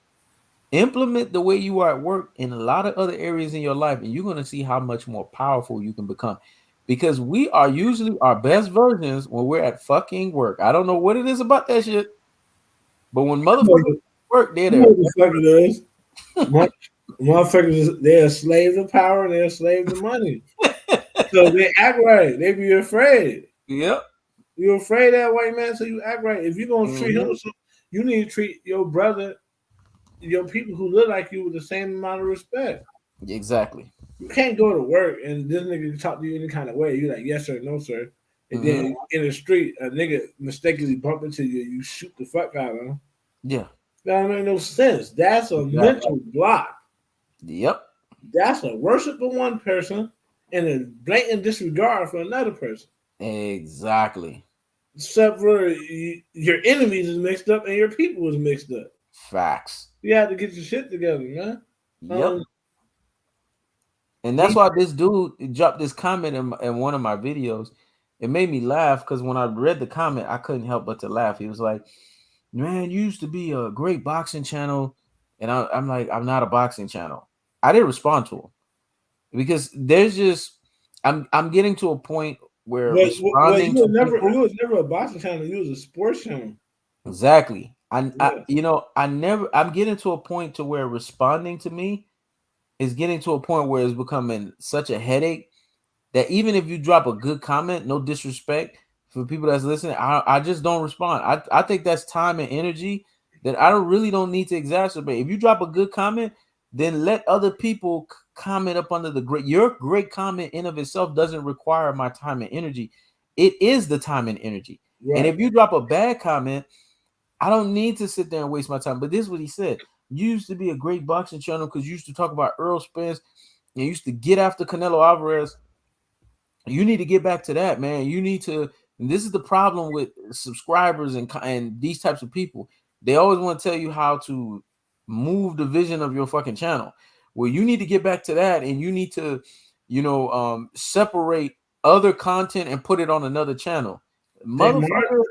implement the way you are at work in a lot of other areas in your life, and you're going to see how much more powerful you can become. Because we are usually our best versions when we're at fucking work. I don't know what it is about that shit, but when motherfuckers work, they're You know there. what the fuck it is. Mo- Motherfuckers, they're slaves of power and they're slaves of money. So they act right. They be afraid. Yep. You're afraid of that white man, so you act right. If you're gonna treat him, Hmm. you need to treat your brother, your people who look like you with the same amount of respect. Exactly. You can't go to work and this nigga talk to you any kind of way. You're like, yes sir, no sir. And Hmm. then in the street, a nigga mistakenly bump into you, you shoot the fuck out of him. Yeah. That don't make no sense. That's a Exactly. mental block. Yep. That's a worship of one person and a blatant disregard for another person. Exactly. Except for your enemies is mixed up and your people is mixed up. Facts. You have to get your shit together, man. Yep. Um, And that's these, why this dude dropped this comment in one of my videos. It made me laugh because when I read the comment, I couldn't help but to laugh. He was like, "Man, you used to be a great boxing channel," and I'm like, "I'm not a boxing channel." I didn't respond to him because there's just I'm getting to a point where well, responding to you people. was never a boxing channel. You was a sports channel. Exactly. I Yeah, you know I never I'm getting to a point to where responding to me is getting to a point where it's becoming such a headache that even if you drop a good comment, no disrespect for people that's listening, I just don't respond. I think that's time and energy that I don't really don't need to exacerbate. If you drop a good comment, then let other people comment up under the great. Your great comment in of itself doesn't require my time and energy. It is the time and energy. And right. if you drop a bad comment, I don't need to sit there and waste my time. But this is what he said. You used to be a great boxing channel because you used to talk about Earl Spence. You used to get after Canelo Alvarez. You need to get back to that, man. You need to. And this is the problem with subscribers and these types of people. They always want to tell you how to move the vision of your fucking channel. Well, you need to get back to that, and you need to, separate other content and put it on another channel. They mar- Motherfucker,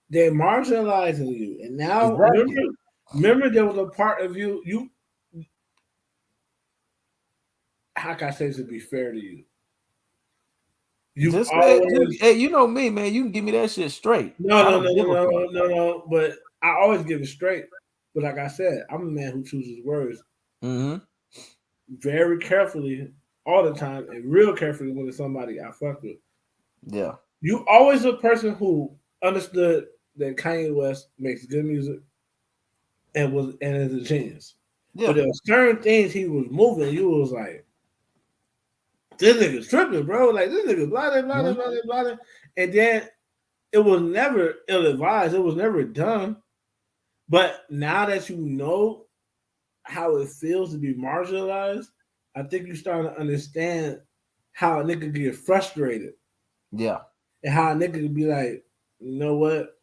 they're marginalizing you, and now exactly. remember there was a part of you. How can I say this to be fair to you? You've Just say, always hey, you know me, man. You can give me that shit straight. no I no don't no give a no fuck. no no no. But I always give it straight. But like I said, I'm a man who chooses words Hmm. very carefully all the time and real carefully when it's somebody I fuck with. Yeah, You always a person who understood that Kanye West makes good music and is a genius. But yeah, there were certain things he was moving, you was like, this nigga's tripping, bro. Like this nigga blah blah blah mhm, blah blah blah. And then it was never ill advised, it was never done. But now that you know how it feels to be marginalized, I think you're starting to understand how a nigga get frustrated yeah, and how a nigga can be like, you know what?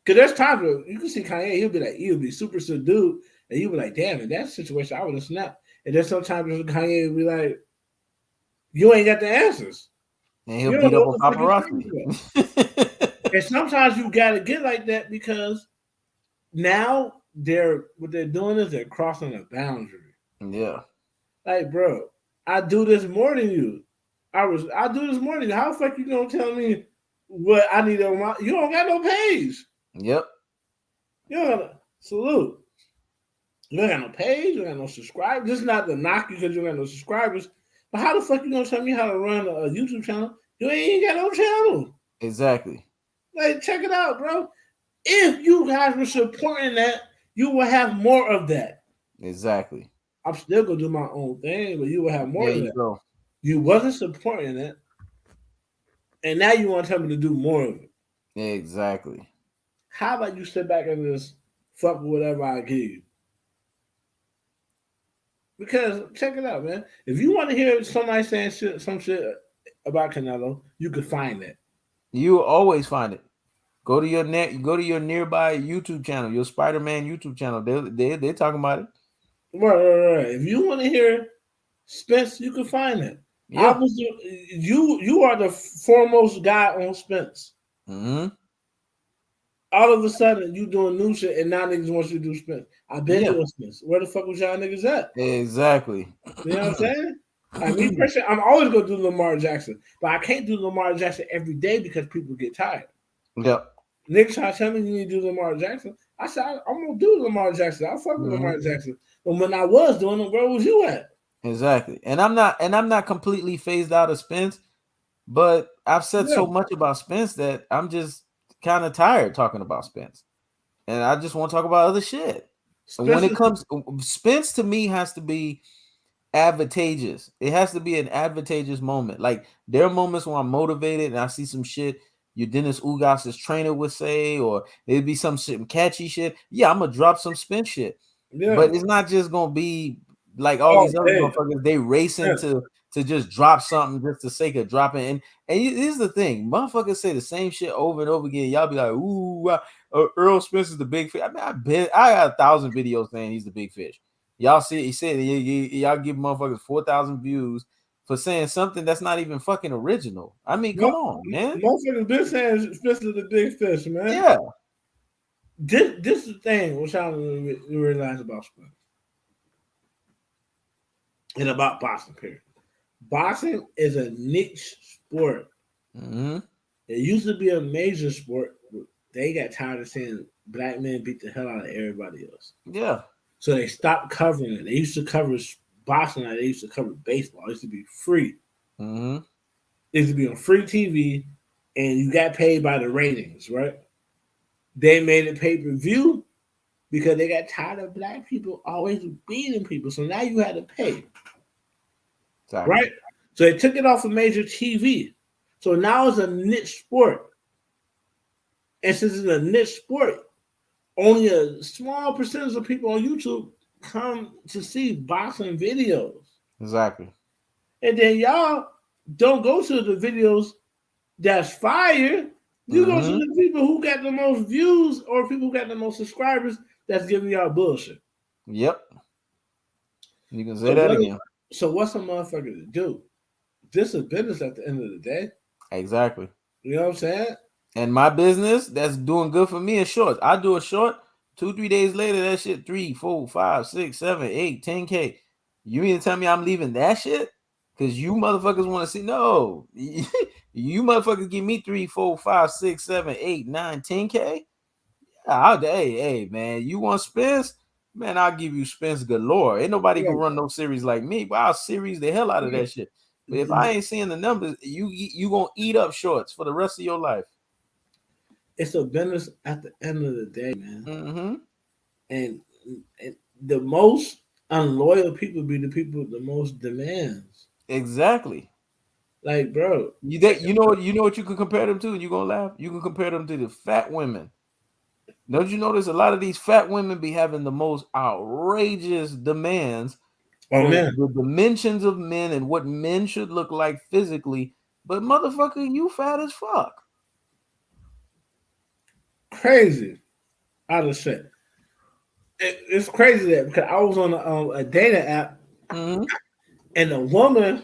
Because there's times where you can see Kanye, he'll be super subdued, and you'll be like, damn, in that situation, I would have snapped. And then sometimes Kanye will be like, you ain't got the answers. and he'll You don't beat know up what on the fuck you're talking paparazzi. about. And sometimes you gotta get like that because now what they're doing is they're crossing a boundary. Yeah, Like, bro, I do this more than you. I do this more than you. How the fuck you gonna tell me what I need on my? You don't got no page. yep, You don't got salute. You don't got no page. You don't got no subscribers. This is not the knock you because you don't got no subscribers. But how the fuck you gonna tell me how to run a YouTube channel? You ain't got no channel. exactly, Like, check it out, bro. If you guys were supporting that, you will have more of that. exactly. I'm still gonna do my own thing, but you will have more There of you that. go. You wasn't supporting it. And now you want to tell me to do more of it. Exactly. How about you sit back and just fuck with whatever I give you? Because check it out, man. If you want to hear somebody saying some shit about Canelo, you can find that. You always find it. Go to your go to your nearby YouTube channel, your Spider-Man YouTube channel. They're talking about it. Right. If you want to hear Spence, you can find it. I Yeah. was you are the foremost guy on Spence. Mm-hmm. All of a sudden, you doing new shit, and now niggas want you to do Spence. I've been Yeah. doing Spence. Where the fuck was y'all niggas at? Exactly. You know what I'm saying? Like me personally, I'm always gonna do Lamar Jackson, but I can't do Lamar Jackson every day because people get tired. Yep. Niggas try to tell me you need to do Lamar Jackson. I said I'm gonna do Lamar Jackson. I'll fuck with Mm-hmm. Lamar Jackson. But when I was doing them, where was you at? Exactly. And I'm not completely phased out of Spence, but I've said Yeah. so much about Spence that I'm just kind of tired talking about Spence. And I just want to talk about other shit. And when Spence it is comes, Spence to me has to be advantageous. It has to be an advantageous moment. Like there are moments when I'm motivated and I see some shit your Dennis Ugas's trainer would say, or it'd be some catchy shit. Yeah, I'm gonna drop some Spence shit. yeah. But it's not just gonna be like all Oh, these other hey, motherfuckers. They racing yeah. to just drop something just the sake of dropping. And here's the thing: motherfuckers say the same shit over and over again. Y'all be like, "Ooh, Earl Spence is the big fish." I mean, I got 1,000 videos saying he's the big fish. Y'all see, he said y'all give motherfuckers 4,000 views for saying something that's not even fucking original. I mean, come on, man. Motherfuckers been saying Spence is the big fish, man. Yeah, This is the thing which I realize about Spence and about boxing. Period. Boxing is a niche sport. mm-hmm. It used to be a major sport. They got tired of seeing black men beat the hell out of everybody else, Yeah, so they stopped covering it. They used to cover boxing like they used to cover baseball. It used to be free. mm-hmm. It used to be on free TV, and you got paid by the ratings, right? They made it pay per view because they got tired of black people always beating people. So now you had to pay, Exactly. right? So they took it off of major TV. So now it's a niche sport. And since it's a niche sport, only a small percentage of people on YouTube come to see boxing videos. Exactly. And then y'all don't go to the videos that's fire. You go to Mm-hmm. the people who got the most views or people who got the most subscribers that's giving y'all bullshit. Yep. You can say So that what? again. So what's a motherfucker to do? This is business at the end of the day. Exactly. You know what I'm saying? And my business that's doing good for me is shorts. I do a short, 2-3 days later, that shit 3, 4, 5, 6, 7, 8, 10K. You mean to tell me I'm leaving that shit? Because you motherfuckers want to see. No. You motherfuckers give me 3, 4, 5, 6, 7, 8, 9, 10K. Hey, man, you want Spence? Man, I'll give you Spence galore. Ain't nobody can run no series like me, but I'll series the hell out of that shit. But if I ain't seeing the numbers, you gonna eat up shorts for the rest of your life. It's a business at the end of the day, man. Mm-hmm. And, and the most unloyal people be the people with the most demands. Exactly. Like, bro, You know what you can compare them to, and you're gonna laugh. You can compare them to the fat women. Don't you notice a lot of these fat women be having the most outrageous demands oh for man, the dimensions of men and what men should look like physically? But motherfucker, you fat as fuck. crazy. I just said it's crazy that because I was on a dating app Mm-hmm. and a woman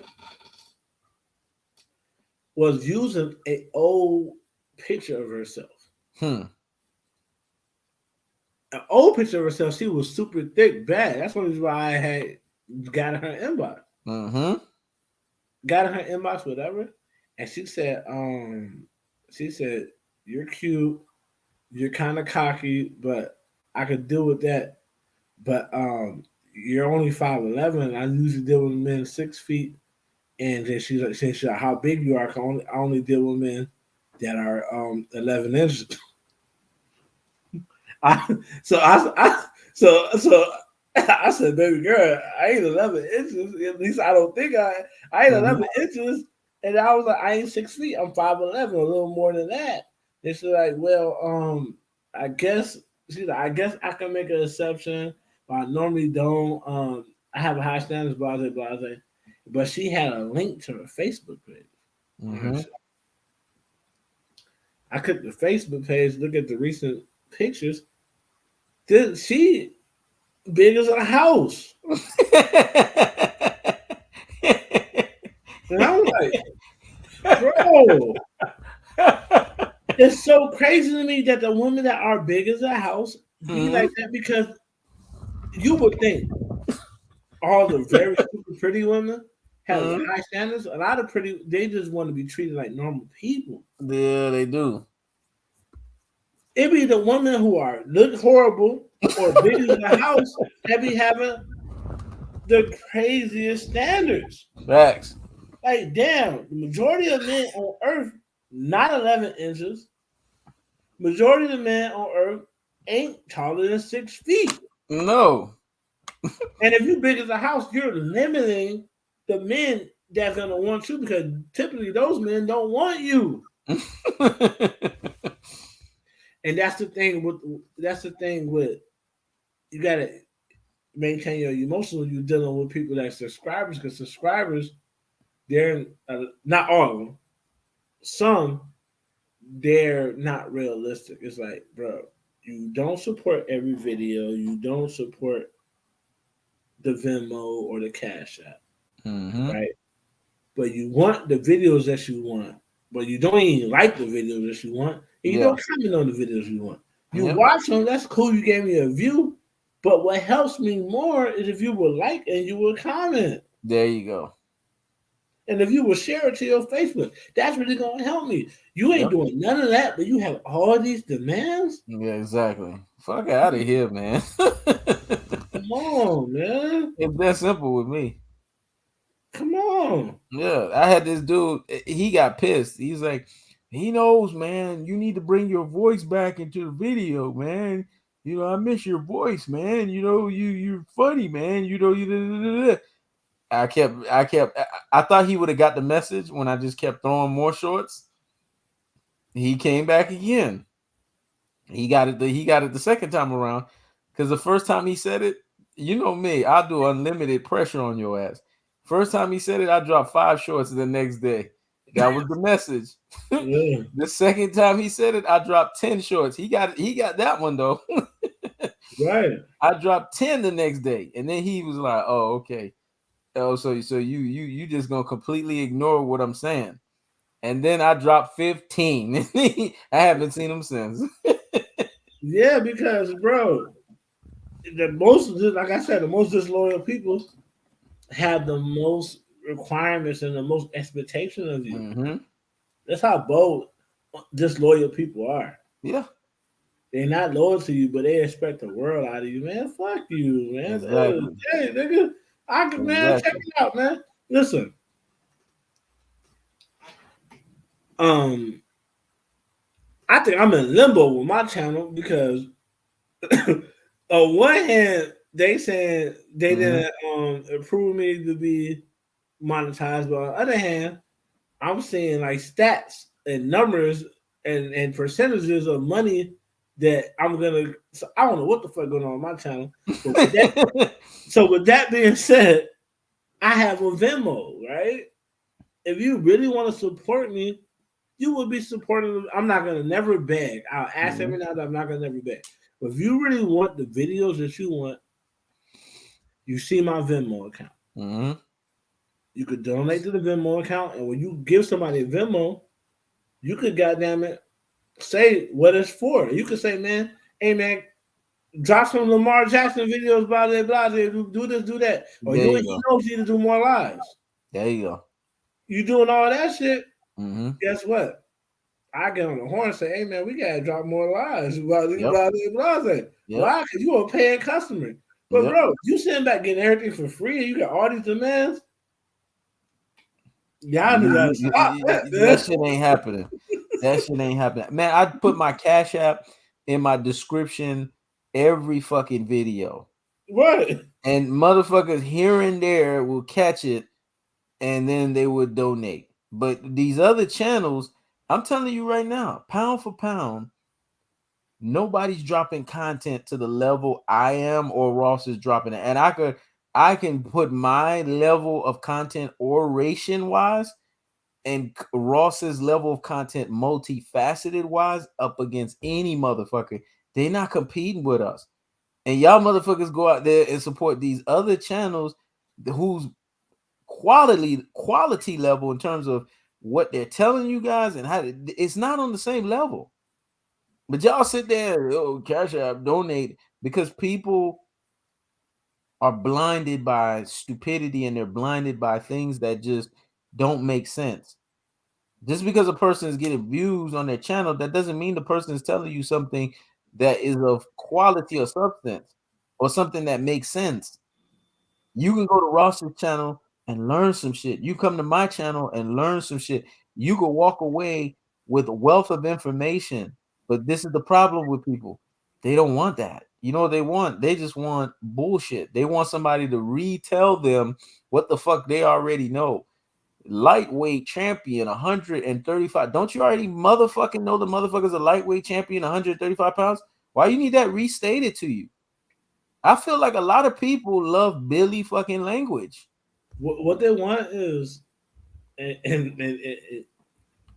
was using an old picture of herself. Hmm. An old picture of herself, she was super thick, bad. That's one reason why I had got in her inbox. Mm-hmm. Got in her inbox, whatever. And she said, you're cute, you're kind of cocky, but I could deal with that. But you're only 5'11". I usually deal with men 6 feet. And then she's like, how big you are? I only deal with men that are 11 inches. I, so I said, baby girl, I ain't 11 inches. At least I don't think I ain't Mm-hmm. 11 inches. And I was like, I ain't 6 feet. I'm 5'11", a little more than that. And she's like, well, I guess she's like, I guess I can make an exception, but I normally don't. I have a high standards, blah blah blah. But she had a link to her Facebook page. Mm-hmm. I clicked the Facebook page, look at the recent pictures. She big as a house. And I'm like, bro, it's so crazy to me that the women that are big as a house be like that because you would think all the very super pretty women have high standards. A lot of pretty, they just want to be treated like normal people. Yeah, they do. It be the women who are look horrible or big as a house that be having the craziest standards. Facts. Like, damn, the majority of men on Earth, not 11 inches. Majority of the men on Earth ain't taller than 6 feet. No. And if you big as a house, you're limiting the men that's gonna want you because typically those men don't want you. And that's the thing with you gotta maintain your emotions when you're dealing with people that are subscribers because subscribers, they're not all of them. Some they're not realistic. It's like, bro, you don't support every video, you don't support the Venmo or the Cash App, right? But you want the videos that you want, but you don't even like the videos that you want, and you don't comment on the videos you want. You watch them, that's cool. You gave me a view, but what helps me more is if you will like and you will comment. There you go. And if you will share it to your Facebook, that's really gonna help me. You ain't doing none of that, but you have all these demands. Yeah, exactly. Fuck out of here, man. Come on, man. It's that simple with me. Come on. Yeah, I had this dude. He got pissed. He's like, HeKnows, man. You need to bring your voice back into the video, man. You know, I miss your voice, man. You know, you're funny, man. You know, you. I thought he would have got the message when I just kept throwing more shorts. He came back again. He got it the second time around. Because the first time he said it, you know me, I'll do unlimited pressure on your ass. First time he said it, I dropped 5 shorts the next day. That was the message. Yeah. The second time he said it, I dropped 10 shorts. He got that one though. Right. I dropped 10 the next day. And then he was like, oh, okay. Oh, so you just gonna completely ignore what I'm saying. And then I dropped 15. I haven't seen him since. Yeah, because bro, the most, like I said, the most disloyal people have the most requirements and the most expectation of you. Mm-hmm. That's how bold disloyal people are. Yeah. They're not loyal to you, but they expect the world out of you, man. Fuck you, man. Exactly. Hey, nigga, man, check it out, man. Listen. I think I'm in limbo with my channel because on one hand, they said they didn't approve me to be monetized, but on the other hand, I'm seeing like stats and numbers and percentages of money that I'm gonna. So I don't know what the fuck going on my channel. So with that being said, I have a Venmo, right? If you really want to support me, you will be supporting. I'm not gonna never beg. I'll ask every now and then. I'm not gonna never beg. But if you really want the videos that you want, you see my Venmo account. Mm-hmm. You could donate to the Venmo account, and when you give somebody a Venmo, you could goddamn it say what it's for. You could say, man, hey man, drop some Lamar Jackson videos, blah blah blah. Do this, do that, or you and HeKnows need to do more lives. There you go. You doing all that shit? Mm-hmm. Guess what? I get on the horn and say, hey man, we gotta drop more lives. Blah blah blah blah. Why? Because you a paying customer. But bro, you sitting back getting everything for free, and you got all these demands. Y'all gotta stop that. That shit ain't happening. That shit ain't happening. Man, I put my Cash App in my description every fucking video. What? And motherfuckers here and there will catch it, and then they would donate. But these other channels, I'm telling you right now, pound for pound, nobody's dropping content to the level I am or Ross is dropping it. And I can put my level of content oration wise and Ross's level of content multifaceted wise up against any motherfucker. They're not competing with us. And y'all motherfuckers go out there and support these other channels whose quality level in terms of what they're telling you guys and how it's not on the same level. But y'all sit there, oh, Cash App, donate, because people are blinded by stupidity and they're blinded by things that just don't make sense. Just because a person is getting views on their channel, that doesn't mean the person is telling you something that is of quality or substance or something that makes sense. You can go to Ross's channel and learn some shit. You come to my channel and learn some shit. You could walk away with a wealth of information. But this is the problem with people. They don't want that. You know what they want? They just want bullshit. They want somebody to retell them what the fuck they already know. Lightweight champion, 135. Don't you already motherfucking know the motherfucker's a lightweight champion, 135 pounds? Why you need that restated to you? I feel like a lot of people love Billy fucking language. What they want is, and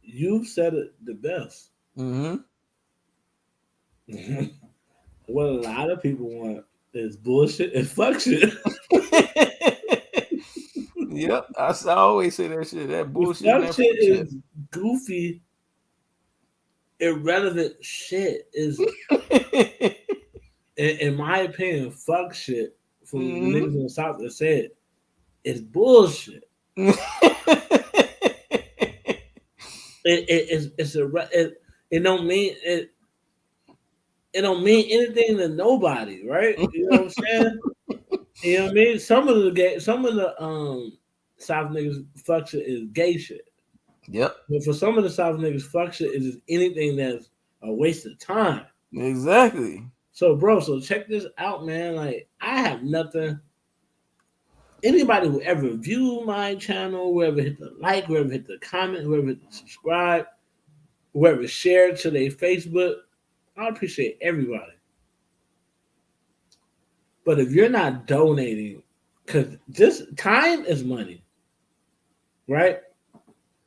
you said it the best. Mm-hmm. What a lot of people want is bullshit and fuck shit. Yep, I always say that shit. That bullshit. Fuck shit is goofy, irrelevant shit. Is in my opinion, fuck shit from niggas in the South that say it is bullshit. It don't mean it. It don't mean anything to nobody, right? You know what I'm saying? You know what I mean? Some of the South niggas fuck shit is gay shit. Yep. But for some of the South niggas, fuck shit is just anything that's a waste of time. Exactly. So, bro, check this out, man. Like, I have nothing. Anybody who ever view my channel, whoever hit the like, whoever hit the comment, whoever hit the subscribe, whoever shared to their Facebook, I appreciate everybody. But if you're not donating, because this time is money, right?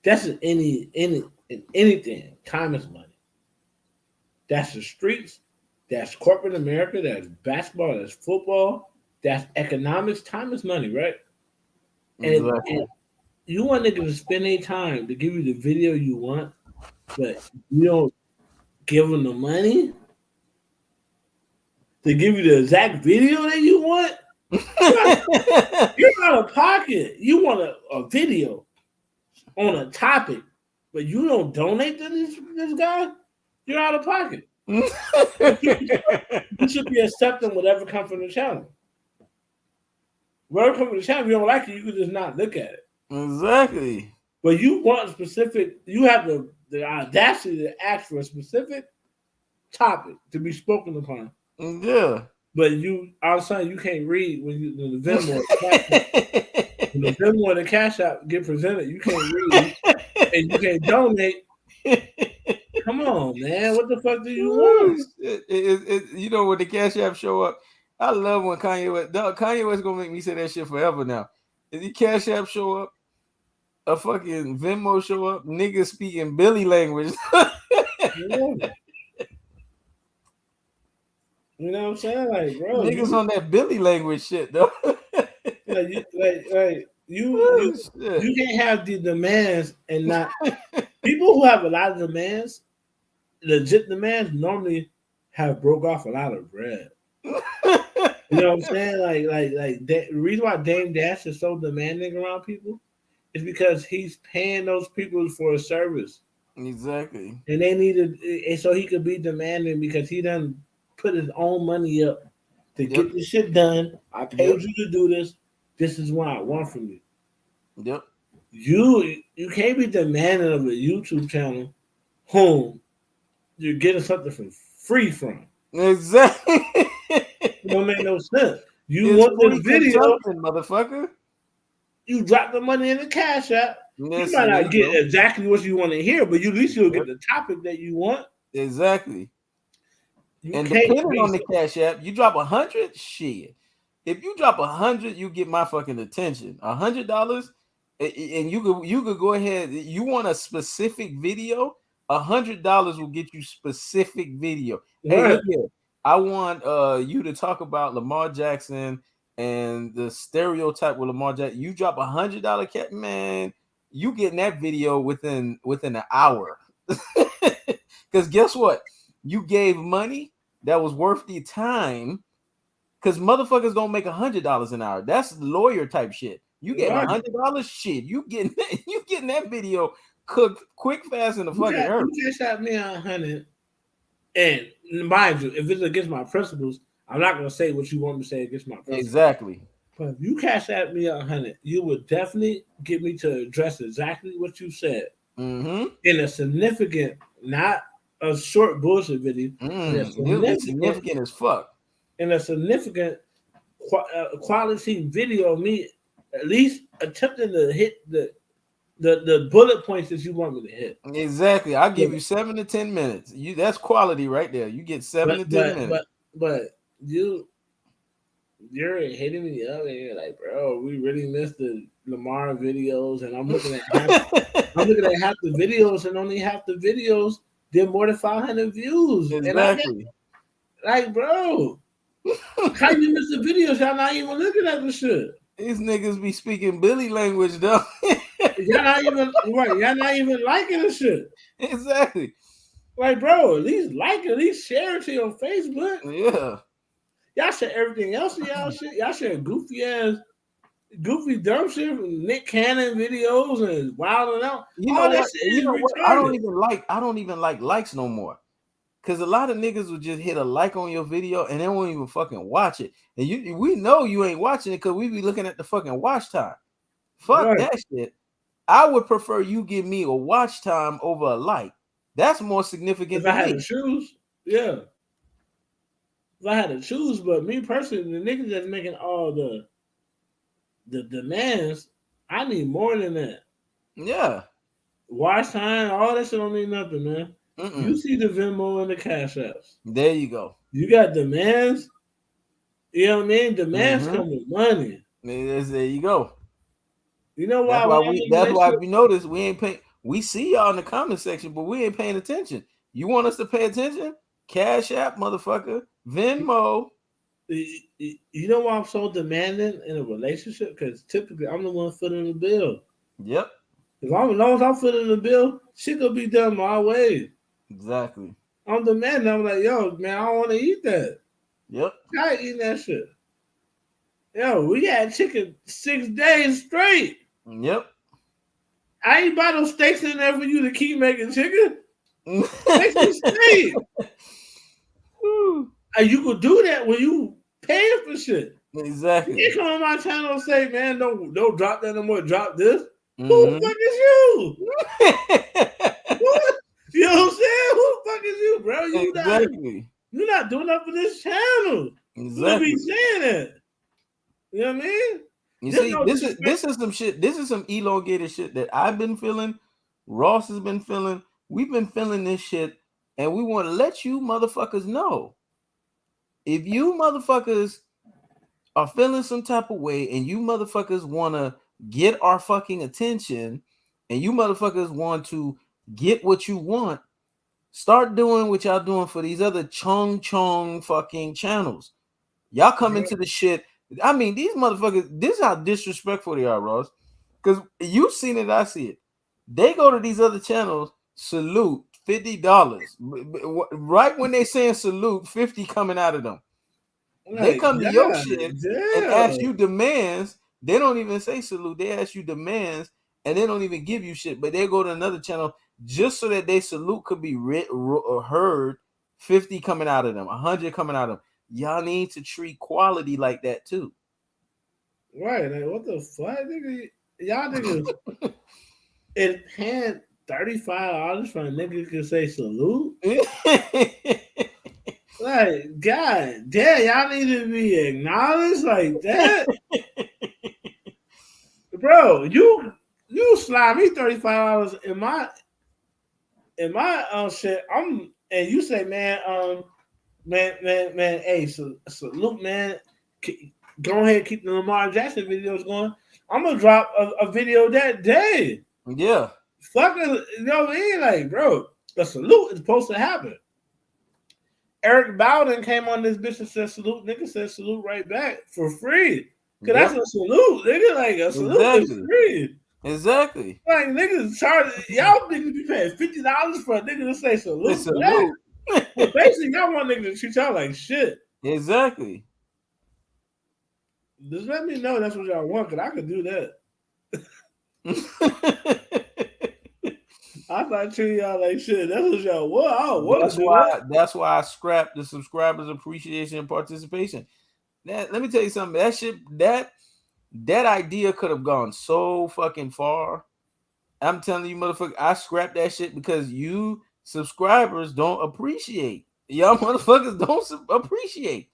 That's in anything. Time is money. That's the streets. That's corporate America. That's basketball. That's football. That's economics. Time is money, right? Exactly. And you want niggas to spend their time to give you the video you want, but you don't give them the money to give you the exact video that you want. You're out of pocket. You want a video on a topic, but you don't donate to this guy. You're out of pocket. You should be accepting whatever comes from the channel. Whatever comes from the channel, if you don't like it, you can just not look at it. Exactly. But you want specific. You have the audacity to ask for a specific topic to be spoken upon. Yeah. But all of a sudden you can't read when the Venmo when the Venmo and the Cash App get presented, you can't read and you can't donate. Come on, man. What the fuck do you want? You know when the Cash App show up, I love when Kanye West gonna make me say that shit forever now. If the Cash App show up, a fucking Venmo show up, niggas speaking Billy language. You know what I'm saying? Like, bro, niggas on that Billy language shit, though. You can't have the demands and not people who have a lot of demands, legit demands, normally have broke off a lot of bread. You know what I'm saying? Like the reason why Dame Dash is so demanding around people is because he's paying those people for a service. Exactly. And they needed, so he could be demanding because he done put his own money up to get this shit done. I paid you to do this. This is what I want from you. Yep. You can't be demanding of a YouTube channel whom you're getting something for free from. Exactly. It don't make no sense. You want the video, motherfucker. You drop the money in the Cash App. You might not get exactly what you want to hear, but at least you'll get the topic that you want. Exactly. And depending on the Cash App, you drop 100, shit. If you drop 100, you get my fucking attention. $100, and you could go ahead. You want a specific video? $100 will get you specific video. Hey, look here. I want you to talk about Lamar Jackson and the stereotype with Lamar Jackson. You drop $100 cat, man. You getting that video within an hour. Because guess what? You gave money that was worth the time. Because motherfuckers don't make $100 an hour. That's lawyer type shit. You gave $100, shit. You getting that video cooked quick, fast, in the fucking earth. You just shot me 100, and mind you, if it's against my principles, I'm not gonna say what you want me to say against my principles. Exactly. But if you cash at me 100, you would definitely get me to address exactly what you said in a significant, not a short bullshit video. It's significant as fuck. In a significant quality video of me at least attempting to hit the bullet points that you want me to hit. Exactly. I'll give you 7 to 10 minutes. That's quality right there. You get 7 to 10 minutes. But you're hitting me up and you're like, bro, we really missed the Lamar videos, and I'm looking at half the videos, and only half the videos did more than 500 views. Exactly. Like, bro, how you miss the videos? Y'all not even looking at the shit. These niggas be speaking Billy language, though. Y'all not even liking the shit. Exactly. Like, bro, at least share it to your Facebook. Yeah. Y'all share everything else in y'all shit. Y'all share goofy dumb shit from Nick Cannon videos and Wild 'N Out. I don't even like likes no more. Because a lot of niggas will just hit a like on your video and they won't even fucking watch it. And we know you ain't watching it because we be looking at the fucking watch time. Fuck that shit. I would prefer you give me a watch time over a like. That's more significant. If I had to choose, yeah. If I had to choose, but me personally, the niggas that's making all the demands, I need more than that. Yeah. Watch time, all that shit don't mean nothing, man. You see the Venmo and the Cash Apps. There you go. You got demands. You know what I mean? Demands come with money. There you go. You know why? That's why we notice we ain't paying. We see y'all in the comment section, but we ain't paying attention. You want us to pay attention? Cash App, motherfucker. Venmo. You know why I'm so demanding in a relationship? Because typically I'm the one footing the bill. Yep. As long as I'm footing the bill, shit gonna be done my way. Exactly. I'm demanding. I'm like, yo, man, I don't want to eat that. Yep. I ain't eating that shit. Yo, we had chicken 6 days straight. Yep. I ain't buy no steaks in there for you to keep making chicken. Steaks straight. And you could do that when you paying for shit. Exactly. You come on my channel and say, man, don't drop that no more. Drop this. Who the fuck is you? What? You know what I'm saying? Who the fuck is you, bro? You're not doing that for this channel. Exactly. You be saying that. You know what I mean? You see, this is some shit. This is some elongated shit that I've been feeling. Ross has been feeling. We've been feeling this shit, and we want to let you motherfuckers know. If you motherfuckers are feeling some type of way, and you motherfuckers want to get our fucking attention, and you motherfuckers want to get what you want, start doing what y'all doing for these other chong fucking channels. Y'all come into the shit. I mean, these motherfuckers, this is how disrespectful they are, Ross. Because you've seen it, I see it. They go to these other channels, salute, $50. Right when they saying salute, 50 coming out of them. They come to your shit and ask you demands. They don't even say salute. They ask you demands, and they don't even give you shit. But they go to another channel just so that they salute could be heard. 50 coming out of them, 100 coming out of them. Y'all need to treat quality like that too. Right. Like, what the fuck? Y'all niggas it paying $35 for a nigga can say salute? Like, God damn, y'all need to be acknowledged like that. Bro, You slide me $35 in my shit. And you say, man, man, hey, so look, man, go ahead, keep the Lamar Jackson videos going. I'm gonna drop a video that day. Yeah. Fuck it, you know what I mean? Like, bro, a salute is supposed to happen. Eric Bowden came on this bitch and said salute. Nigga said salute right back for free. Cause Yep. that's a salute. Nigga, like a salute is free. Exactly. Like niggas charge y'all niggas be paying $50 for a nigga to say salute. Salute. Well, basically, y'all want niggas to treat y'all like shit. Exactly. Just let me know that's what y'all want, cause I could do that. I thought treating y'all like shit. That's what y'all want. I don't want to do that. That's why I scrapped the subscribers appreciation and participation. Let me tell you something. That shit, that idea could have gone so fucking far. I'm telling you, motherfucker, I scrapped that shit because you subscribers don't appreciate. Y'all motherfuckers don't appreciate.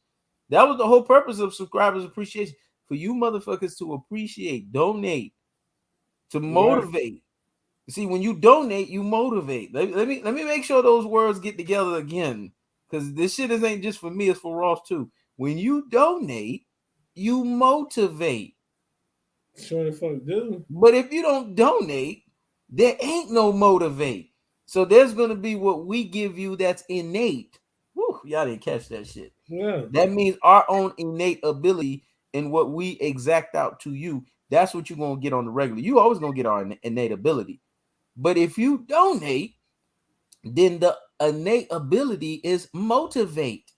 That was the whole purpose of subscribers appreciation, for you motherfuckers to appreciate, donate, to motivate. Right. See, when you donate, you motivate. Let me make sure those words get together again, because this shit ain't just for me; it's for Ross too. When you donate, you motivate. Sure the fuck do. But if you don't donate, there ain't no motivate. So there's gonna be what we give you that's innate. Woo, y'all didn't catch that shit. Yeah. That means our own innate ability in what we exact out to you. That's what you're gonna get on the regular. You always gonna get our innate ability. But if you donate, then the innate ability is motivate.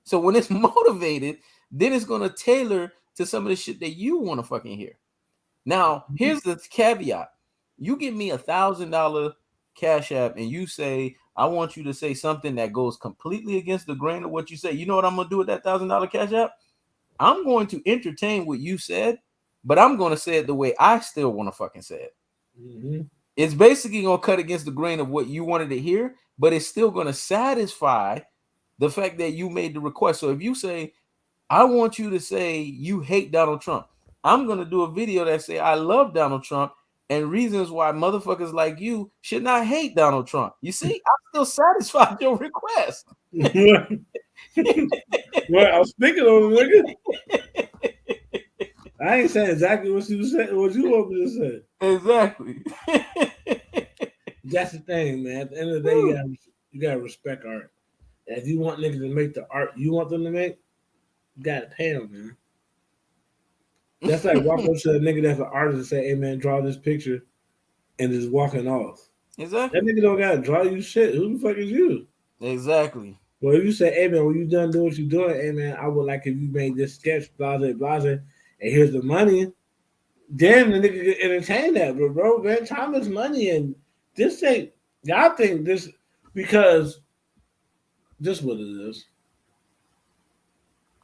So when it's motivated, then it's gonna tailor to some of the shit that you want to fucking hear. Now, here's the caveat. You give me $1,000 Cash App and you say, I want you to say something that goes completely against the grain of what you say. You know what I'm going to do with that $1,000 Cash App? I'm going to entertain what you said, but I'm going to say it the way I still want to fucking say it. Mm-hmm. It's basically going to cut against the grain of what you wanted to hear, but it's still going to satisfy the fact that you made the request. So if you say, I want you to say you hate Donald Trump, I'm going to do a video that say I love Donald Trump and reasons why motherfuckers like you should not hate Donald Trump. You see, I still satisfied your request. Well, I was speaking on it, nigga. I ain't saying exactly what you said, what you want me to say. Exactly. That's the thing, man. At the end of the day, you gotta respect art. And if you want niggas to make the art you want them to make, you gotta pay them, man. That's like walking up to a nigga that's an artist and say, hey man, draw this picture and just walking off. Exactly. That nigga don't gotta draw you shit. Who the fuck is you? Exactly. Well, if you say, hey man, when you done doing what you doing, hey man, I would like if you made this sketch, blase, and here's the money, then the nigga can entertain that. But bro, man, time is money, and this ain't, y'all think this, because this what it is.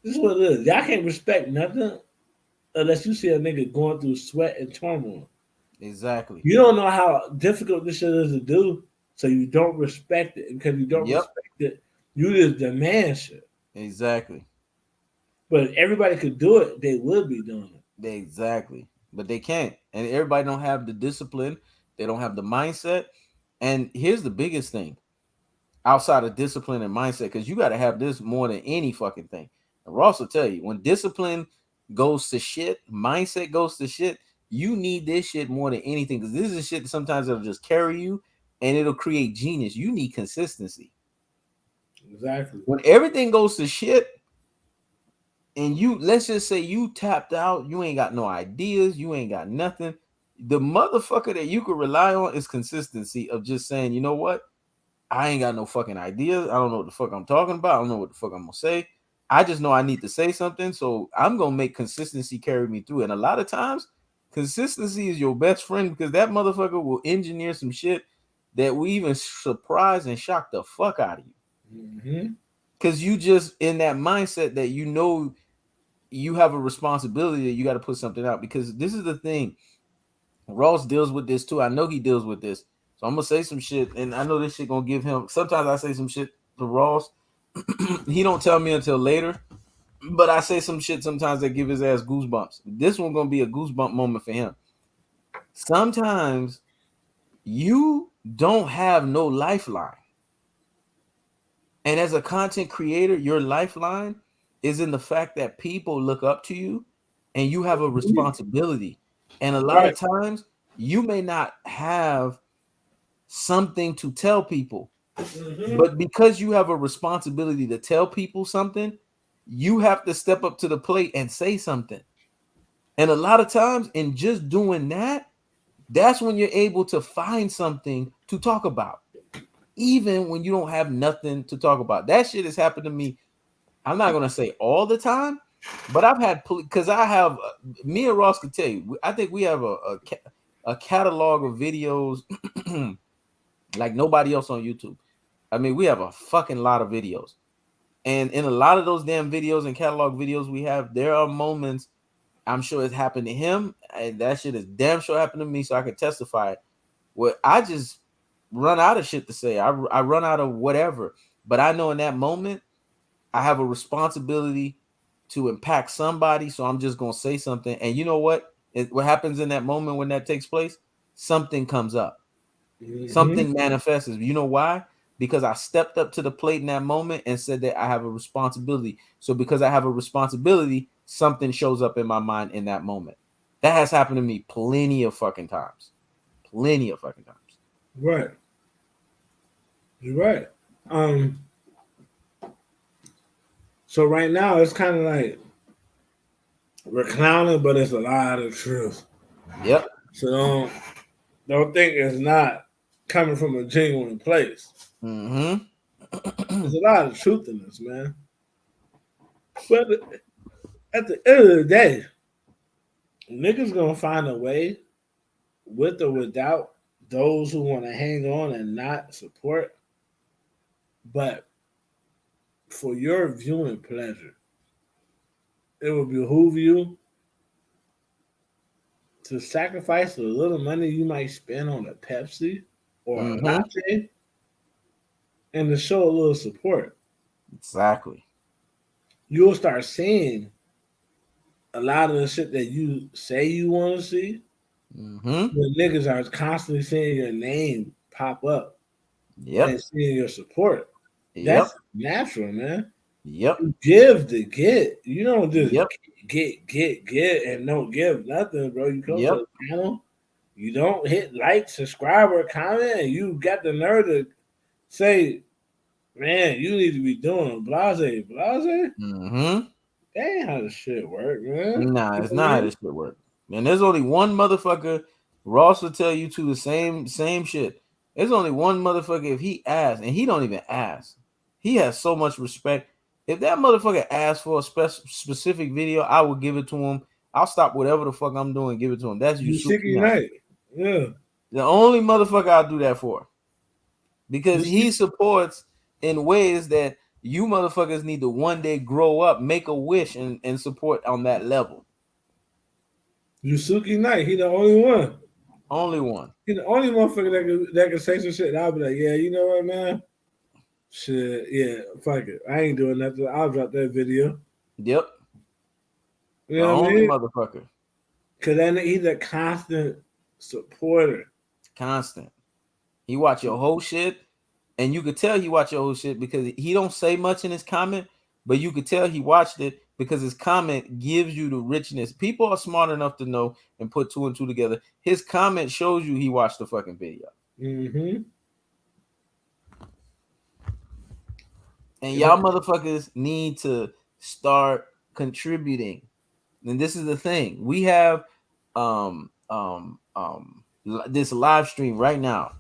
This is what it is. Y'all can't respect nothing unless you see a nigga going through sweat and turmoil. Exactly. You don't know how difficult this shit is to do, so you don't respect it. Because you don't respect it, you just demand shit. Exactly. But if everybody could do it, they would be doing it. Exactly. But they can't. And everybody don't have the discipline. They don't have the mindset. And here's the biggest thing outside of discipline and mindset, because you got to have this more than any fucking thing. And Ross will tell you, when discipline goes to shit, mindset goes to shit, you need this shit more than anything, because this is shit that sometimes it'll just carry you and it'll create genius. You need consistency. Exactly. When everything goes to shit and you, let's just say you tapped out, you ain't got no ideas, you ain't got nothing, the motherfucker that you could rely on is consistency of just saying, you know what? I ain't got no fucking ideas. I don't know what the fuck I'm talking about. I don't know what the fuck I'm gonna say. I just know I need to say something. So I'm gonna make consistency carry me through. And a lot of times, consistency is your best friend, because that motherfucker will engineer some shit that will even surprise and shock the fuck out of you. Because you just in that mindset that you know you have a responsibility that you got to put something out. Because this is the thing. Ross deals with this too. I know he deals with this. So I'm gonna say some shit, and I know this shit gonna give him. Sometimes I say some shit to Ross. He don't tell me until later, but I say some shit sometimes that give his ass goosebumps. This one gonna be a goosebump moment for him. Sometimes you don't have no lifeline. And as a content creator, your lifeline is in the fact that people look up to you and you have a responsibility. And a lot Right. of times you may not have something to tell people, but because you have a responsibility to tell people something, you have to step up to the plate and say something. And a lot of times, in just doing that, that's when you're able to find something to talk about, even when you don't have nothing to talk about. That shit has happened to me. I'm not gonna say all the time, but I've had because I have me and Ross could tell you. I think we have a catalog of videos like nobody else on YouTube. I mean, we have a fucking lot of videos, and in a lot of those damn videos and catalog videos we have, there are moments I'm sure it's happened to him, and that shit is damn sure happened to me, so I can testify. Where I just run out of shit to say. I run out of whatever, but I know in that moment I have a responsibility to impact somebody, so I'm just gonna say something. And you know what? What happens in that moment when that takes place? Something comes up. Something manifests. You know why? Because I stepped up to the plate in that moment and said that I have a responsibility. So because I have a responsibility, something shows up in my mind in that moment. That has happened to me plenty of fucking times. Plenty of fucking times. Right. You're right. Um. So right now it's kind of like we're clowning, but it's a lot of truth. Yep. So don't think it's not coming from a genuine place. Mm-hmm. There's a lot of truth in this, man. But at the end of the day, niggas gonna find a way, with or without those who want to hang on and not support. But for your viewing pleasure, it would behoove you to sacrifice the little money you might spend on a Pepsi or a Mm-hmm. latte and to show a little support. Exactly. You'll start seeing a lot of the shit that you say you want to see. Mm-hmm. The niggas are constantly seeing your name pop up and Yep. seeing your support. That's Yep. natural, man. Yep. You give to get. You don't just Yep. get, and don't give nothing, bro. You come to Yep. the channel, you don't hit like, subscribe, or comment, and you got the nerve to say, man, you need to be doing blase, blase. Mm-hmm. That ain't how the shit work, man. Nah, You it's know what not I how mean? this shit work. And there's only one motherfucker. Ross will tell you to the same shit. There's only one motherfucker. If he asks, and he don't even ask, he has so much respect. If that motherfucker asks for a specific video, I will give it to him. I'll stop whatever the fuck I'm doing, give it to him. That's You Yusuke sick Knight. night. Yeah. The only motherfucker I'll do that for, You because he see? supports in ways that you motherfuckers need to one day grow up, make a wish, and support on that level. Yusuke Knight, he the only one. Only one. He the only motherfucker that can say some shit. And I'll be like, yeah, you know what, man? Shit, yeah, fuck it. I ain't doing nothing. I'll drop that video. Yep. You The know what I only mean? motherfucker. Cause then he's a constant supporter. Constant. He watch your whole shit, and you could tell he watch your whole shit because he don't say much in his comment, but you could tell he watched it because his comment gives you the richness. People are smart enough to know and put two and two together. His comment shows you he watched the fucking video. Mm-hmm. And Yep. y'all motherfuckers need to start contributing. And this is the thing. We have this live stream right now.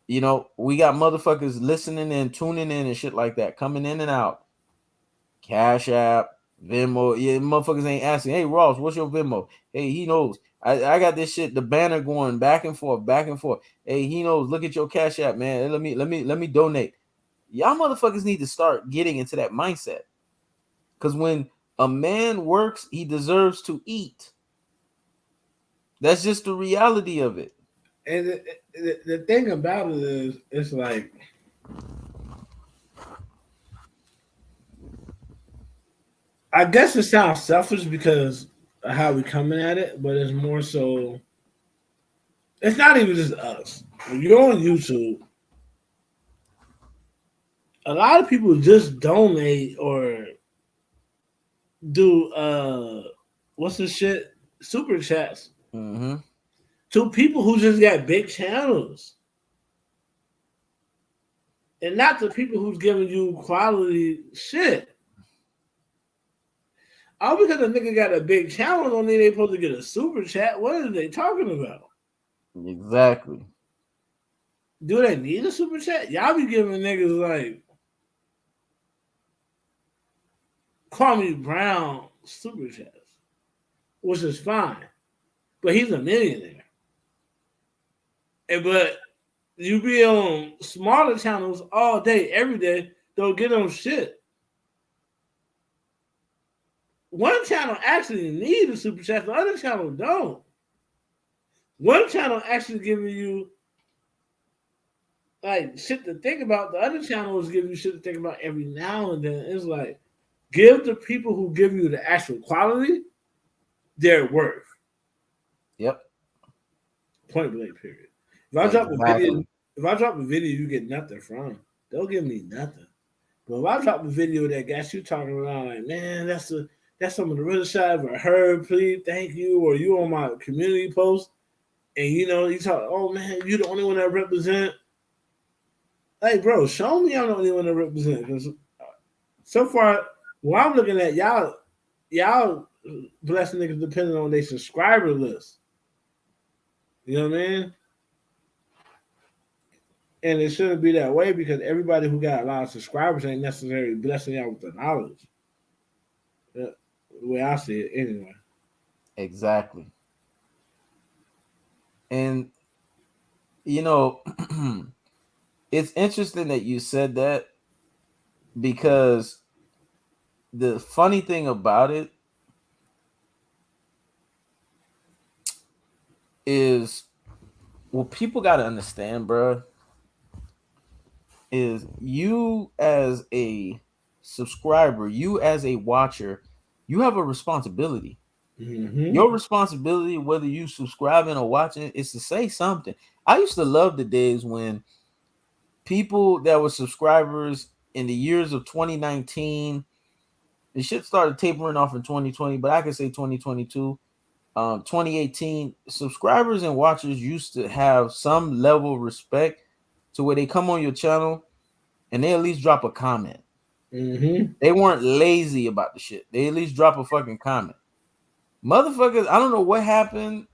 You know, we got motherfuckers listening and tuning in and shit like that, coming in and out. Cash App, Venmo. Yeah, motherfuckers ain't asking, hey Ross, what's your Venmo? Hey, he knows. I got this shit, the banner going back and forth, back and forth. Hey, he knows. Look at your Cash App, man. Let me donate. Y'all motherfuckers need to start getting into that mindset. Because when a man works, he deserves to eat. That's just the reality of it. And the thing about it is, it's like I guess it sounds selfish because of how we coming at it, but it's more so It's not even just us. When you're on YouTube, a lot of people just donate or do what's the shit? Super chats Mm-hmm. to people who just got big channels. And not to people who's giving you quality shit. All because a nigga got a big channel don't mean they supposed to get a super chat. What are they talking about? Exactly. Do they need a super chat? Y'all be giving niggas like Kwame Brown super chats, which is fine. But he's a millionaire. And but you be on smaller channels all day, every day, don't get on shit. One channel actually needs a super chat, the other channel don't. One channel actually giving you like shit to think about. The other channel is giving you shit to think about every now and then. It's like give the people who give you the actual quality their worth. Yep. Point blank. Period. If I drop a video, Exactly. if I drop a video, you get nothing from. They'll give me nothing. But if I drop a video that got you talking around like, man, that's some of the realest shit I ever heard. Please, thank you. Or you on my community post, and you know you talk. Oh man, you the only one that represent. Hey, bro, show me I'm the only one that represent. Because so far, what I'm looking at, y'all blessing niggas depending on their subscriber list. You know what I mean? And it shouldn't be that way because everybody who got a lot of subscribers ain't necessarily blessing y'all with the knowledge. Yeah, the way I see it, anyway. Exactly. And you know, it's interesting that you said that because the funny thing about it is what people got to understand, bro, is you as a subscriber, you as a watcher, you have a responsibility. Mm-hmm. Your responsibility, whether you subscribing or watching, is to say something. I used to love the days when people that were subscribers in the years of 2019, the shit started tapering off in 2020, but I could say 2022, 2018, subscribers and watchers used to have some level of respect to where they come on your channel and they at least drop a comment. Mm-hmm. They weren't lazy about the shit. They at least drop a fucking comment. Motherfuckers, I don't know what happened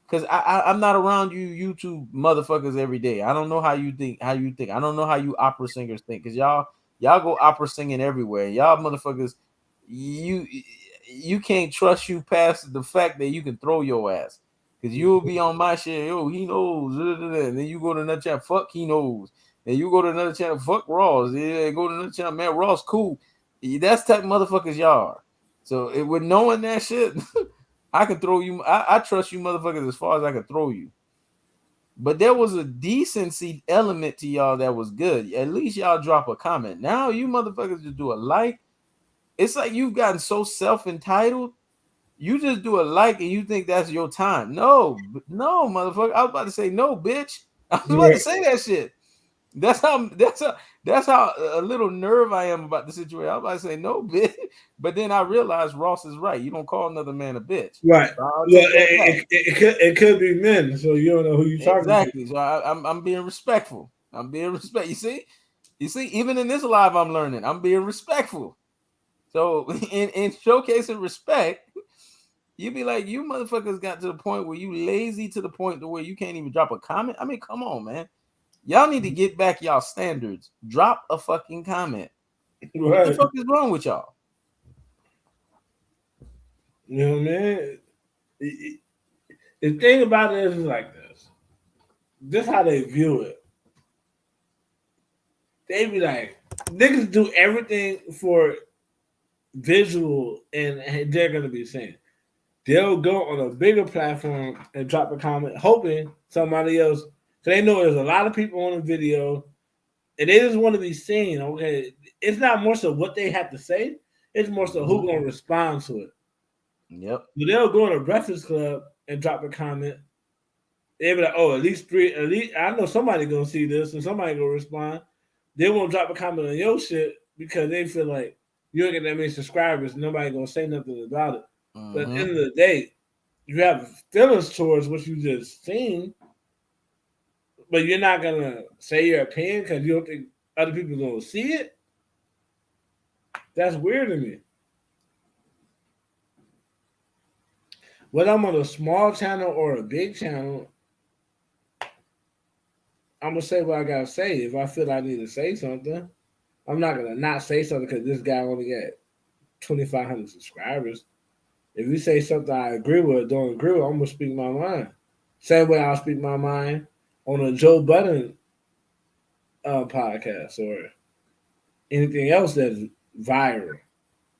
because I'm not around you YouTube motherfuckers every day. I don't know how you think. I don't know how you opera singers think because y'all go opera singing everywhere. Y'all motherfuckers, you you can't trust you past the fact that you can throw your ass because you'll be on my shit. Yo, he knows. And then you go to another channel. Fuck, he knows. And you go to another channel. Fuck Ross. Yeah, go to another channel. Man, Ross cool. That's type of motherfuckers y'all are. So with knowing that shit. I can throw you. I trust you motherfuckers as far as I can throw you. But there was a decency element to y'all that was good. At least y'all drop a comment. Now you motherfuckers just do a like. It's like you've gotten so self-entitled. You just do a like and you think that's your time. No, no, motherfucker. I was about to say no, bitch. I was about to Right. say that shit. That's how a little nerve I am about the situation. I was about to say no, bitch, but then I realized Ross is right. You don't call another man a bitch, Right. so I'll Well, take that back. it could be men, so you don't know who you're talking to. Exactly. So I'm being respectful. I'm being respect. You see, even in this live, I'm learning. I'm being respectful. So in showcasing respect, you be like, you motherfuckers got to the point where you lazy to the point to where you can't even drop a comment. I mean, come on, man. Y'all need to get back y'all standards. Drop a fucking comment. What the Right. fuck is wrong with y'all? You know what I mean? The thing about it is like this. This how they view it. They be like, niggas do everything for visual, and they're gonna be saying they'll go on a bigger platform and drop a comment, hoping somebody else. So they know there's a lot of people on the video, and they just want to be seen. Okay, it's not more so what they have to say; it's more so who gonna respond to it. Yep. So they'll go in a Breakfast Club and drop a comment, They be like, oh, at least three. At least I know somebody gonna see this and somebody gonna respond. They won't drop a comment on your shit because they feel like you don't get that many subscribers. Nobody gonna say nothing about it. But at the Mm-hmm. end of the day, you have feelings towards what you just seen, but you're not gonna say your opinion because you don't think other people gonna see it. That's weird to me. Whether I'm on a small channel or a big channel, I'm gonna say what I gotta say. If I feel I need to say something, I'm not gonna not say something because this guy only got 2,500 subscribers. If you say something I agree with or don't agree with, I'm gonna speak my mind. Same way I'll speak my mind on a Joe Budden podcast or anything else that's viral.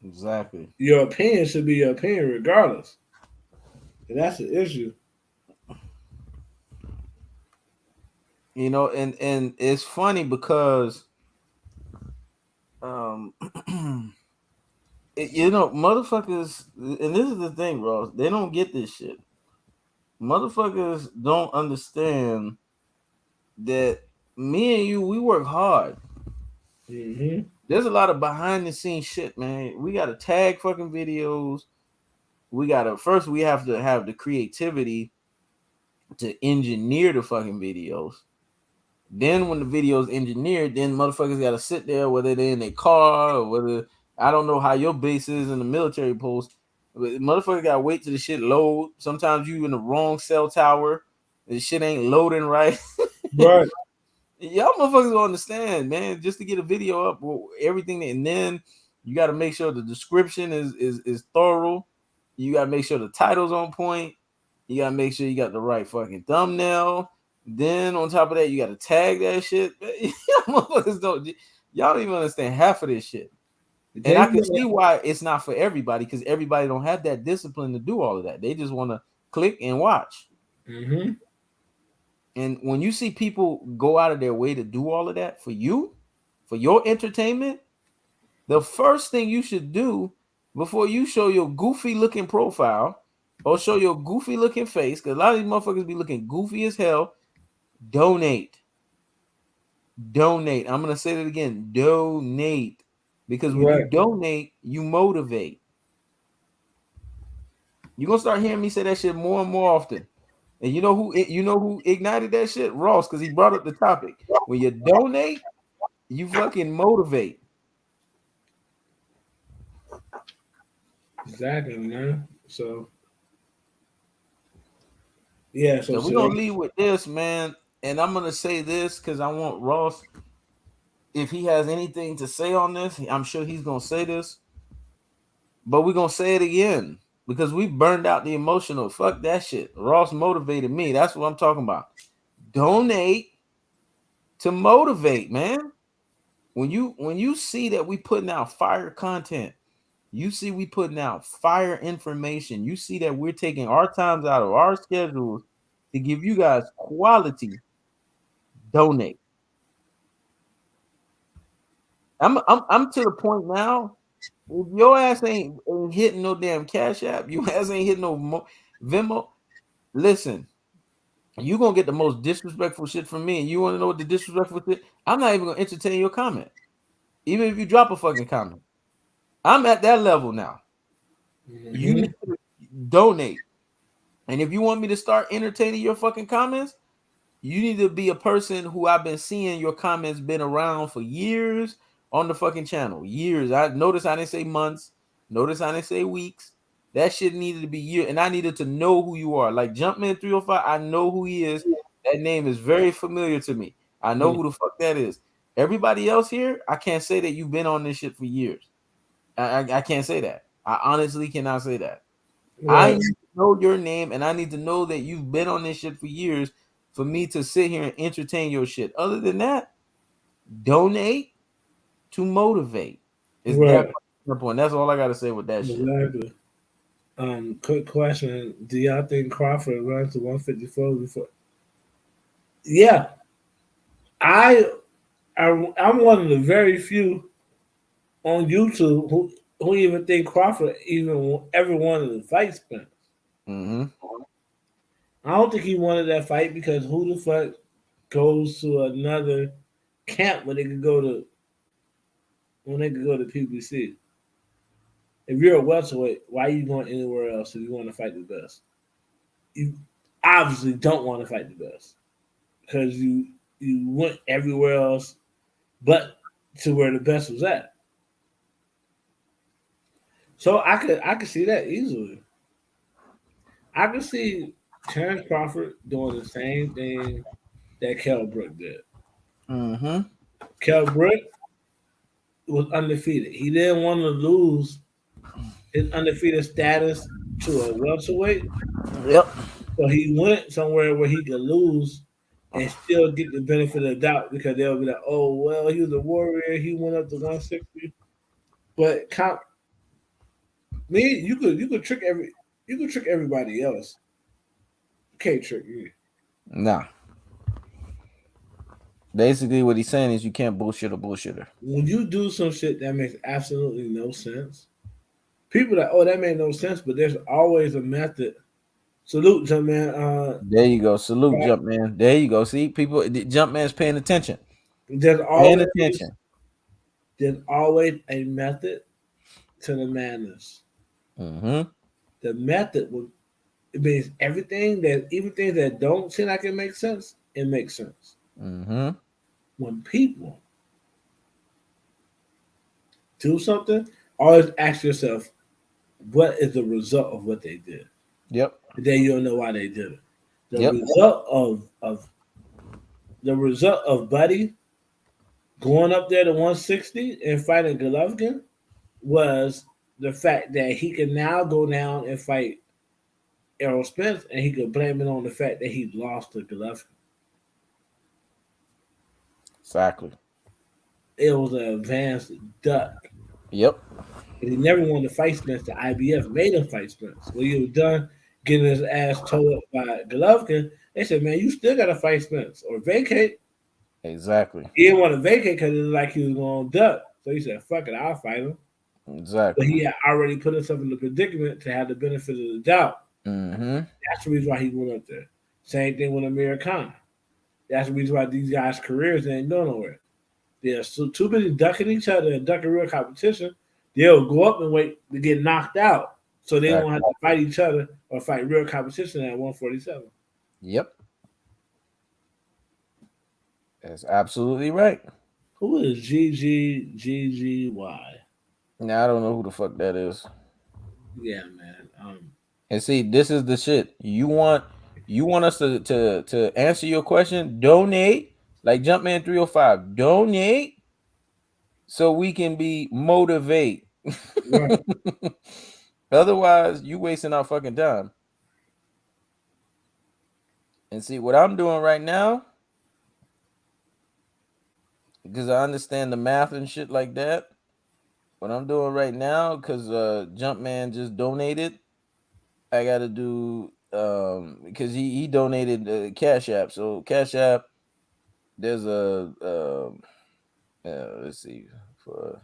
Exactly. Your opinion should be your opinion regardless. And that's the issue. And it's funny because um motherfuckers, and this is the thing, bro. They don't get this shit. Motherfuckers don't understand that me and you, we work hard. Mm-hmm. There's a lot of behind the scenes shit, man. We gotta tag fucking videos. We have to have the creativity to engineer the fucking videos. Then when the video's engineered, then motherfuckers gotta sit there, whether they're in their car or whether I don't know how your base is in the military post. But motherfuckers gotta wait till the shit load. Sometimes you in the wrong cell tower. The shit ain't loading right. Right. Y'all motherfuckers don't understand, man. Just to get a video up, everything, and then you got to make sure the description is thorough. You got to make sure the title's on point. You got to make sure you got the right fucking thumbnail. Then on top of that, you got to tag that shit. Y'all motherfuckers y'all don't even understand half of this shit. And I Then can see why it's not for everybody because everybody don't have that discipline to do all of that. They just want to click and watch. mm-hmm. And when you see people go out of their way to do all of that for you, for your entertainment, the first thing you should do before you show your goofy looking profile or show your goofy looking face, because a lot of these motherfuckers be looking goofy as hell, donate. Donate. I'm going to say that again. Donate. Because when you Right. donate, you motivate. You're going to start hearing me say that shit more and more often. And you know who ignited that shit? Ross, because he brought up the topic. When you donate, you fucking motivate. Exactly, man. So yeah, so So we're today gonna leave with this, man. And I'm gonna say this because I want Ross, if he has anything to say on this, I'm sure he's gonna say this. But we're gonna say it again because we burned out the emotional. Fuck that shit. Ross motivated me. That's what I'm talking about. Donate to motivate, man. When you see that we putting out fire content, you see we putting out fire information, you see that we're taking our times out of our schedules to give you guys quality, donate. I'm to the point now. If your ass ain't hitting no damn Cash App, your ass ain't hitting no Venmo. Listen, you gonna get the most disrespectful shit from me, and you want to know what the disrespectful shit? I'm not even gonna entertain your comment, even if you drop a fucking comment. I'm at that level now. You mm-hmm. need to donate, and if you want me to start entertaining your fucking comments, you need to be a person who I've been seeing your comments been around for years on the fucking channel. Years. I noticed I didn't say months. Notice I didn't say weeks. That shit needed to be years. And I needed to know who you are. Like Jumpman 305, I know who he is. That name is very familiar to me. I know who the fuck that is. Everybody else here, I can't say that you've been on this shit for years. I can't say that. I honestly cannot say that. I Right. need to know your name and I need to know that you've been on this shit for years for me to sit here and entertain your shit. Other than that, donate to motivate. It's that Right. simple. And that's all I gotta say with that shit. Exactly. Quick question: do y'all think Crawford runs to 154 before? Yeah, I I'm one of the very few on YouTube who even think Crawford even ever wanted to fight Spence. Mm-hmm. I don't think he wanted that fight because who the fuck goes to another camp when they could go to PBC? If you're a welterweight, why are you going anywhere else if you want to fight the best? You obviously don't want to fight the best because you went everywhere else but to where the best was at. So I could see that easily. I could see Terrence Crawford doing the same thing that Kell Brook did. Mm-hmm. Kell Brook was undefeated. He didn't want to lose his undefeated status to a welterweight, Yep. so he went somewhere where he could lose and still get the benefit of the doubt because they'll be like, "Oh well, he was a warrior. He went up to 160." But me, you could trick everybody else. You can't trick me. Nah. Basically, what he's saying is you can't bullshit a bullshitter. When you do some shit that makes absolutely no sense, people that that made no sense, but there's always a method. Salute, jump man. There you go. Salute, jump man. There you go. See, people, jump man's paying attention. There's Paying always attention. there's always a method to the madness. Mm-hmm. The method will it means even things that don't seem like it makes sense, it makes sense. Mm-hmm. When people do something, always ask yourself, what is the result of what they did? Yep. Then you'll know why they did it. The Yep. result of Buddy going up there to 160 and fighting Golovkin was the fact that he can now go down and fight Errol Spence, and he could blame it on the fact that he lost to Golovkin. Exactly. It was an advanced duck. Yep. And he never wanted to fight Spence. The IBF made him fight Spence. When he was done getting his ass towed up by Golovkin, they said, man, you still got to fight Spence or vacate. Exactly. He didn't want to vacate because it was like he was going to duck. So he said, fuck it, I'll fight him. Exactly. But he had already put himself in the predicament to have the benefit of the doubt. Mm-hmm. That's the reason why he went up there. Same thing with Amir Khan. That's the reason why these guys' careers ain't going nowhere. They're so too busy ducking each other and ducking real competition. They'll go up and wait to get knocked out. So they don't have to fight each other or fight real competition at 147. Yep. That's absolutely right. Who is GGGGY? Now I don't know who the fuck that is. Yeah, man. And see, this is the shit. You want us to answer your question? Donate, like Jumpman 305. Donate so we can be motivate. Right. Otherwise, you wasting our fucking time. And see what I'm doing right now, because I understand the math and shit like that. What I'm doing right now, because Jumpman just donated, I gotta do because he donated Cash App. So Cash App, there's a let's see for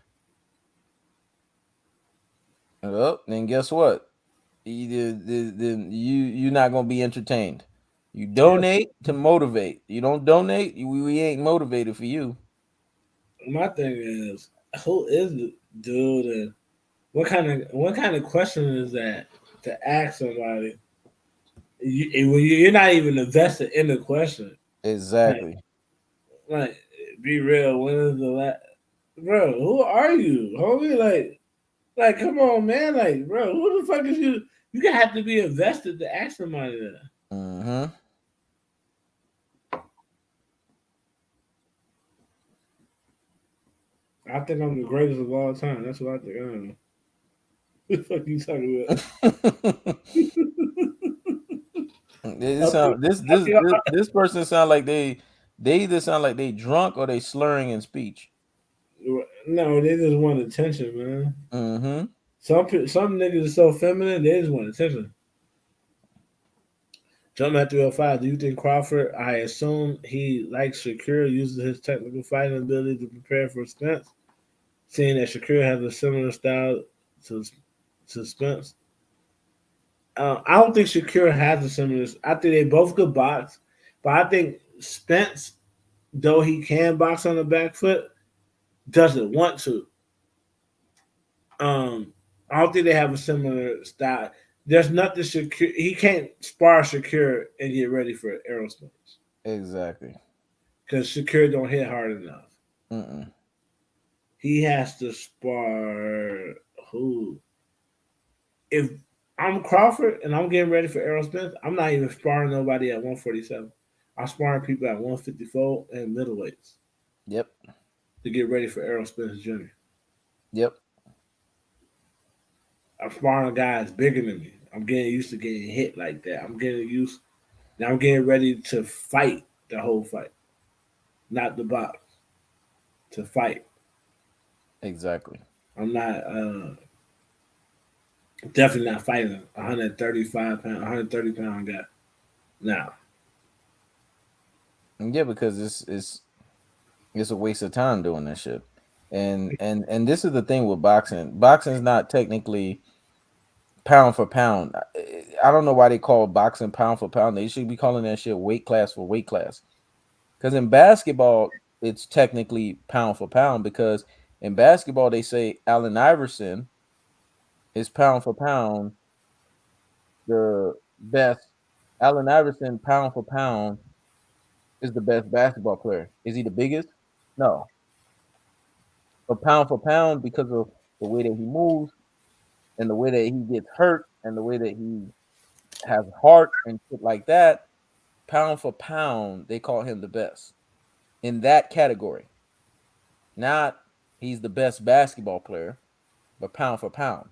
then guess what? You're not gonna be entertained. You donate to motivate. You don't donate, we ain't motivated for you. My thing is, who is the dude, and what kind of question is that to ask somebody? You're not even invested in the question. Exactly. Like, be real. When is the last? Bro, who are you, homie? Like, come on, man. Like, bro, who the fuck is you? You gonna have to be invested to ask somebody that. Mm-hmm. I think I'm the greatest of all time. That's what I think. I don't know. What the fuck you talking about? This person sound like they either sound like they drunk or they slurring in speech. No, they just want attention, man. Mm-hmm. Some niggas are so feminine, they just want attention. Jump at 305. Do you think Crawford? I assume he likes Shakur, uses his technical fighting ability to prepare for Spence. Seeing that Shakur has a similar style to Spence. I don't think Shakur has a similar. I think they both could box, but I think Spence, though he can box on the back foot, doesn't want to. Um, I don't think they have a similar style. There's nothing Shakur. He can't spar Shakur and get ready for Aerosmith Exactly. because Shakur don't hit hard enough. Mm-mm. He has to spar who? If I'm Crawford and I'm getting ready for Aerosmith, I'm not even sparring nobody at 147. I'm sparring people at 154 and middleweights Yep. to get ready for Aerosmith Jr. Yep. I'm sparring guys bigger than me. I'm getting used to getting hit like that. I'm getting used. Now I'm getting ready to fight the whole fight, not the box. To fight. Exactly. I'm not definitely not fighting a 135 pound, 130 pound guy. Now, Yeah, because it's a waste of time doing that shit. And this is the thing with boxing. Boxing is not technically pound for pound. I don't know why they call boxing pound for pound. They should be calling that shit weight class for weight class. Because in basketball, it's technically pound for pound because in basketball they say Allen Iverson is pound for pound the best. Allen Iverson pound for pound is the best basketball player. Is he the biggest? No. But pound for pound because of the way that he moves and the way that he gets hurt and the way that he has heart and shit like that, pound for pound, they call him the best in that category. Not he's the best basketball player, but pound for pound.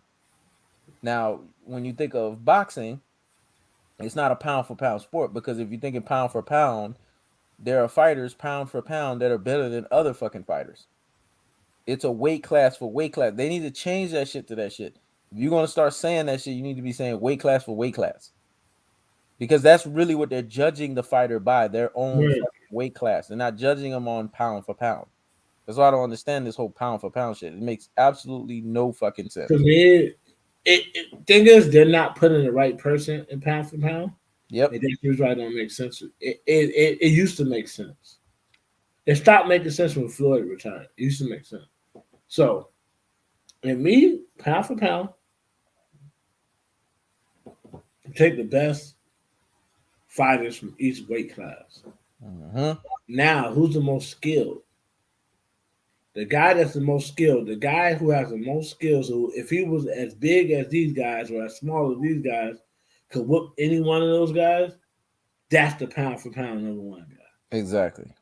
Now, when you think of boxing, it's not a pound for pound sport because if you're thinking pound for pound, there are fighters pound for pound that are better than other fucking fighters. It's a weight class for weight class. They need to change that shit to that shit. If you're gonna start saying that shit, you need to be saying weight class for weight class. Because that's really what they're judging the fighter by, their own right. fucking weight class. They're not judging them on pound for pound. That's why I don't understand this whole pound for pound shit. It makes absolutely no fucking To sense. me, thing is, they're not putting the right person in pound for pound. Yep. And that's the reason why it don't make sense. It used to make sense. It stopped making sense when Floyd retired. It used to make sense. So, and me, pound for pound, take the best fighters from each weight class. Mm-hmm. Now, who's the most skilled? The guy that's the most skilled, the guy who has the most skills, who if he was as big as these guys or as small as these guys, could whoop any one of those guys, that's the pound for pound number one guy. Exactly.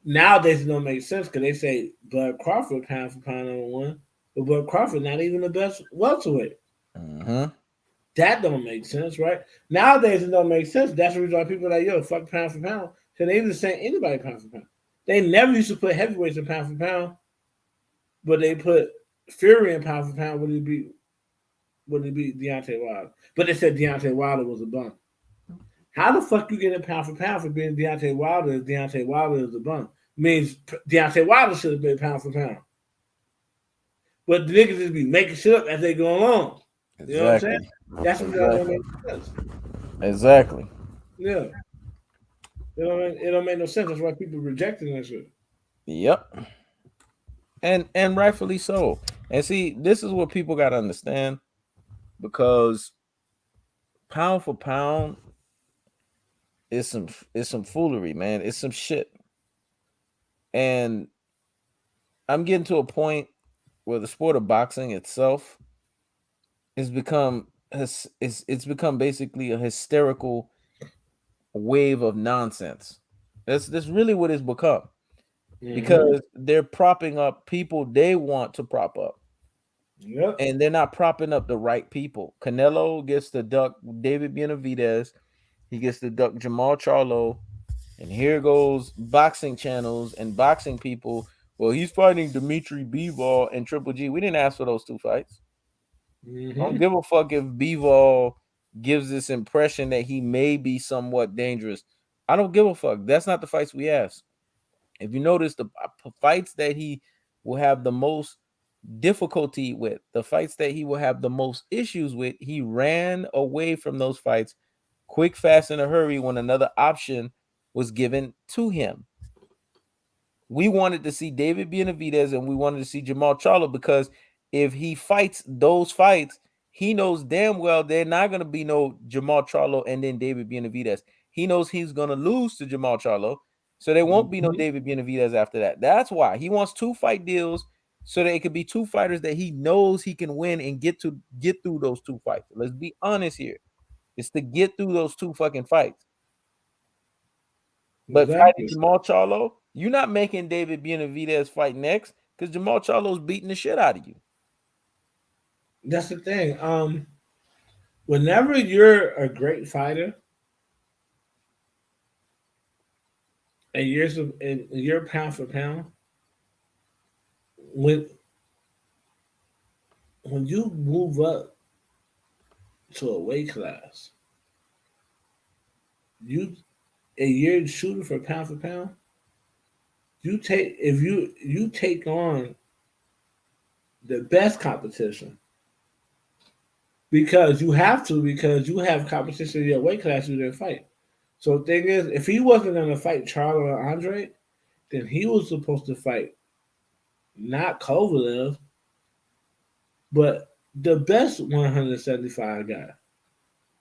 Nowadays it don't make sense because they say Bud Crawford pound for pound number one, but Bud Crawford not even the best welterweight. Mm-hmm. That don't make sense, right? Nowadays it don't make sense. That's the reason why people are like, yo, fuck pound for pound. So they even say anybody pound for pound. They never used to put heavyweights in pound for pound, but they put Fury in pound for pound when he beat Deontay Wilder. But they said Deontay Wilder was a bum. How the fuck you get a pound for pound for being Deontay Wilder if Deontay Wilder is a bum? Means Deontay Wilder should have been pound for pound. But the niggas just be making shit up as they go along. You know what I'm saying? Exactly. That's what y'all don't Exactly. make sense. Exactly. Yeah. It don't make no sense. That's why people rejecting that shit. Yep. And rightfully so. And see, this is what people gotta understand because pound for pound is some foolery, man. It's some shit. And I'm getting to a point where the sport of boxing itself has become it's become basically a hysterical wave of nonsense. That's really what it's become Mm-hmm. because they're propping up people they want to prop up, Yep. and they're not propping up the right people. Canelo gets to duck David Benavidez, he gets to duck Jamal Charlo, and here goes boxing channels and boxing people. Well, he's fighting Dimitri Bivol and Triple G. We didn't ask for those two fights. I don't Mm-hmm. give a fuck if Bivol gives this impression that he may be somewhat dangerous. I don't give a fuck. That's not the fights we asked. If you notice, the fights that he will have the most difficulty with, the fights that he will have the most issues with, he ran away from those fights quick, fast, in a hurry when another option was given to him. We wanted to see David Benavidez and we wanted to see Jamal Charlo, because if he fights those fights, he knows damn well they're not going to be no Jamal Charlo and then David Benavidez. He knows he's going to lose to Jamal Charlo, so there won't be no David Benavidez after that. That's why he wants 2 fight deals, so that it could be 2 fighters that he knows he can win and get through those 2 fights. Let's be honest here. It's to get through those 2 fucking fights. But fighting Jamal Charlo, you're not making David Benavidez fight next, because Jamal Charlo's beating the shit out of you. That's the thing. Whenever you're a great fighter and you're pound for pound, when you move up to a weight class, you're shooting for pound, you take on the best competition, because you have to, because you have competition in your weight class you didn't fight. So the thing is, if he wasn't going to fight Charlo or Andre, then he was supposed to fight not Kovalev, but the best 175 guy.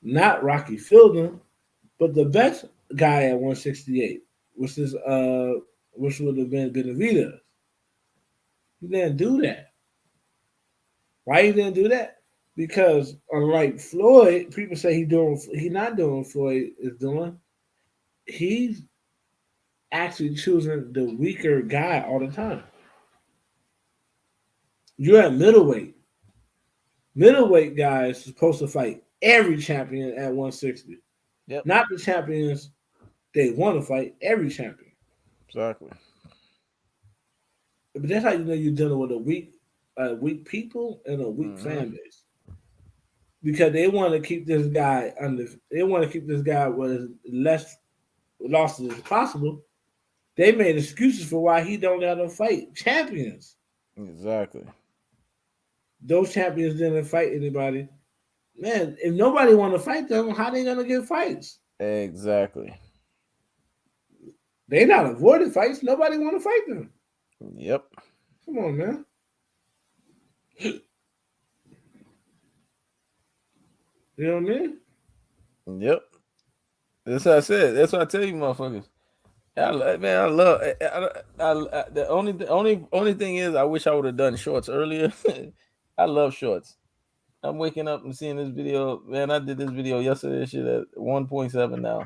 Not Rocky Fielding, but the best guy at 168, which would have been Benavidez. He didn't do that. Why he didn't do that? Because unlike Floyd, people say he's not doing what Floyd is doing. He's actually choosing the weaker guy all the time. You're at middleweight. Middleweight guy is supposed to fight every champion at 160. Yep. Not the champions they want to fight, every champion. Exactly. But that's how you know you're dealing with weak people and a weak fan base. Because they want to keep this guy with as less losses as possible. They made excuses for why he don't got to fight champions. Exactly. Those champions didn't fight anybody. Man, if nobody want to fight them, how they gonna get fights? Exactly. They not avoiding fights. Nobody want to fight them. Yep. Come on, man. You know what I mean? Yep. That's what I said. That's what I tell you, motherfuckers. The only thing is, I wish I would have done shorts earlier. I love shorts. I'm waking up and seeing this video. Man, I did this video yesterday. Shit at 1.7 now.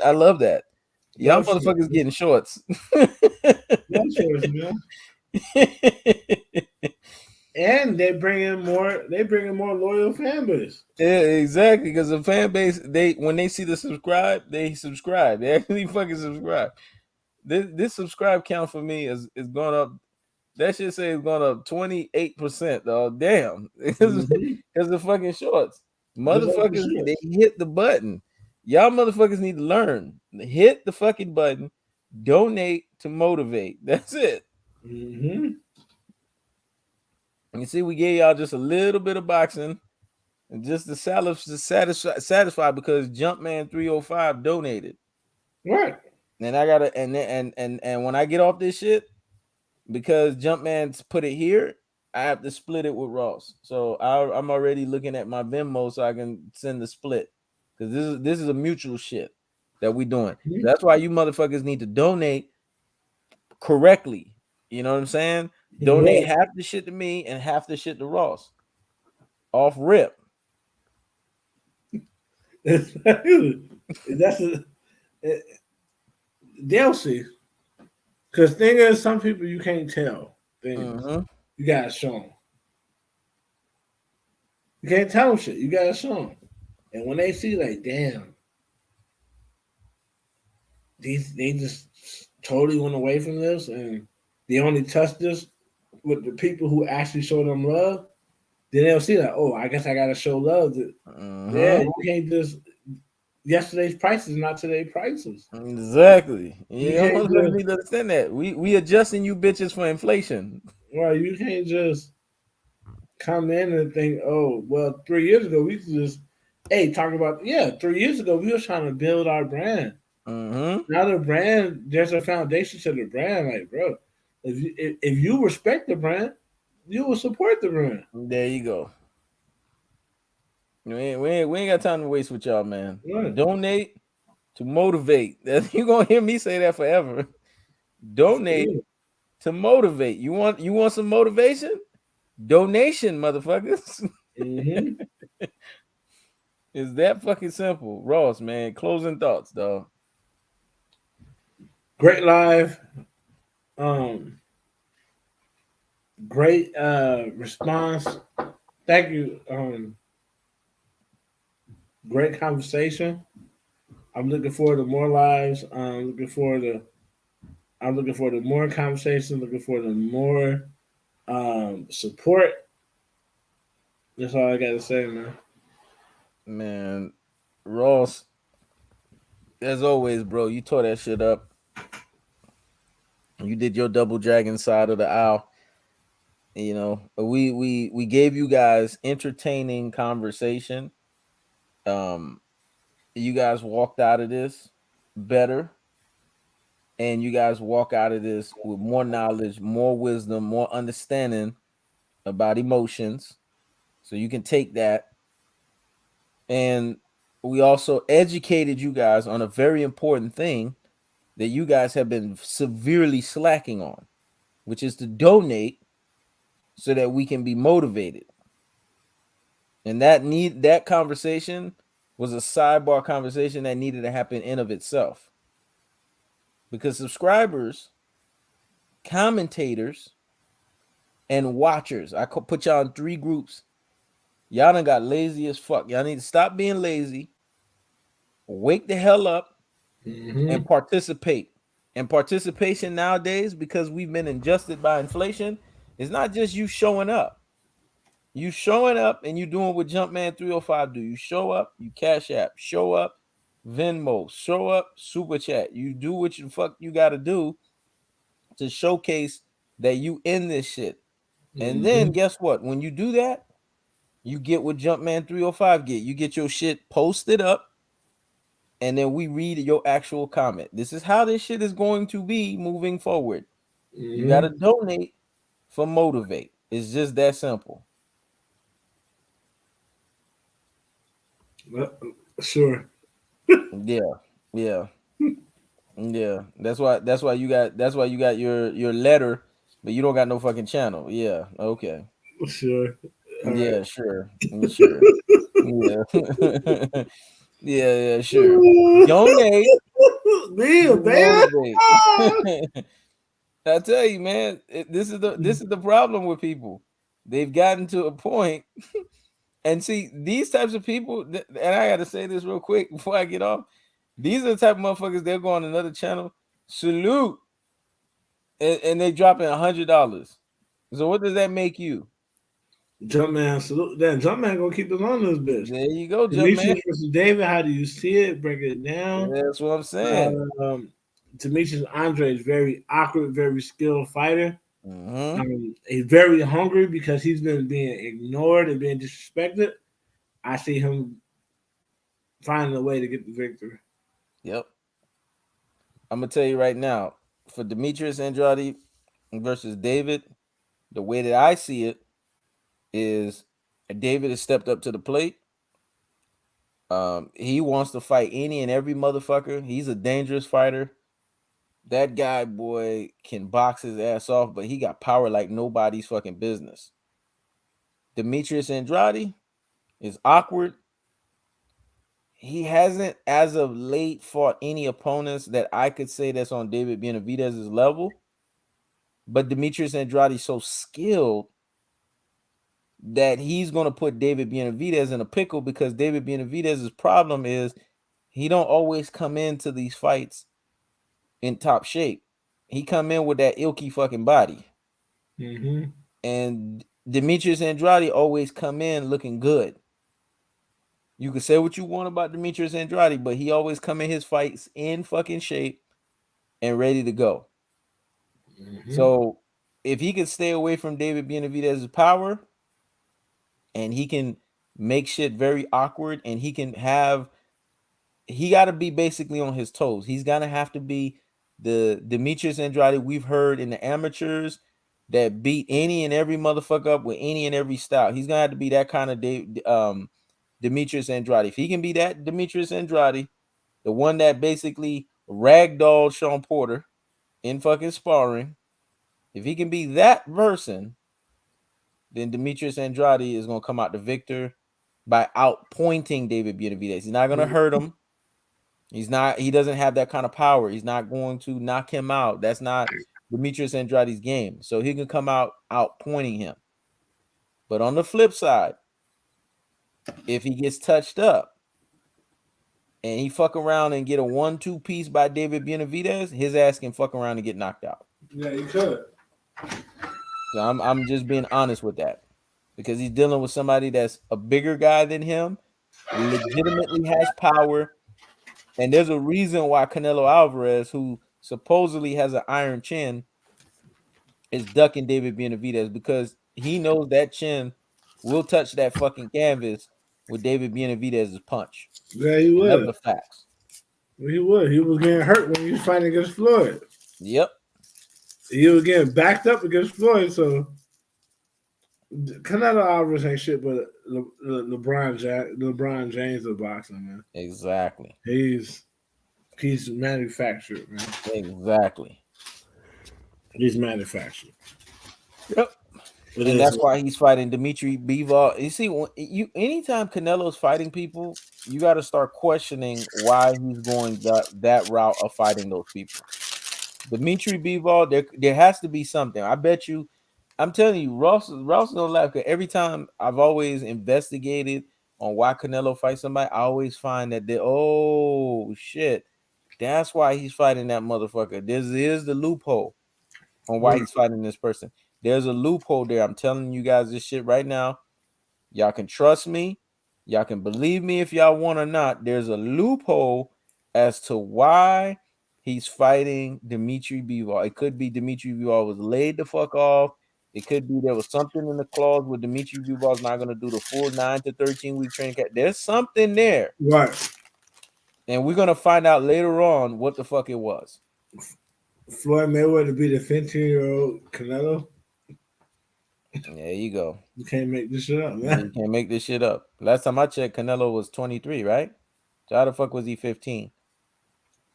I love that. Y'all motherfuckers getting shorts. Shorts, man. And they bring in more loyal fan base. Yeah, exactly. Because the fan base, when they see the subscribe, they subscribe. They actually fucking subscribe. This subscribe count for me is going up. That shit say it's going up 28%, though. Damn. Because of fucking shorts. Motherfuckers, they hit the button. Y'all motherfuckers need to learn. Hit the fucking button. Donate to motivate. That's it. Mm-hmm. You see, we gave y'all just a little bit of boxing, and just to satisfy because Jumpman 305 donated. Right. And I gotta and when I get off this shit, because Jumpman's put it here, I have to split it with Ross. So I'm already looking at my Venmo so I can send the split, because this is a mutual shit that we doing. Mm-hmm. That's why you motherfuckers need to donate correctly. You know what I'm saying? Donate half the shit to me and half the shit to Ross. Off rip. They'll see. Because thing is, some people you can't tell things. Mm-hmm. You gotta show them. You can't tell them shit. You gotta show them. And when they see, like, damn, they just totally went away from this, and they only touched this with the people who actually show them love, then they'll see that, oh, I guess I gotta show love. Yeah, you can't just yesterday's prices, not today's prices. Exactly. You need to understand that. We adjusting you bitches for inflation. Well, you can't just come in and think, oh, well, 3 years ago we could just, hey, talk about, yeah, 3 years ago we were trying to build our brand. Mm-hmm. Now the brand, there's a foundation to the brand. Like, bro, if you respect the brand, you will support the brand. There you go. We ain't got time to waste with y'all, man. Right. Donate to motivate. You gonna hear me say that forever. Donate to motivate. You want some motivation? Donation, motherfuckers. Mm-hmm. It's that fucking simple. Ross, man. Closing thoughts, dog. Great live. Um, great response. Thank you. Great conversation. I'm looking forward to more lives. I'm looking forward to more conversation. Looking forward to more support. That's all I got to say, man. Man, Ross, as always, bro, you tore that shit up. You did your double dragon side of the aisle. We gave you guys entertaining conversation. Um, you guys walked out of this better, and you guys walk out of this with more knowledge, more wisdom, more understanding about emotions. So you can take that. And we also educated you guys on a very important thing that you guys have been severely slacking on, which is to donate so that we can be motivated. And that conversation was a sidebar conversation that needed to happen in of itself. Because subscribers, commentators, and watchers, I could put y'all in 3 groups. Y'all done got lazy as fuck. Y'all need to stop being lazy, wake the hell up, Mm-hmm. and participate. And participation nowadays, because we've been adjusted by inflation, is not just you showing up. You showing up and you doing what Jumpman 305 do. You show up, you cash app, show up, Venmo, show up, super chat. You do what you fuck you gotta do to showcase that you in this shit. And then Mm-hmm. guess what? When you do that, you get what Jumpman 305 get. You get your shit posted up, and then we read your actual comment. This is how this shit is going to be moving forward. You gotta Mm-hmm. donate for motivate. It's just that simple. Sure. Yeah, yeah, yeah. That's why you got your letter, but you don't got no fucking channel. Yeah, okay. Sure. All right. Yeah, sure. Sure. Yeah. Yeah, yeah, sure. Donate to Damn, man. motivate. I tell you, man, this is the problem with people. They've gotten to a point, and see these types of people. And I got to say this real quick before I get off. These are the type of motherfuckers. They'll go on another channel, salute, and they dropping $100. So what does that make you? Jumpman, salute. That Jumpman gonna keep us on this bitch. There you go, jump man. Demetrius versus David. How do you see it? Break it down. That's what I'm saying. Um, Demetrius Andre is very awkward, very skilled fighter. Hmm. He's very hungry because he's been being ignored and being disrespected. I see him finding a way to get the victory. Yep. I'm gonna tell you right now, for Demetrius Andrade versus David, the way that I see it is David has stepped up to the plate. He wants to fight any and every motherfucker. He's a dangerous fighter. That guy, boy, can box his ass off, but he got power like nobody's fucking business. Demetrius Andrade is awkward. He hasn't, as of late, fought any opponents that I could say that's on David Benavidez's level. But Demetrius Andrade is so skilled that he's going to put David Benavidez in a pickle, because David Benavidez's problem is he don't always come into these fights in top shape. He come in with that ilky fucking body. Mm-hmm. And Demetrius Andrade always come in looking good. You can say what you want about Demetrius Andrade, but he always come in his fights in fucking shape and ready to go. Mm-hmm. So if he can stay away from David Benavidez's power, and he can make shit very awkward, and he got to be basically on his toes. He's gonna have to be the Demetrius Andrade we've heard in the amateurs that beat any and every motherfucker up with any and every style. He's gonna have to be that kind of Demetrius Andrade. If he can be that Demetrius Andrade, the one that basically ragdolled Sean Porter in fucking sparring, if he can be that person, then Demetrius Andrade is gonna come out the victor by outpointing David Benavidez. He's not gonna hurt him. He doesn't have that kind of power. He's not going to knock him out. That's not Demetrius Andrade's game. So he can come out outpointing him. But on the flip side, if he gets touched up and he fuck around and get a 1-2 piece by David Benavidez, his ass can fuck around and get knocked out. Yeah, you could. So I'm just being honest with that. Because he's dealing with somebody that's a bigger guy than him, legitimately has power. And there's a reason why Canelo Alvarez, who supposedly has an iron chin, is ducking David Benavidez, because he knows that chin will touch that fucking canvas with David Benavidez's punch. Yeah, he And that's would. the facts. He would. He was getting hurt when he was fighting against Floyd. Yep. He was getting backed up against Floyd, so Canelo Alvarez ain't shit but LeBron James of boxing, man. Exactly. He's manufactured, man. Exactly. He's manufactured. Yep. And that's why he's fighting Dimitri Bivol. You see, anytime Canelo's fighting people, you got to start questioning why he's going that route of fighting those people. Dimitri Bivol, there has to be something. I bet you, I'm telling you, Ross don't laugh, because every time I've always investigated on why Canelo fights somebody, I always find that oh shit, that's why he's fighting that motherfucker. Here's the loophole on why he's fighting this person. There's a loophole there. I'm telling you guys this shit right now. Y'all can trust me. Y'all can believe me if y'all want or not. There's a loophole as to why he's fighting Dimitri Bivol. It could be Dimitri Bivol was laid the fuck off. It could be there was something in the clause where Dimitri Bivol is not going to do the full 9 to 13 week training camp. There's something there. Right. And we're going to find out later on what the fuck it was. Floyd Mayweather be the 15-year-old Canelo. There you go. You can't make this shit up, man. You can't make this shit up. Last time I checked, Canelo was 23, right? So how the fuck was he 15?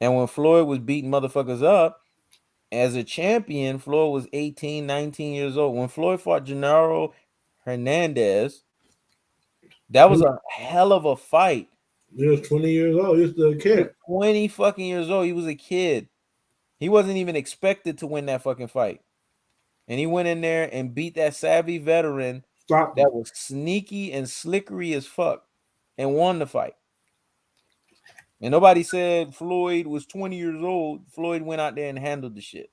And when Floyd was beating motherfuckers up, as a champion, Floyd was 18, 19 years old. When Floyd fought Gennaro Hernandez, that was a hell of a fight. He was 20 years old. He was still a kid. 20 fucking years old. He was a kid. He wasn't even expected to win that fucking fight. And he went in there and beat that savvy veteran that was sneaky and slickery as fuck and won the fight. And nobody said Floyd was 20 years old. Floyd went out there and handled the shit.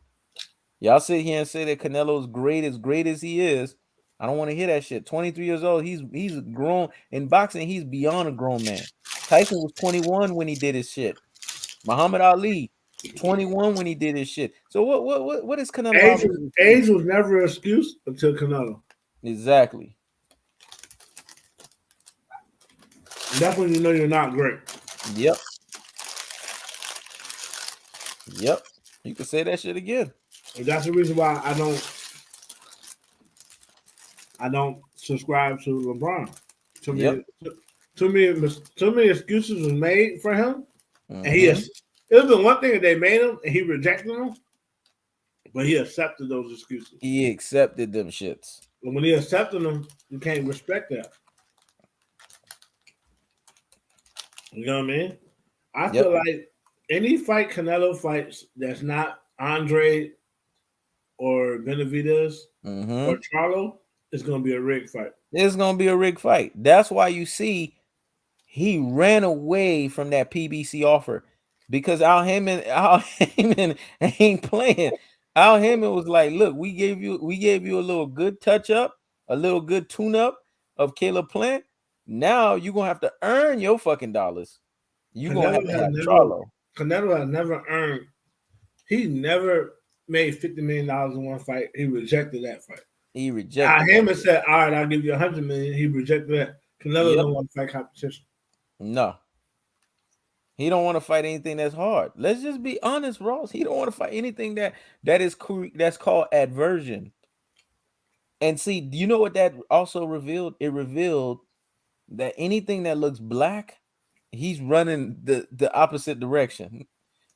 Y'all sit here and say that Canelo's great as he is. I don't want to hear that shit. 23 years old. He's grown. In boxing, he's beyond a grown man. Tyson was 21 when he did his shit. Muhammad Ali, 21 when he did his shit. So what is Canelo? Age was never an excuse until Canelo. Exactly. That's when you know you're not great. Yep. You can say that shit again. And that's the reason why I don't subscribe to LeBron. Too many excuses was made for him, and it was the one thing that they made him, and he rejected them, but he accepted those excuses. He accepted them shits. And when he accepted them, you can't respect that. You know what I mean? I feel like any fight Canelo fights that's not Andre or Benavidez or Charlo, it's going to be a rigged fight. It's going to be a rigged fight. That's why you see he ran away from that PBC offer, because Al Heyman ain't playing. Al Heyman was like, look, we gave you a little good touch up, a little good tune up of Caleb Plant. Now you're going to have to earn your fucking dollars. You're going to have Charlo. Canelo has never earned. He never made $50 million in one fight. He rejected that fight. He rejected that Heyman shit. said, "All right, I'll give you $100 million." He rejected that. Canelo Yep. don't want to fight competition. No. He don't want to fight anything that's hard. Let's just be honest, Ross. He don't want to fight anything that's called adversion. And see, do you know what that also revealed? It revealed that anything that looks black, he's running the opposite direction.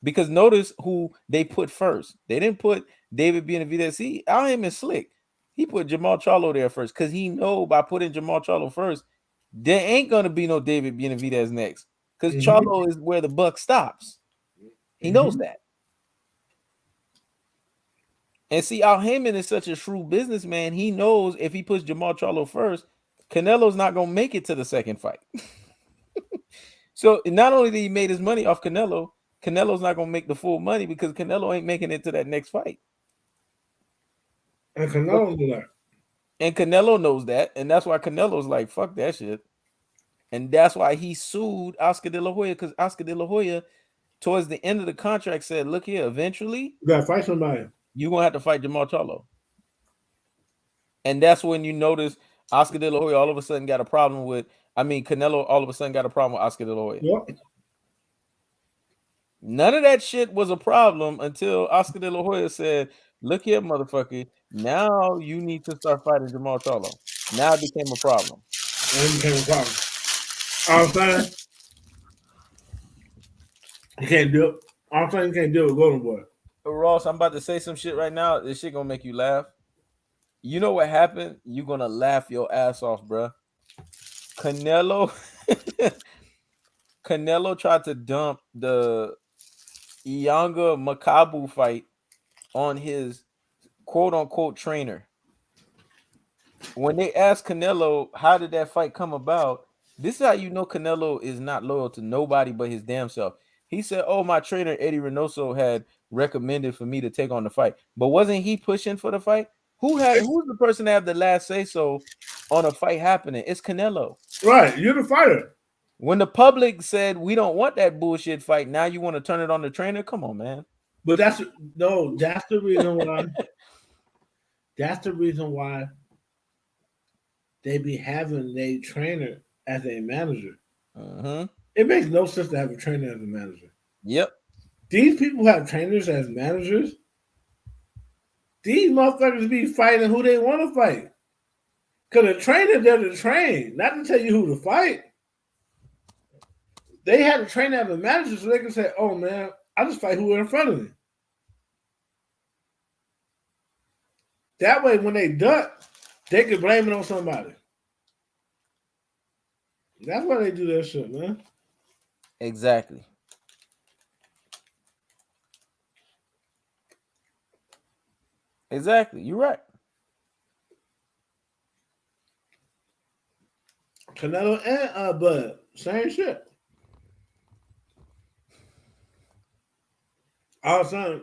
Because notice who they put first. They didn't put David Benavidez. See, I am slick. He put Jamal Charlo there first because he know by putting Jamal Charlo first, there ain't gonna be no David Benavidez next. Because Mm-hmm. Charlo is where the buck stops. He knows Mm-hmm. that. And see, Al Heyman is such a shrewd businessman. He knows if he puts Jamal Charlo first, Canelo's not gonna make it to the second fight. So not only did he made his money off Canelo, Canelo's not gonna make the full money because Canelo ain't making it to that next fight. And So, Canelo do that. and Canelo knows that, and that's why Canelo's like, fuck that shit. And that's why he sued Oscar De La Hoya, because Oscar De La Hoya, towards the end of the contract, said, look here, eventually You gotta fight somebody. you're gonna have to fight Jamal Charlo. And that's when you notice Oscar De La Hoya all of a sudden got a problem with, Canelo all of a sudden got a problem with Oscar De La Hoya. Yep. None of that shit was a problem until Oscar De La Hoya said, look here, motherfucker, now you need to start fighting Jamal Charlo. Now it became a problem. And it became a problem. All I'm saying, you can't do it. All I'm saying, you can't do it with Golden Boy. Ross, I'm about to say some shit right now. This shit gonna make you laugh. You know what happened? You're gonna laugh your ass off, bruh. Canelo Canelo tried to dump the Iyanga Makabu fight on his quote unquote trainer. When they asked Canelo, how did that fight come about? This is how you know Canelo is not loyal to nobody but his damn self. He said, oh, my trainer, Eddie Reynoso, had recommended for me to take on the fight. But wasn't he pushing for the fight? Who's the person that have the last say so on a fight happening? It's Canelo. Right, you're the fighter. When the public said we don't want that bullshit fight, now you want to turn it on the trainer? Come on, man. But that's the reason why. That's the reason why they be having a trainer as a manager. Mm-hmm. It makes no sense to have a trainer as a manager. Yep. These people have trainers as managers. These motherfuckers be fighting who they want to fight. Because the trainer there to train, not to tell you who to fight. They had a trainer as a manager so they can say, oh man, I just fight who in front of me. That way, when they duck, they can blame it on somebody. That's why they do that shit, man. Exactly. Exactly. You're right. Canelo and Bud, same shit. All of a sudden,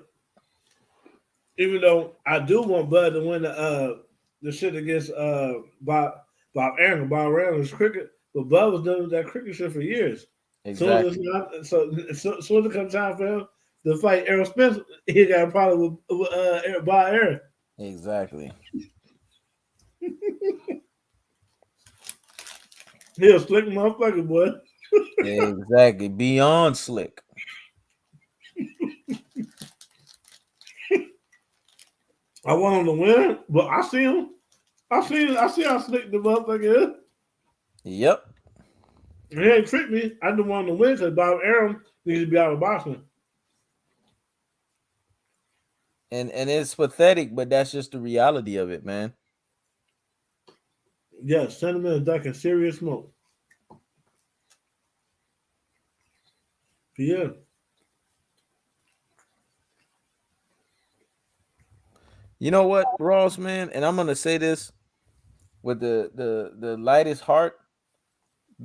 even though I do want Bud to win the shit against Bob Aaron. Bob Aaron was cricket, but Bud was doing that cricket shit for years. Exactly. So soon as it comes time for him to fight Errol Spence, he got a problem with Bob Aaron. Exactly. He a slick motherfucker, boy. Exactly. Beyond slick. I want him to win, but I see him. I see how slick the motherfucker is. Yep. He ain't tricked me. I just want him to win because Bob Aaron needs to be out of boxing. And it's pathetic, but that's just the reality of it, man. Yes, sentiment is ducking serious smoke. Yeah. You know what, Ross, man, and I'm gonna say this with the lightest heart.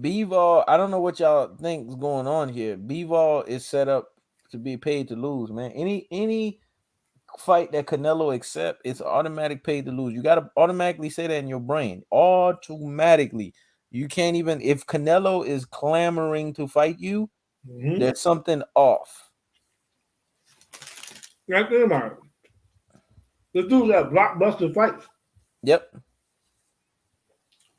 B-Vol, I don't know what y'all think is going on here. B-Vol is set up to be paid to lose, man. Any fight that Canelo accept, it's automatic paid to lose. You gotta automatically say that in your brain. Automatically. You can't even, if Canelo is clamoring to fight you, there's something off. Right there, Mark. The dudes that blockbuster fights Yep.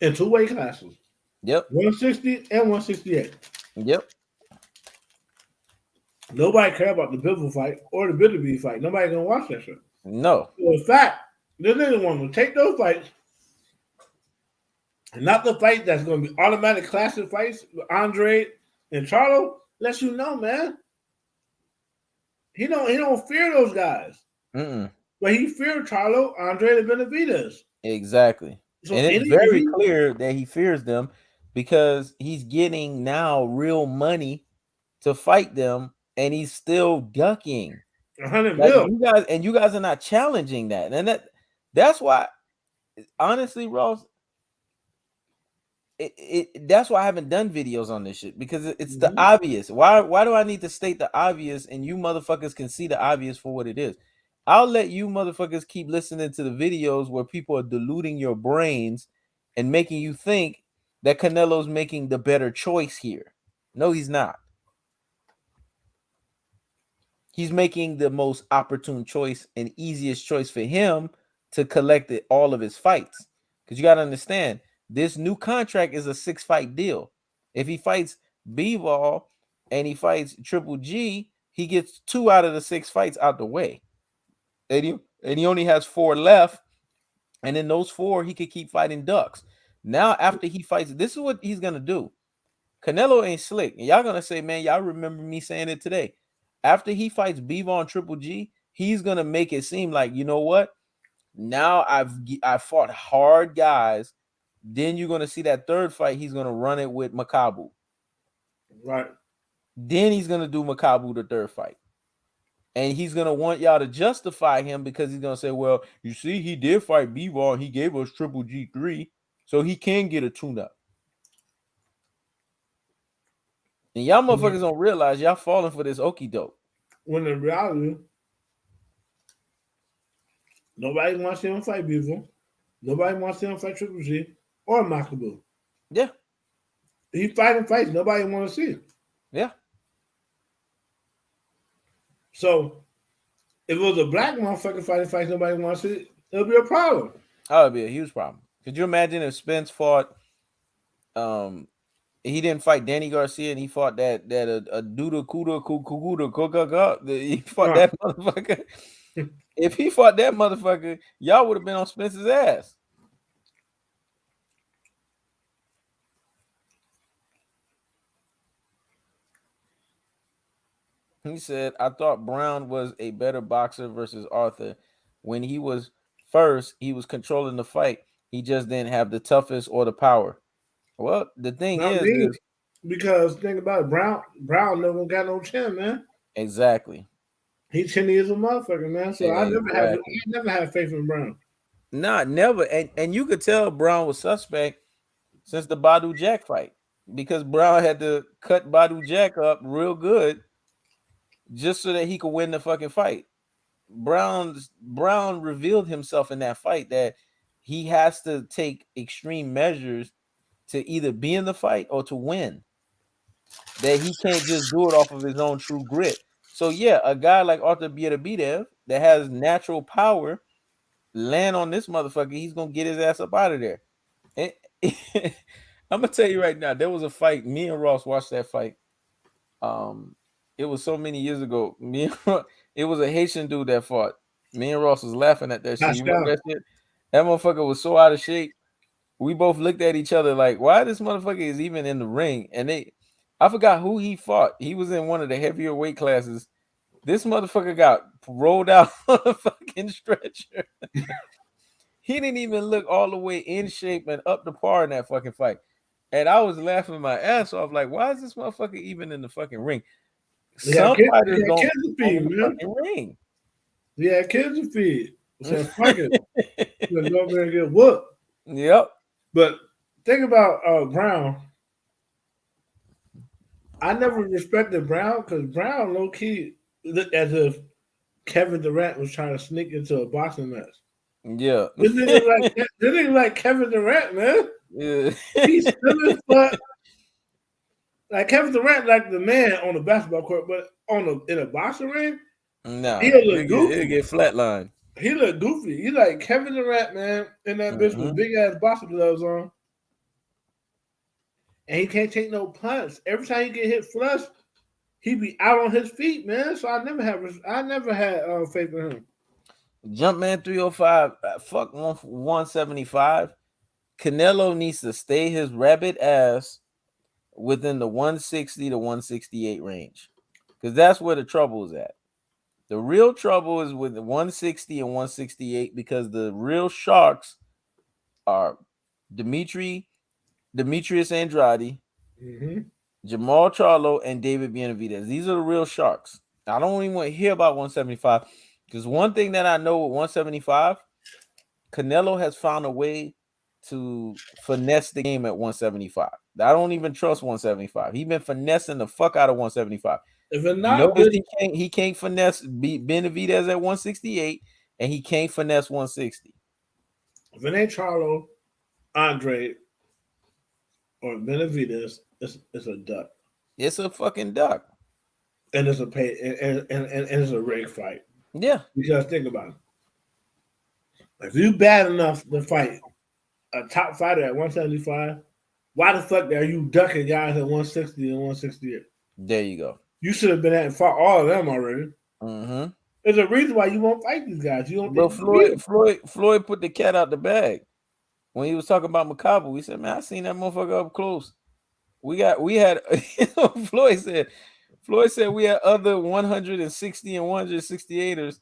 in two weight classes, Yep. 160 and 168. Yep. Nobody care about the Bivol fight or the Bitterbeef fight. Nobody gonna watch that shit. No. So in fact, this nigga want to take those fights, and not the fight that's gonna be automatic classic fights with Andre and Charlo. Let you know, man. He don't fear those guys, Mm-mm. but he feared Charlo, Andre, and Benavidez. Exactly. So And it's any if very he clear that he fears them because he's getting now real money to fight them and he's still ducking. 100 Like mil. you guys are not challenging that. And that's why honestly, Ross, that's why I haven't done videos on this shit because it's the obvious. Why do I need to state the obvious and you motherfuckers can see the obvious for what it is? I'll let you motherfuckers keep listening to the videos where people are diluting your brains and making you think that Canelo's making the better choice here. No, he's not. He's making the most opportune choice and easiest choice for him to collect all of his fights. Because you got to understand, this new contract is a 6-fight deal. If he fights Bivol and he fights Triple G, he gets 2 out of the 6 fights out the way. And he only has 4 left. And in those 4, he could keep fighting ducks. Now, after he fights, this is what he's going to do. Canelo ain't slick. And y'all going to say, man, y'all remember me saying it today. After he fights Bivol and Triple G, he's going to make it seem like, you know what? Now I fought hard guys. Then you're going to see that third fight. He's going to run it with Makabu. Right. Then he's going to do Makabu the third fight. And he's going to want y'all to justify him because he's going to say, well, you see, he did fight Bivol and he gave us Triple G3. So he can get a tune-up. And y'all motherfuckers don't realize y'all falling for this okie doke. When in reality, nobody wants him to fight Bivol. Nobody wants him to fight Triple G or Makabu. Yeah. He fighting fights nobody want to see. Yeah. So if it was a black motherfucker fighting fights nobody want to see, it'll be a problem. That would be a huge problem. Could you imagine if Spence fought he didn't fight Danny Garcia and he fought that a Duda Kuda Kuda he fought that motherfucker. If he fought that motherfucker, y'all would have been on Spence's ass. He said, I thought Brown was a better boxer versus Arthur. When he was first, he was controlling the fight. He just didn't have the toughest or the power. Well, the thing is because think about it, Brown never got no chin, man. Exactly. He chinny as a motherfucker, man. So I never had faith in Brown. Nah, never. And you could tell Brown was suspect since the Badu Jack fight because Brown had to cut Badu Jack up real good just so that he could win the fucking fight. Brown revealed himself in that fight that he has to take extreme measures to either be in the fight or to win. That he can't just do it off of his own true grit. So yeah, a guy like Arthur Beterbiev that has natural power land on this motherfucker, he's gonna get his ass up out of there. And I'm gonna tell you right now, there was a fight. Me and Ross watched that fight. It was so many years ago. It was a Haitian dude that fought. Me and Ross was laughing at that shit. You remember that shit? That motherfucker was so out of shape. We both looked at each other like, why this motherfucker is even in the ring? And I forgot who he fought. He was in one of the heavier weight classes. This motherfucker got rolled out on a fucking stretcher. He didn't even look all the way in shape and up to par in that fucking fight. And I was laughing my ass off like, why is this motherfucker even in the fucking ring? Some fighters don't in the fucking ring. Yeah, kids to feed. So fuck it. You're go there and get whooped. Yep. But think about Brown. I never respected Brown because Brown low key looked as if Kevin Durant was trying to sneak into a boxing match. Yeah. This nigga like Kevin Durant, man. Yeah. He's still as fuck. Like Kevin Durant, like the man on the basketball court, but in a boxing ring, nah, he'll get flatlined. He look goofy. He like Kevin Durant, man, in that bitch with Mm-hmm. big ass boxing gloves on, and he can't take no punch. Every time he get hit flush, he be out on his feet, man. So I never had faith in him. Jumpman 305. Fuck 175. Canelo needs to stay his rabbit ass within the 160 to 168 range, because that's where the trouble is at. The real trouble is with the 160 and 168, because the real sharks are Demetrius Andrade, Mm-hmm. Jamal Charlo, and David Benavidez. These are the real sharks. I don't even want to hear about 175, because one thing that I know with 175, Canelo has found a way to finesse the game at 175. I don't even trust 175. He's been finessing the fuck out of 175. If it's You not notice good, he can't finesse Benavidez at 168, and he can't finesse 160. if it ain't Charlo, Andre, or Benavidez, it's a duck, It's a fucking duck. and it's a pay, and it's a rig fight. Yeah. Because think about it. If you bad enough to fight a top fighter at 175, why the fuck are you ducking guys at 160 and 168? There you go. You should have been at and fought all of them already. Mm-hmm. There's a reason why you won't fight these guys. You don't But think you can beat them. Floyd put the cat out the bag when he was talking about Macabre. We said, man, I seen that motherfucker up close. We had Floyd said we had other 160 and 168ers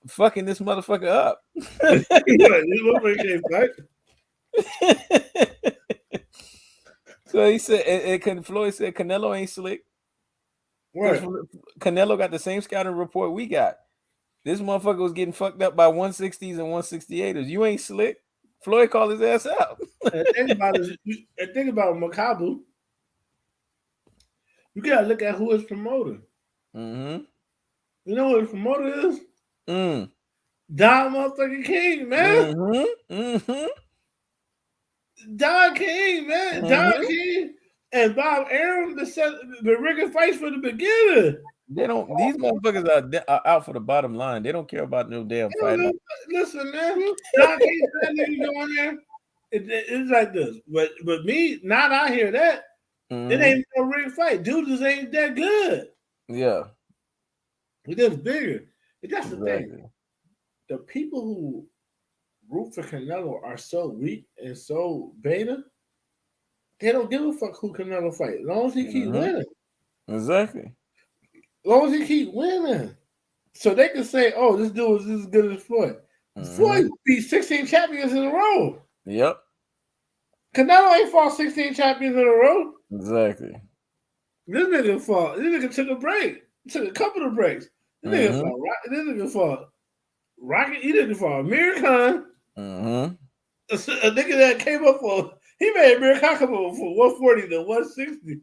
fucking this motherfucker up. This motherfucker can't fight. So he said, and Floyd said Canelo ain't slick. Right. Canelo got the same scouting report we got. This motherfucker was getting fucked up by 160s and 168ers. You ain't slick. Floyd called his ass out. And think about Macabre. You gotta look at who is promoting. Mm-hmm. You know who his promoter is? Mm. Don motherfucking King, man. Mm-hmm. Mm-hmm. Don King, man. Mm-hmm. Don King and Bob Arum, the rigging fights for the beginning. They don't. These motherfuckers are out for the bottom line. They don't care about no damn fighting. Listen, man. Don King, that nigga go in there. It's like this. But me, not I hear that. Mm-hmm. It ain't no ring fight. Dude just ain't that good. Yeah. He just bigger. And that's the Exactly. thing. The people who root for Canelo are so weak and so beta. They don't give a fuck who Canelo fight. As long as he keep winning. Exactly. As long as he keep winning. So they can say, oh, this dude is as good as Floyd. Floyd beat 16 champions in a row. Yep. Canelo ain't fought 16 champions in a row. Exactly. This nigga took a break. Took a couple of breaks. This nigga fought Rocket. He didn't fought Amir Khan. A nigga that came up for, he made Amir Khan come up for 140 to 160.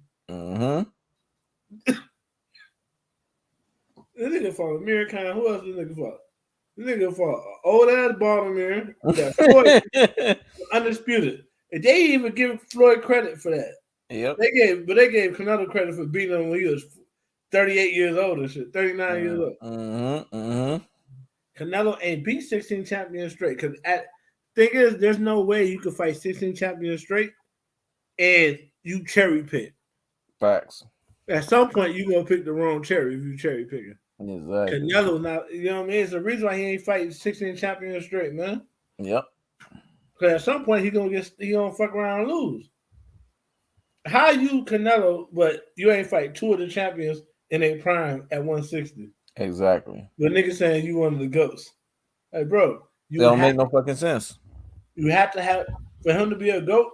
This nigga fought Amir Khan. Who else this nigga fought? This nigga fought old ass Baltimore. That Floyd undisputed. And they didn't even give Floyd credit for that. Yep. They gave Canelo credit for beating him when he was 38 years old and shit, 39 years old. Canelo ain't beat 16 champions straight. Because thing is, there's no way you can fight 16 champions straight and you cherry pick. Facts. At some point, you're gonna pick the wrong cherry if you cherry picking. Exactly. Canelo not, you know what I mean? It's the reason why he ain't fighting 16 champions straight, man. Yep. Because at some point he gonna fuck around and lose. How you Canelo, but you ain't fight two of the champions in a prime at 160? Exactly. The nigga saying you one of the goats. Hey, bro, They don't make no fucking sense. You have to have, for him to be a GOAT,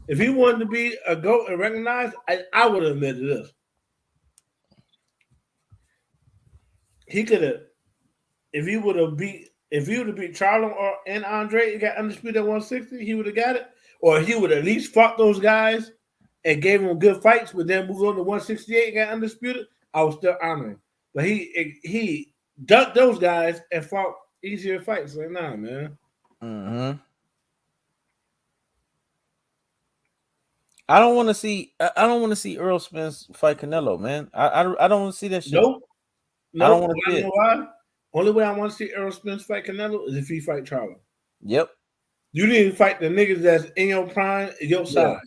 if he wanted to be a GOAT and recognized, I would have admitted this. He could have, if he would have beat Charlo and Andre and got undisputed at 160, he would have got it. Or he would at least fought those guys and gave them good fights, but then moved on to 168 and got undisputed. I was still honoring. But he ducked those guys and fought easier fights. Like, nah, man. I don't want to see Earl Spence fight Canelo, man. I don't want to see that shit. Nope. I don't want to see it. Why? Only way I want to see Errol Spence fight Canelo is if he fight Charlo. Yep. You need to fight the niggas that's in your prime, your Yeah. side.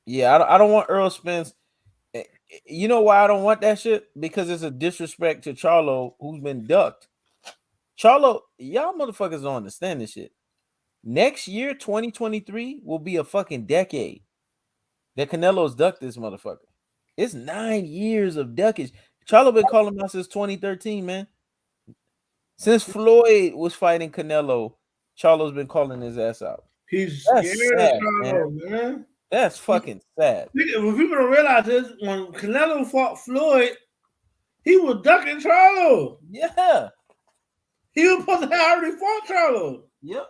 Yeah. I don't want Earl Spence. You know why I don't want that shit? Because it's a disrespect to Charlo, who's been ducked. Charlo, y'all motherfuckers don't understand this shit. Next year, 2023, will be a fucking decade that Canelo's ducked this motherfucker. It's 9 years of duckage. Charlo been calling him out since 2013, man. Since Floyd was fighting Canelo, Charlo's been calling his ass out. He's That's scared of sad, man. Charlo, man. That's fucking sad. When people don't realize this, when Canelo fought Floyd, he was ducking Charlo. Yeah. He was supposed to have already fought Charlo. Yep.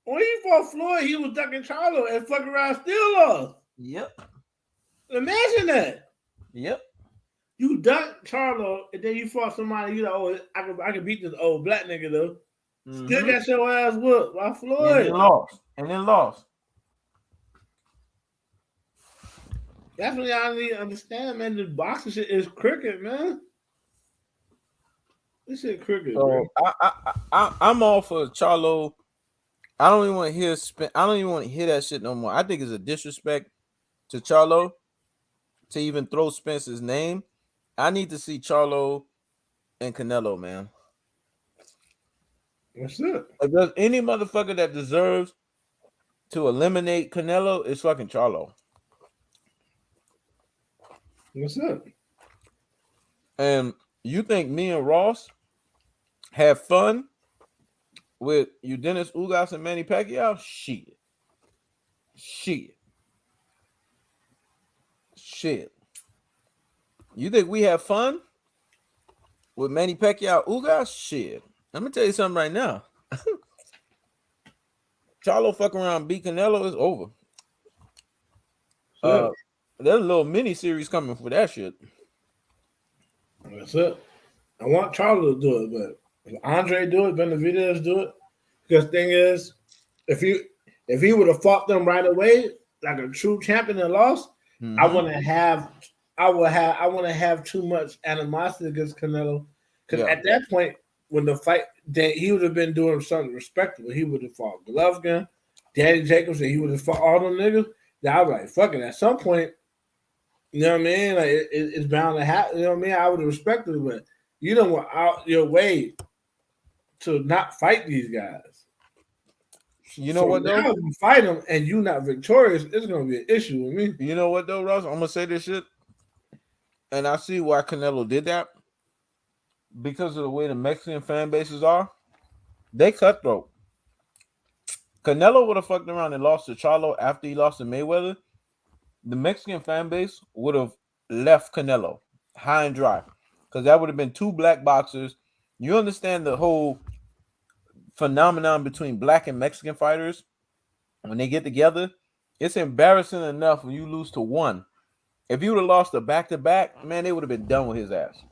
When he fought Floyd, he was ducking Charlo and fucking around still lost. Yep. Imagine that. Yep. You duck Charlo and then you fought somebody, you know, I can beat this old black nigga though. Mm-hmm. Still got your ass whooped by Floyd. And then lost. That's what y'all need to understand, man. The boxing shit is cricket, man. This shit cricket. So I'm all for Charlo. I don't even want to hear I don't even want to hear that shit no more. I think it's a disrespect to Charlo to even throw Spence's name. I need to see Charlo and Canelo, man. That's it. If there's any motherfucker that deserves to eliminate Canelo, it's fucking Charlo. What's up? And you think me and Ross have fun with you, Dennis Ugas and Manny Pacquiao? Shit. You think we have fun with Manny Pacquiao, Ugas? Shit. Let me tell you something right now. Charlo fuck around, beat Canelo, is over. There's a little mini series coming for that shit. That's it. I want Charlo to do it, but if Andre do it, Benavidez do it. Because the thing is, if he would have fought them right away, like a true champion and lost, I wouldn't have too much animosity against Canelo. Because at that point, when the fight, that he would have been doing something respectable. He would have fought Golovkin, Danny Jacobs, and he would have fought all them niggas. Then I was like, fuck it. At some point, you know what I mean? Like it's bound to happen. You know what I mean? I would have respected it, but you don't want out your way to not fight these guys. You know what though? Now if you fight them and you not victorious, it's gonna be an issue with me. You know what though, Ross? I'm gonna say this shit, and I see why Canelo did that. Because of the way the Mexican fan bases are, they cutthroat. Canelo would have fucked around and lost to Charlo after he lost to Mayweather. The Mexican fan base would have left Canelo high and dry because that would have been two black boxers. You understand the whole phenomenon between black and Mexican fighters when they get together? It's embarrassing enough when you lose to one. If you would have lost a back-to-back, man, they would have been done with his ass.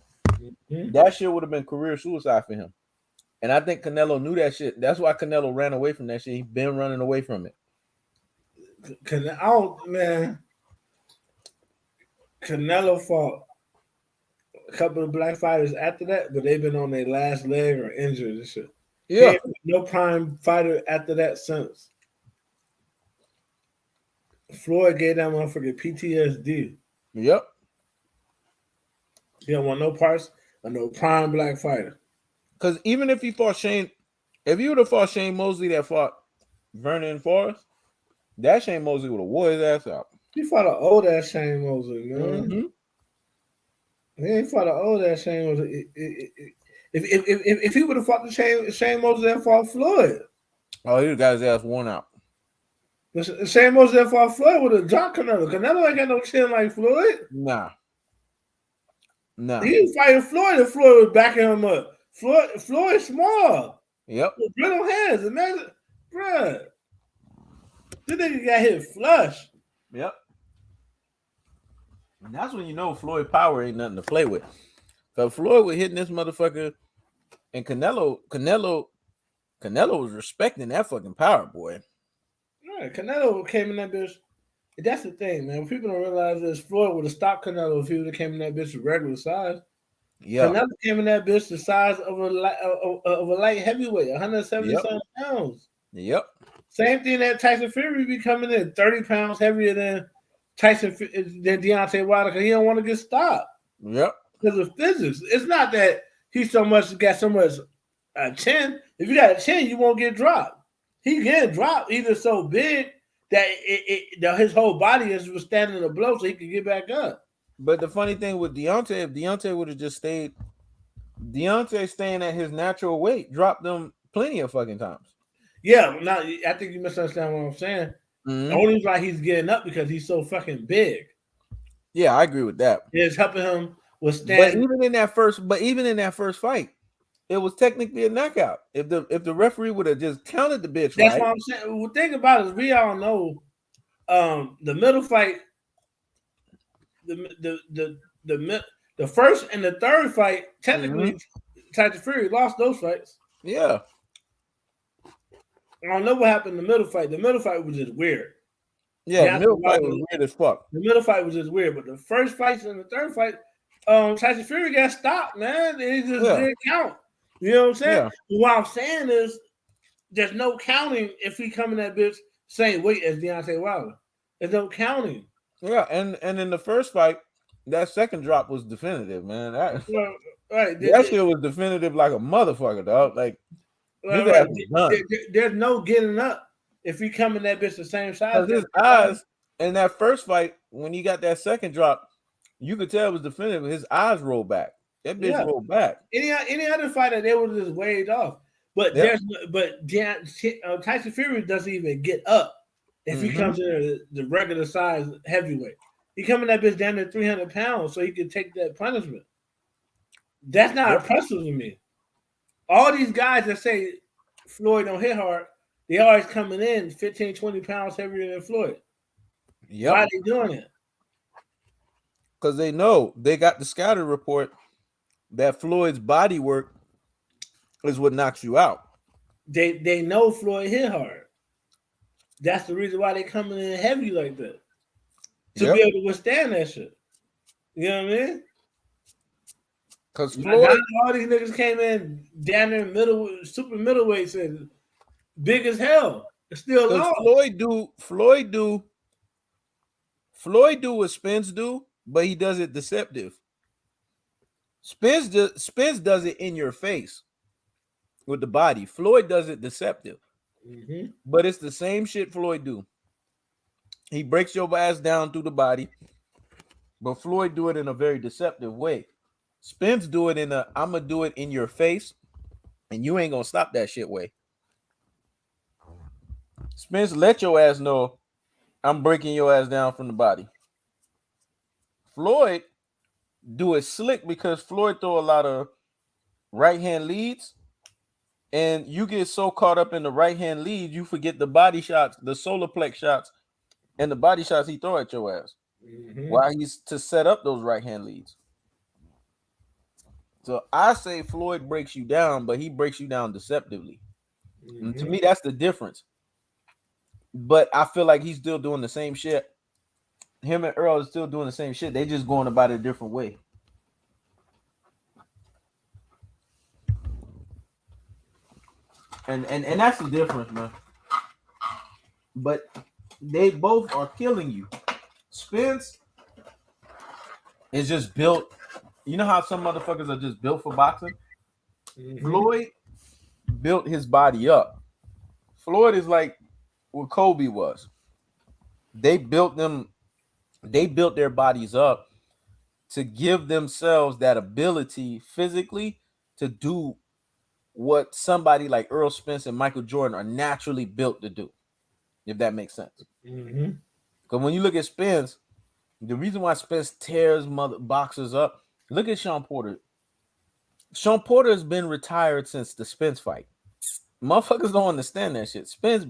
Mm-hmm. That shit would have been career suicide for him. And I think Canelo knew that shit. That's why Canelo ran away from that shit. He's been running away from it. Canelo fought a couple of black fighters after that, but they've been on their last leg or injured and shit. Yeah. No prime fighter after that since. Floyd gave that motherfucker PTSD. Yep. He don't want no parts of no prime black fighter. Because even if he fought Shane, if he would have fought Shane Mosley that fought Vernon Forrest, that Shane Mosley would have wore his ass out. He fought an old ass Shane Mosley, man. Mm-hmm. He ain't fought an old ass Shane Mosley. If he would have fought the Shane Mosley that fought Floyd, oh, he got his ass worn out. The Shane Mosley that fought Floyd would have dropped Canelo. Canelo ain't got no chin like Floyd. Nah. He was fighting Floyd, and Floyd was backing him up. Floyd small. Yep. With little hands. Imagine, bruh. This nigga got hit flush. Yep. And that's when you know Floyd power ain't nothing to play with. Because Floyd was hitting this motherfucker, and Canelo was respecting that fucking power, boy. Right. Canelo came in that bitch. That's the thing, man. People don't realize this. Floyd would have stopped Canelo if he would have came in that bitch with regular size. Yeah. Canelo came in that bitch the size of a light heavyweight, 170 Yep. something pounds. Yep. Same thing that Tyson Fury be coming in 30 pounds heavier than than Deontay Wilder because he don't want to get stopped Yep. because of physics. It's not that he got so much chin. If you got a chin, you won't get dropped. He get dropped either so big that that his whole body is withstanding the blow, so he can get back up. But the funny thing with Deontay, if Deontay would have just stayed, Deontay staying at his natural weight dropped them plenty of fucking times. Yeah, now I think you misunderstand what I'm saying. The Mm-hmm. only reason why he's getting up because he's so fucking big. Yeah, I agree with that. It's helping him But withstand. even in that first fight, it was technically a knockout. If the referee would have just counted the bitch That's right. what I'm saying. The thing about it is we all know the middle fight, the first and the third fight, Mm-hmm. technically Tyson Fury lost those fights. Yeah. I don't know what happened in the middle fight. The middle fight was just weird. Yeah, the middle fight was weird as fuck. The middle fight was just weird, but the first fight and the third fight, Tyson Fury got stopped, man. It just didn't count. You know what I'm saying? Yeah. What I'm saying is there's no counting if he come in that bitch same weight as Deontay Wilder. There's no counting. Yeah, and in the first fight, that second drop was definitive, man. That shit was definitive like a motherfucker, dog. Like his ass was done. There's no getting up if he come in that bitch the same size. His eyes in that first fight, when he got that second drop, you could tell it was definitive. His eyes rolled back. That bitch rolled back. Any other fighter, they would just waved off. But Tyson Fury doesn't even get up if he comes in the regular size heavyweight. He coming that bitch down to 300 pounds so he can take that punishment. That's not impressive to me. All these guys that say Floyd don't hit hard, they always coming in 15, 20 pounds heavier than Floyd. Yep. Why are they doing it? Because they know they got the scouting report that Floyd's body work is what knocks you out. They know Floyd hit hard. That's the reason why they coming in heavy like that. To be able to withstand that shit. You know what I mean? Because Floyd, all these niggas came in down there super middleweights and big as hell. It's still low. Floyd do what Spence do, but he does it deceptive. Spence does it in your face with the body. Floyd does it deceptive. Mm-hmm. But it's the same shit Floyd do. He breaks your ass down through the body, but Floyd do it in a very deceptive way. Spence do it in a I'm gonna do it in your face, and you ain't gonna stop that shit way. Spence let your ass know I'm breaking your ass down from the body. Floyd do it slick because Floyd throw a lot of right hand leads, and you get so caught up in the right hand lead, you forget the body shots, the solar plex shots, and the body shots he throw at your ass. Mm-hmm. While he's to set up those right hand leads. So I say Floyd breaks you down, but he breaks you down deceptively. Mm-hmm. And to me, that's the difference. But I feel like he's still doing the same shit. Him and Earl is still doing the same shit. They just going about it a different way. And that's the difference, man. But they both are killing you. Spence is just built. You know how some motherfuckers are just built for boxing? Mm-hmm. Floyd built his body up. Floyd is like what Kobe was. They built their bodies up to give themselves that ability physically to do what somebody like Earl Spence and Michael Jordan are naturally built to do, if that makes sense. Mm-hmm. Because when you look at Spence, the reason why Spence tears boxers up, look at Sean Porter. Sean Porter has been retired since the Spence fight. Motherfuckers don't understand that shit. Spence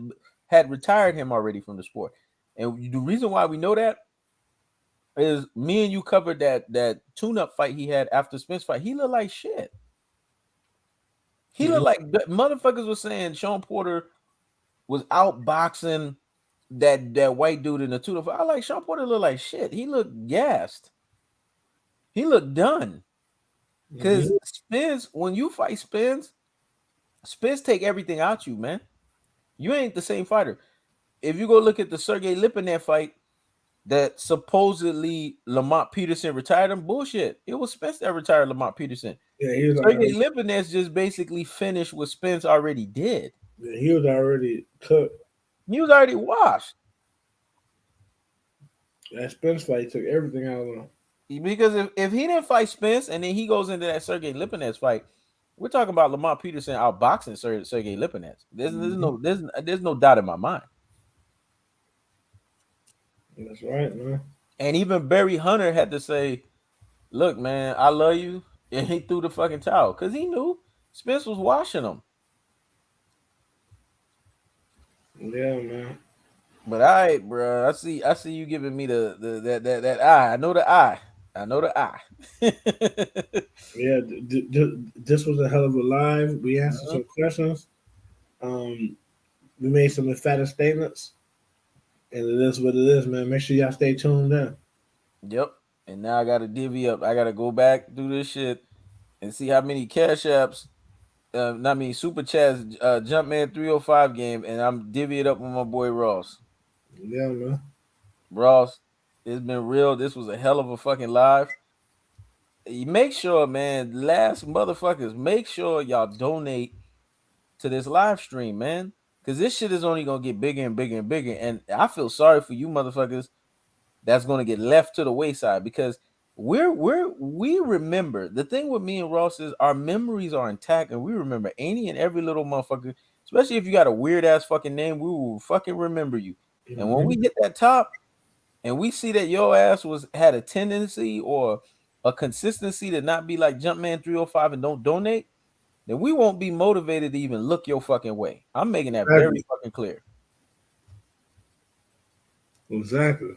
had retired him already from the sport. And the reason why we know that is me and you covered that tune-up fight he had after Spence fight. He looked like shit. He looked like motherfuckers were saying Sean Porter was outboxing that white dude in the tune-up fight. I like Sean Porter looked like shit. He looked gassed. He looked done. Because Mhm. spins, when you fight spins take everything out you, man. You ain't the same fighter. If you go look at the Sergey Lipinet fight that supposedly Lamont Peterson retired him, bullshit. It was Spence that retired Lamont Peterson. Yeah, he was Sergey already. Lipinet just basically finished what Spence already did. Yeah, he was already cooked. He was already washed. That Spence fight took everything out of him. Because if he didn't fight Spence and then he goes into that Sergey Lipinets fight, we're talking about Lamont Peterson outboxing Sergey Lipinets. Mhm. There's no doubt in my mind. That's right, man. And even Barry Hunter had to say, "Look, man, I love you," and he threw the fucking towel because he knew Spence was washing him. Yeah, man. But all right, bro, I see you giving me the that eye. I know the eye. I know the eye. Yeah, this was a hell of a live. We answered Mhm. some questions. Um, we made some emphatic statements, and it is what it is, man. Make sure y'all stay tuned in. Yep. And now I gotta divvy up. I gotta go back do this shit and see how many cash apps, not many super chats, Jumpman 305 game, and I'm divvy it up with my boy Ross. Yeah, man. Ross, it's been real. This was a hell of a fucking live. You make sure, man, last motherfuckers, make sure y'all donate to this live stream, man. Cause this shit is only gonna get bigger and bigger and bigger. And I feel sorry for you motherfuckers that's going to get left to the wayside because we remember the thing with me and Ross is our memories are intact and we remember any and every little motherfucker, especially if you got a weird ass fucking name, we will fucking remember you. And when Hmm. we hit that top and we see that your ass was had a tendency or a consistency to not be like Jumpman 305 and don't donate, then we won't be motivated to even look your fucking way. I'm making that very Exactly. fucking clear. Exactly.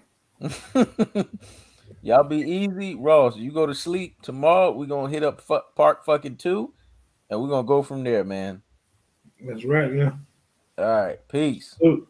Y'all be easy, Ross. You go to sleep tomorrow. We gonna hit up Park fucking 2, and we're gonna go from there, man. That's right, man. All right, peace. Salute.